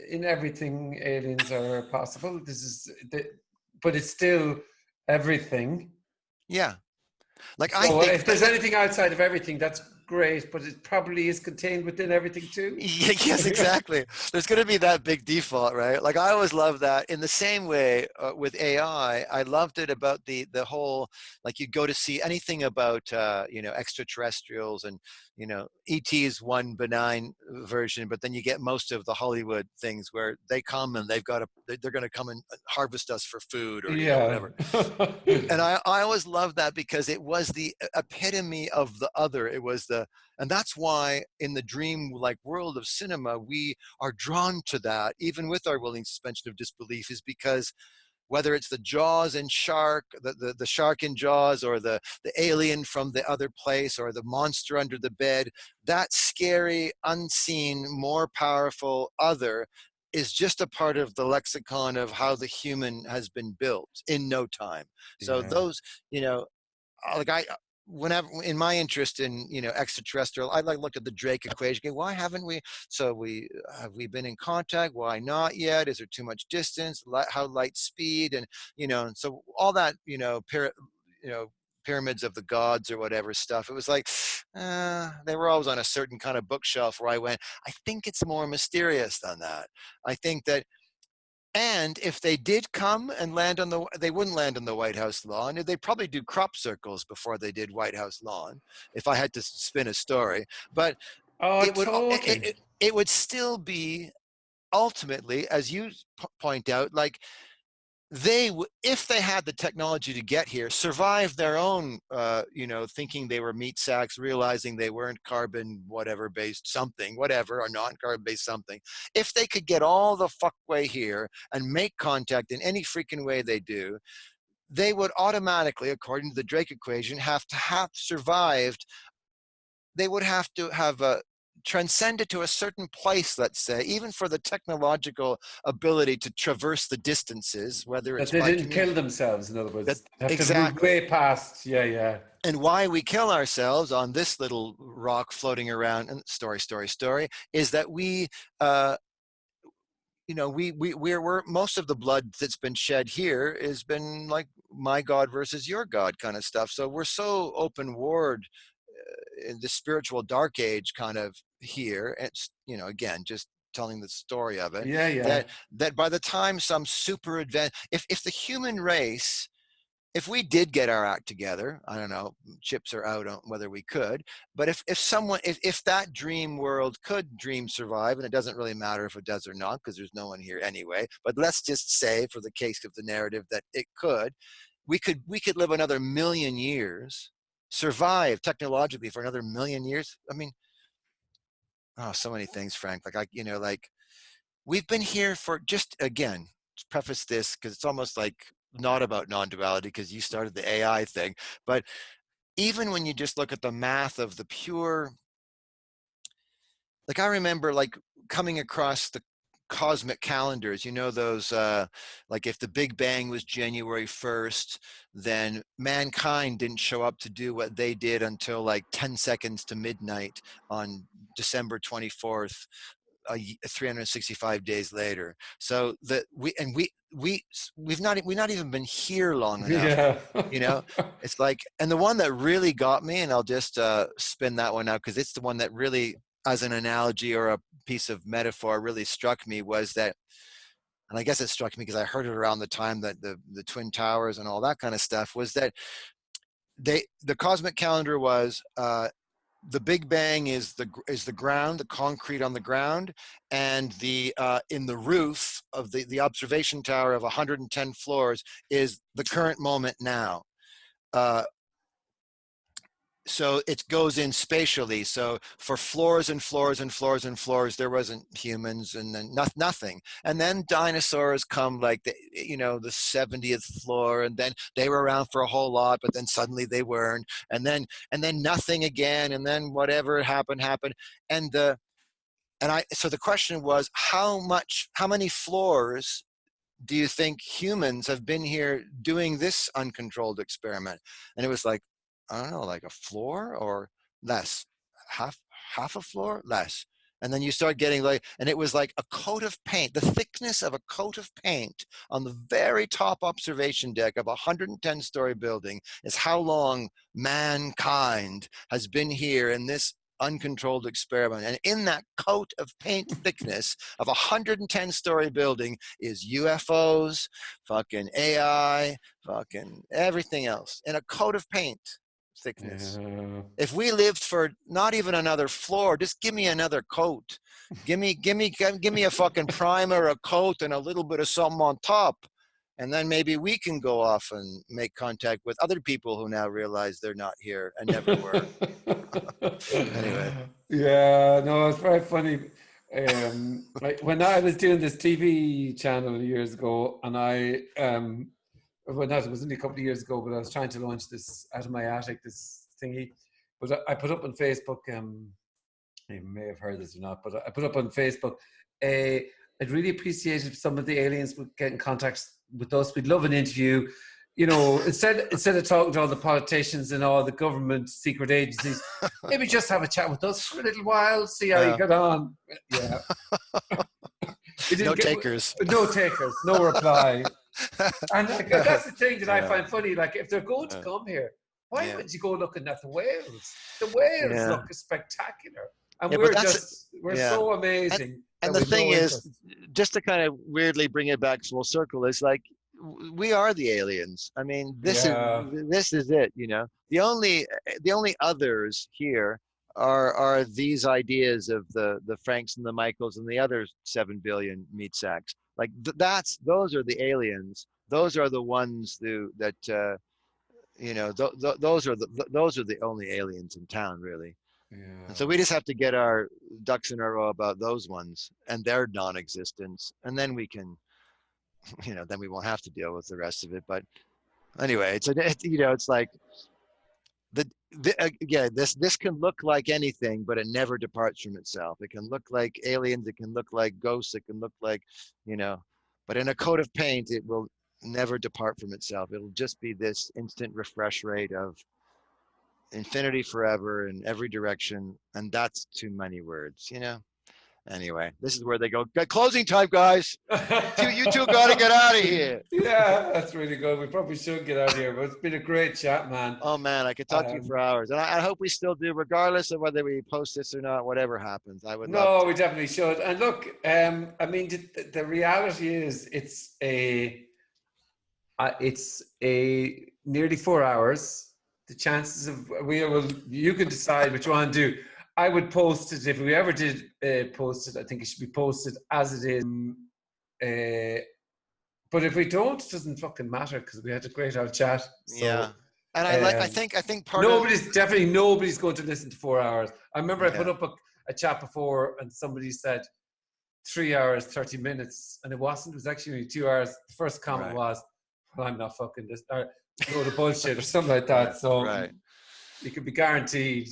in everything, aliens are possible. This is, but it's still everything. Yeah. Like I So think if there's anything outside of everything, that's great. But it probably is contained within everything too. yes, exactly. There's going to be that big default, right? Like I always love that. In the same way with AI, I loved it about the whole, like you go to see anything about you know, extraterrestrials, and you know, E.T. is one benign version, but then you get most of the Hollywood things where they come and they're going to come and harvest us for food, or, you know, Yeah. whatever. And I always loved that because it was the epitome of the other. It was and that's why in the dream like world of cinema, we are drawn to that, even with our willing suspension of disbelief, is because whether it's the Jaws and shark, the shark in Jaws, or the alien from the other place, or the monster under the bed, that scary, unseen, more powerful other is just a part of the lexicon of how the human has been built in no time. So Yeah. those, you know, like whenever in my interest in, you know, extraterrestrial, I like look at the Drake equation. Okay, why haven't we? So have we been in contact? Why not yet? Is there too much distance? How light speed? And, you know, and so all that, you know, pyramids of the gods or whatever stuff. It was like they were always on a certain kind of bookshelf where I went, I think it's more mysterious than that. I think that. And if they did come and land on they wouldn't land on the White House lawn. They'd probably do crop circles before they did White House lawn, if I had to spin a story. But Oh, it would totally. it would still be ultimately, as you point out, like if they had the technology to get here, survive their own, you know, thinking they were meat sacks, realizing they weren't carbon whatever based something, whatever, or non-carbon based something. If they could get all the fuck way here and make contact in any freaking way they do, they would automatically, according to the Drake equation, have survived. They would have to have transcended to a certain place, let's say, even for the technological ability to traverse the distances, whether That it's they by didn't kill themselves, in other that words. They have to move exactly. way past. Yeah, yeah. And why we kill ourselves on this little rock floating around, and story is that we you know, we're most of the blood that's been shed here has been like my God versus your God kind of stuff. So we're so open warred in the spiritual dark age kind of here. It's, you know, again, just telling the story of it, Yeah, yeah. that by the time some super advanced, if the human race, if we did get our act together, I don't know, chips are out on whether we could, but if that dream world could dream survive, and it doesn't really matter if it does or not, because there's no one here anyway, but let's just say for the case of the narrative that it could, we could live another million years, survive technologically for another million years. I mean, oh, so many things, Frank. Like, you know, like we've been here for, just again, to preface this, because it's almost like not about non-duality because you started the AI thing, but even when you just look at the math of the pure, like I remember like coming across the cosmic calendars, you know, those like if the Big Bang was January 1st, then mankind didn't show up to do what they did until like 10 seconds to midnight on December 24th, 365 days later. So that we've not even been here long enough, Yeah. you know. It's like, and the one that really got me, and I'll just spin that one out because it's the one that really, as an analogy or a piece of metaphor, really struck me, was that, and I guess it struck me because I heard it around the time that the Twin Towers and all that kind of stuff, was that the cosmic calendar was the Big Bang is the ground, the concrete on the ground, and the in the roof of the observation tower of 110 floors is the current moment now. Uh, so it goes in spatially. So for floors and floors and floors and floors, there wasn't humans, and then nothing. And then dinosaurs come, like you know, the 70th floor, and then they were around for a whole lot, but then suddenly they weren't. And then nothing again, and then whatever happened. And so the question was, how many floors do you think humans have been here doing this uncontrolled experiment? And it was like, I don't know, like a floor or less, half a floor, less. And then you start getting like, and it was like a coat of paint, the thickness of a coat of paint on the very top observation deck of a 110-story building is how long mankind has been here in this uncontrolled experiment. And in that coat of paint thickness of a 110-story building is UFOs, fucking AI, fucking everything else in a coat of paint. thickness. Yeah. If we lived for not even another floor, just give me another coat. Give me a fucking primer, a coat, and a little bit of something on top. And then maybe we can go off and make contact with other people who now realize they're not here and never were. Anyway. Yeah, no, it's very funny. When I was doing this TV channel years ago, and well, not, it was only a couple of years ago, but I was trying to launch this out of my attic, this thingy. But I put up on Facebook, you may have heard this or not, but I put up on Facebook, I'd really appreciate if some of the aliens would get in contact with us. We'd love an interview. You know, instead of talking to all the politicians and all the government secret agencies, maybe just have a chat with us for a little while, see how you get on. Yeah. No takers. No takers, no reply. And that's the thing that I find funny. Like, if they're going to come here, why wouldn't you go looking at the whales? The whales look spectacular. And we're so amazing. And the thing is, just to kind of weirdly bring it back full circle, is like, we are the aliens. I mean, this is it, you know. The only others here are these ideas of the Franks and the Michaels and the other 7 billion meat sacks. Like those are the aliens. Those are the ones that you know, those are the only aliens in town, really. Yeah. And so we just have to get our ducks in a row about those ones and their non-existence, and then we can, you know, then we won't have to deal with the rest of it. But anyway, it's you know, it's like this can look like anything, but it never departs from itself. It can look like aliens, it can look like ghosts, it can look like, you know, but in a coat of paint, it will never depart from itself. It'll just be this instant refresh rate of infinity forever in every direction, and that's too many words, you know. Anyway, this is where they go, closing time, guys. You two got to get out of here. Yeah, that's really good. We probably should get out of here, but it's been a great chat, man. Oh man, I could talk to you for hours, and I hope we still do, regardless of whether we post this or not. Whatever happens, I would. No, we definitely should. And look, I mean, the reality is, it's a nearly 4 hours. The chances of you can decide what you want to do. I would post it, if we ever did post it. I think it should be posted as it is. But if we don't, it doesn't fucking matter, because we had a great old chat. So, yeah, and I think nobody's going to listen to 4 hours. I remember I put up a chat before, and somebody said 3 hours 30 minutes, and it wasn't. It was actually only 2 hours. The first comment was, "Well, I'm not fucking this." Load of bullshit or something like that. So you can be guaranteed.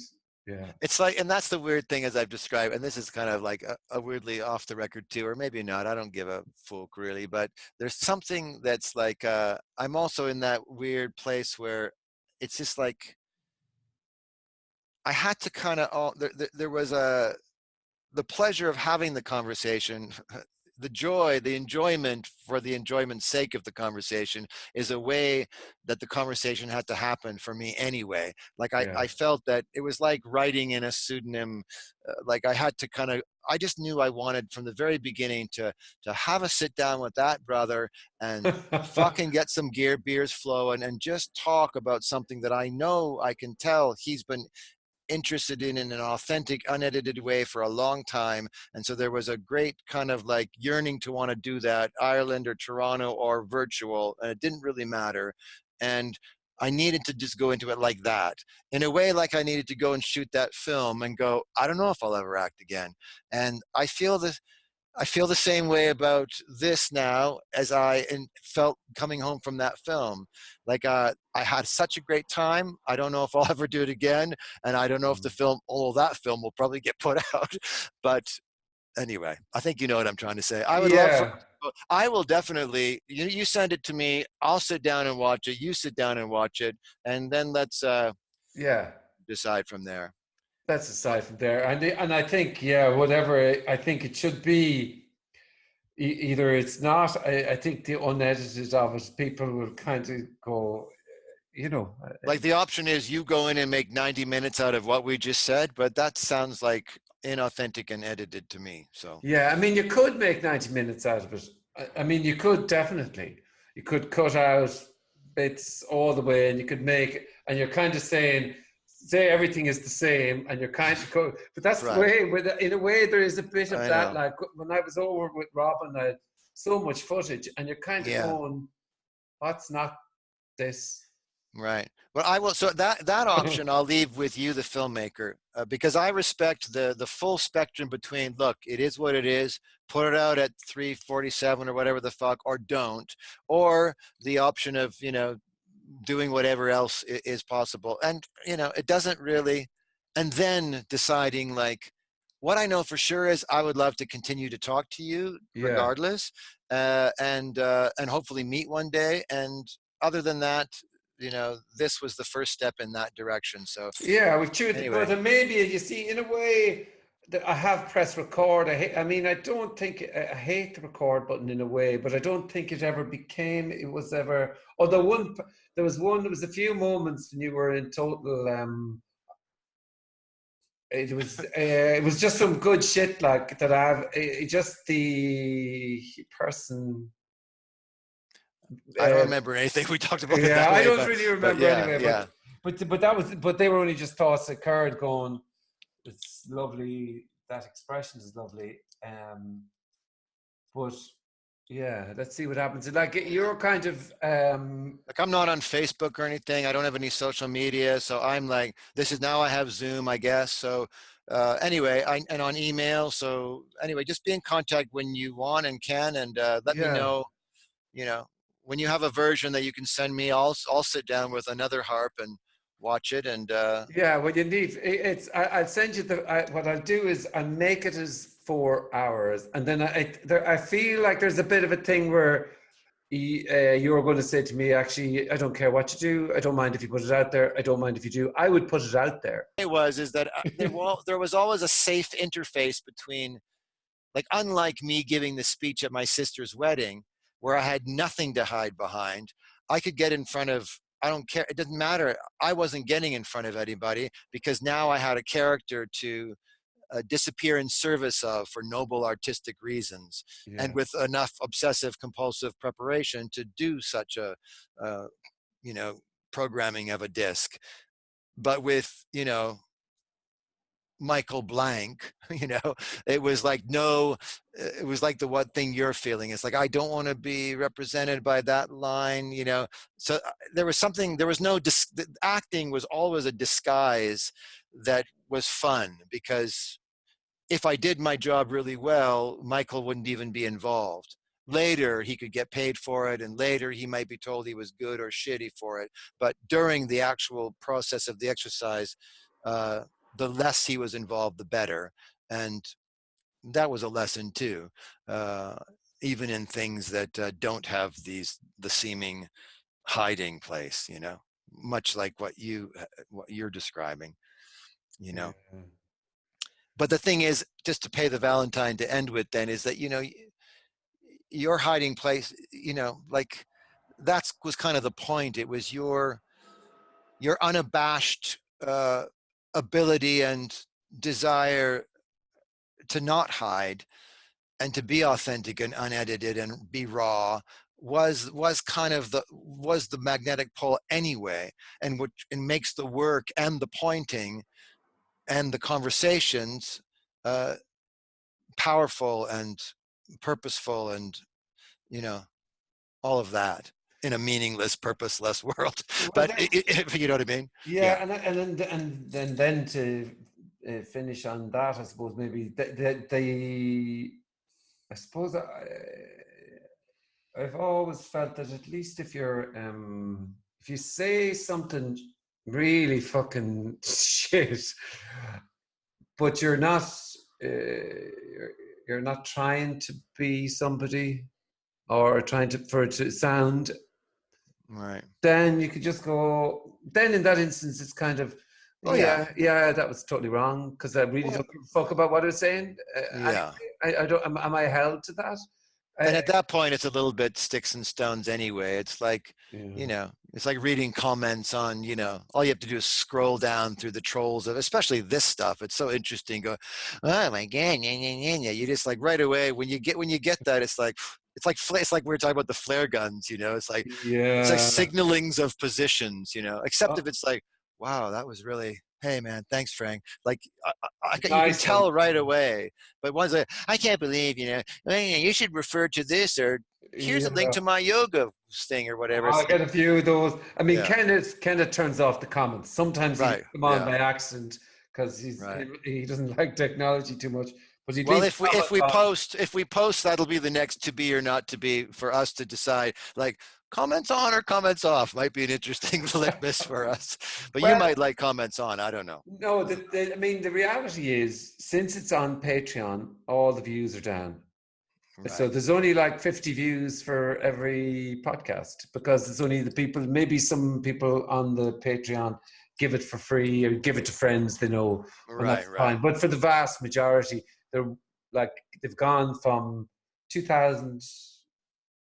Yeah, it's like, and that's the weird thing, as I've described, and this is kind of like a weirdly off the record too, or maybe not. I don't give a fuck really, but there's something that's like I'm also in that weird place where it's just like I had to kind of there was the pleasure of having the conversation. The joy, the enjoyment for the enjoyment's sake of the conversation is a way that the conversation had to happen for me anyway. Like I felt that it was like writing in a pseudonym. Like I had to I just knew I wanted from the very beginning to have a sit down with that brother and fucking get some beers flowing and just talk about something that I know I can tell he's been interested in an authentic, unedited way for a long time. And so there was a great kind of like yearning to want to do that, Ireland or Toronto or virtual, and it didn't really matter. And I needed to just go into it like that, in a way like I needed to go and shoot that film and go, I don't know if I'll ever act again. And I feel the same way about this now as I felt coming home from that film. Like I had such a great time. I don't know if I'll ever do it again. And I don't know if that film will probably get put out. But anyway, I think you know what I'm trying to say. I will definitely, you send it to me. I'll sit down and watch it. You sit down and watch it. And then let's decide from there. That's aside from there. And I think, whatever, I think it should be, either it's not, I think the unedited of it, people will kind of go, you know. Like the option is you go in and make 90 minutes out of what we just said, but that sounds like inauthentic and edited to me. So yeah, I mean, you could make 90 minutes out of it. I mean, you could definitely. You could cut out bits all the way, and you could make and you're kind of saying, say everything is the same, and you're kind of go, but that's the way, in a way, there is a bit of that. Like when I was over with Robin, I had so much footage, and you're kind of going, what's not this? Right. Well, I will. So that option I'll leave with you, the filmmaker, because I respect the full spectrum between, look, it is what it is. Put it out at 3:47 or whatever the fuck, or don't, or the option of, you know, doing whatever else is possible. And, you know, it doesn't really, and then deciding, like, what I know for sure is I would love to continue to talk to you regardless, and hopefully meet one day. And other than that, you know, this was the first step in that direction. So yeah, we've chewed anyway. But maybe, you see, in a way, I have pressed record. I don't think, I hate the record button in a way, but I don't think it ever became, it was ever, although there was a few moments when you were in total, it was just some good shit, like, that just the person. I don't remember anything we talked about. Yeah, that way, I don't really remember anyway. Yeah. But they were only just thoughts that occurred. Going, it's lovely. That expression is lovely. But yeah, let's see what happens. Like, you're kind of like, I'm not on Facebook or anything. I don't have any social media, so I'm like, this is, now I have Zoom, I guess. So anyway, and on email. So anyway, just be in contact when you want and can, and let me know. You know, when you have a version that you can send me, I'll sit down with another harp and watch it. And yeah, what you need, I'll send you what I'll do is I'll make it as 4 hours, and then I feel like there's a bit of a thing where you're going to say to me, actually, I don't care what you do. I don't mind if you put it out there. I don't mind if you do. I would put it out there. Is that there was always a safe interface between, like, unlike me giving the speech at my sister's wedding, where I had nothing to hide behind, I could get in front of, I don't care, it doesn't matter. I wasn't getting in front of anybody, because now I had a character to disappear in service of for noble artistic reasons, and with enough obsessive compulsive preparation to do such a, you know, programming of a disc. But with, you know, Michael Blank, you know, it was like, no, it was like the one thing you're feeling. It's like, I don't want to be represented by that line, you know. So there was something, there was no, acting was always a disguise that was fun, because if I did my job really well, Michael wouldn't even be involved. Later, he could get paid for it, and later he might be told he was good or shitty for it. But during the actual process of the exercise, the less he was involved, the better. And that was a lesson too, even in things that don't have the seeming hiding place, you know, much like what you're describing, you know. But the thing is, just to pay the Valentine to end with then, is that, you know, your hiding place, you know, like, that was kind of the point. It was your unabashed ability and desire to not hide, and to be authentic and unedited and be raw, was kind of the magnetic pull anyway, and which makes the work and the pointing and the conversations powerful and purposeful, and, you know, all of that in a meaningless, purposeless world. But you know what I mean? Yeah. And then to finish on that, I suppose maybe I suppose I've always felt that, at least if you say something really fucking shit, but you're not trying to be somebody, or trying for it to sound right, then you could just go, then in that instance it's kind of, yeah, that was totally wrong, because I really don't give a fuck about what I was saying. I don't, am I held to that? And at that point, it's a little bit sticks and stones anyway. It's like, you know, it's like reading comments on, you know, all you have to do is scroll down through the trolls of, especially this stuff. It's so interesting. Go, oh my God, you just, like, right away when you get that, it's like, it's like we were talking about the flare guns, you know, it's like Yeah. signalings of positions, you know, except if it's like, wow, that was really, hey man, thanks Frank, like you can tell right away. But one's like, I can't believe, you know, you should refer to this, or here's a link to my yoga thing or whatever. I get a few of those. I mean, Yeah. Kenneth turns off the comments sometimes. He come on by accident because he doesn't like technology too much. But he if we post, that'll be the next to be or not to be for us to decide. Like, comments on or comments off might be an interesting litmus for us. But you might like comments on. I don't know. No, I mean, the reality is, since it's on Patreon, all the views are down. Right. So there's only like 50 views for every podcast, because it's only the people, maybe some people on the Patreon give it for free or give it to friends they know. Right. Fine. But for the vast majority, they've gone from 2,000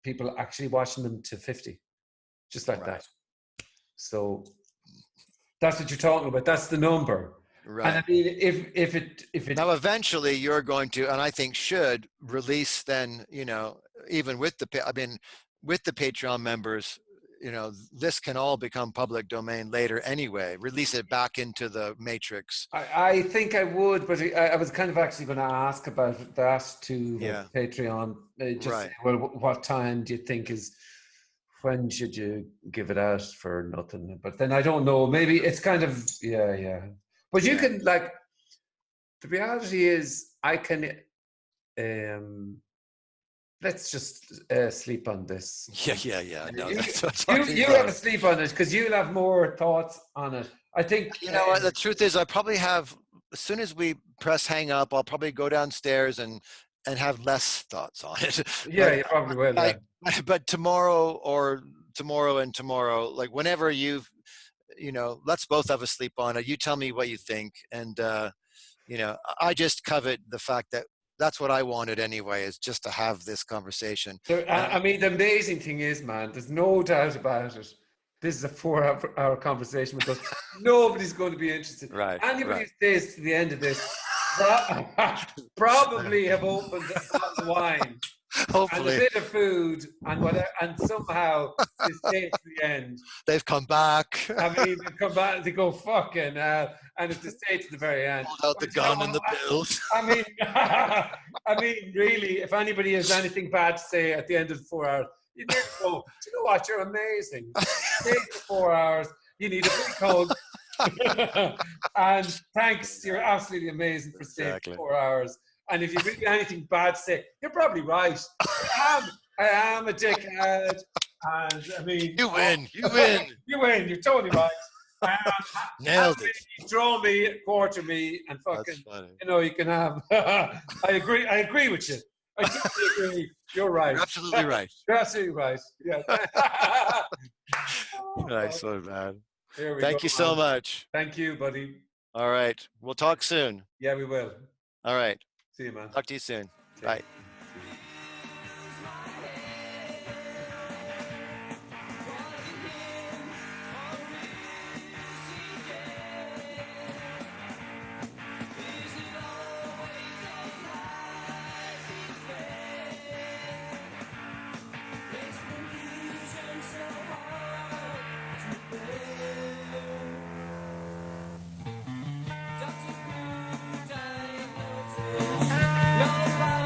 people actually watching them to 50, just like that. So that's what you're talking about. That's the number. Right. And I mean, if it now eventually you're going to, and I think should release then, you know, even with the Patreon members, you know, this can all become public domain later anyway. Release it back into the matrix. I think I would, but I was kind of actually going to ask about that to the Patreon. Say, well, what time do you think when should you give it out for nothing? But then I don't know. Maybe it's kind of But you can, like, the reality is, I can. Let's just sleep on this. Yeah. No, you have a sleep on it because you'll have more thoughts on it. I think. You know what? The truth is, I probably have. As soon as we press hang up, I'll probably go downstairs and have less thoughts on it. Yeah, you probably will. But tomorrow, like whenever you know, let's both have a sleep on it. You tell me what you think, and you know, I just covet the fact that that's what I wanted anyway, is just to have this conversation. I mean, the amazing thing is, man, there's no doubt about it. This is a 4-hour conversation with us. Nobody's going to be interested. Right. Anybody who stays to the end of this probably have opened a bottle of wine. Hopefully. And a bit of food and whatever, and somehow they stay to the end. They've come back. I mean, they come back, they go fucking hell, and it's to stay to the very end. Hold out the gun and the bills. I mean, really, if anybody has anything bad to say at the end of the 4 hours, you just go, do you know what? You're amazing. Stay for 4 hours. You need a big hug. And thanks, you're absolutely amazing for staying for 4 hours. And if you really have anything bad to say, you're probably right. I am a dickhead. And I mean, you win. You win. You're totally right. Nailed it. Throw me, quarter me, and fucking, you know, you can have. I agree with you. I totally agree. You're right. You're absolutely right. You're absolutely right. Yeah. Nice one, man. Thank you so much. Thank you, buddy. All right. We'll talk soon. Yeah, we will. All right. See you, man. Talk to you soon. Bye.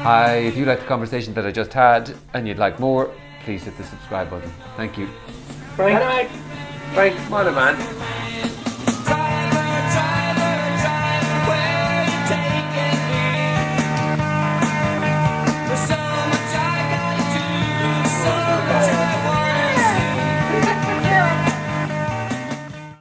Hi, if you liked the conversation that I just had and you'd like more, please hit the subscribe button. Thank you. Frank, come on, man.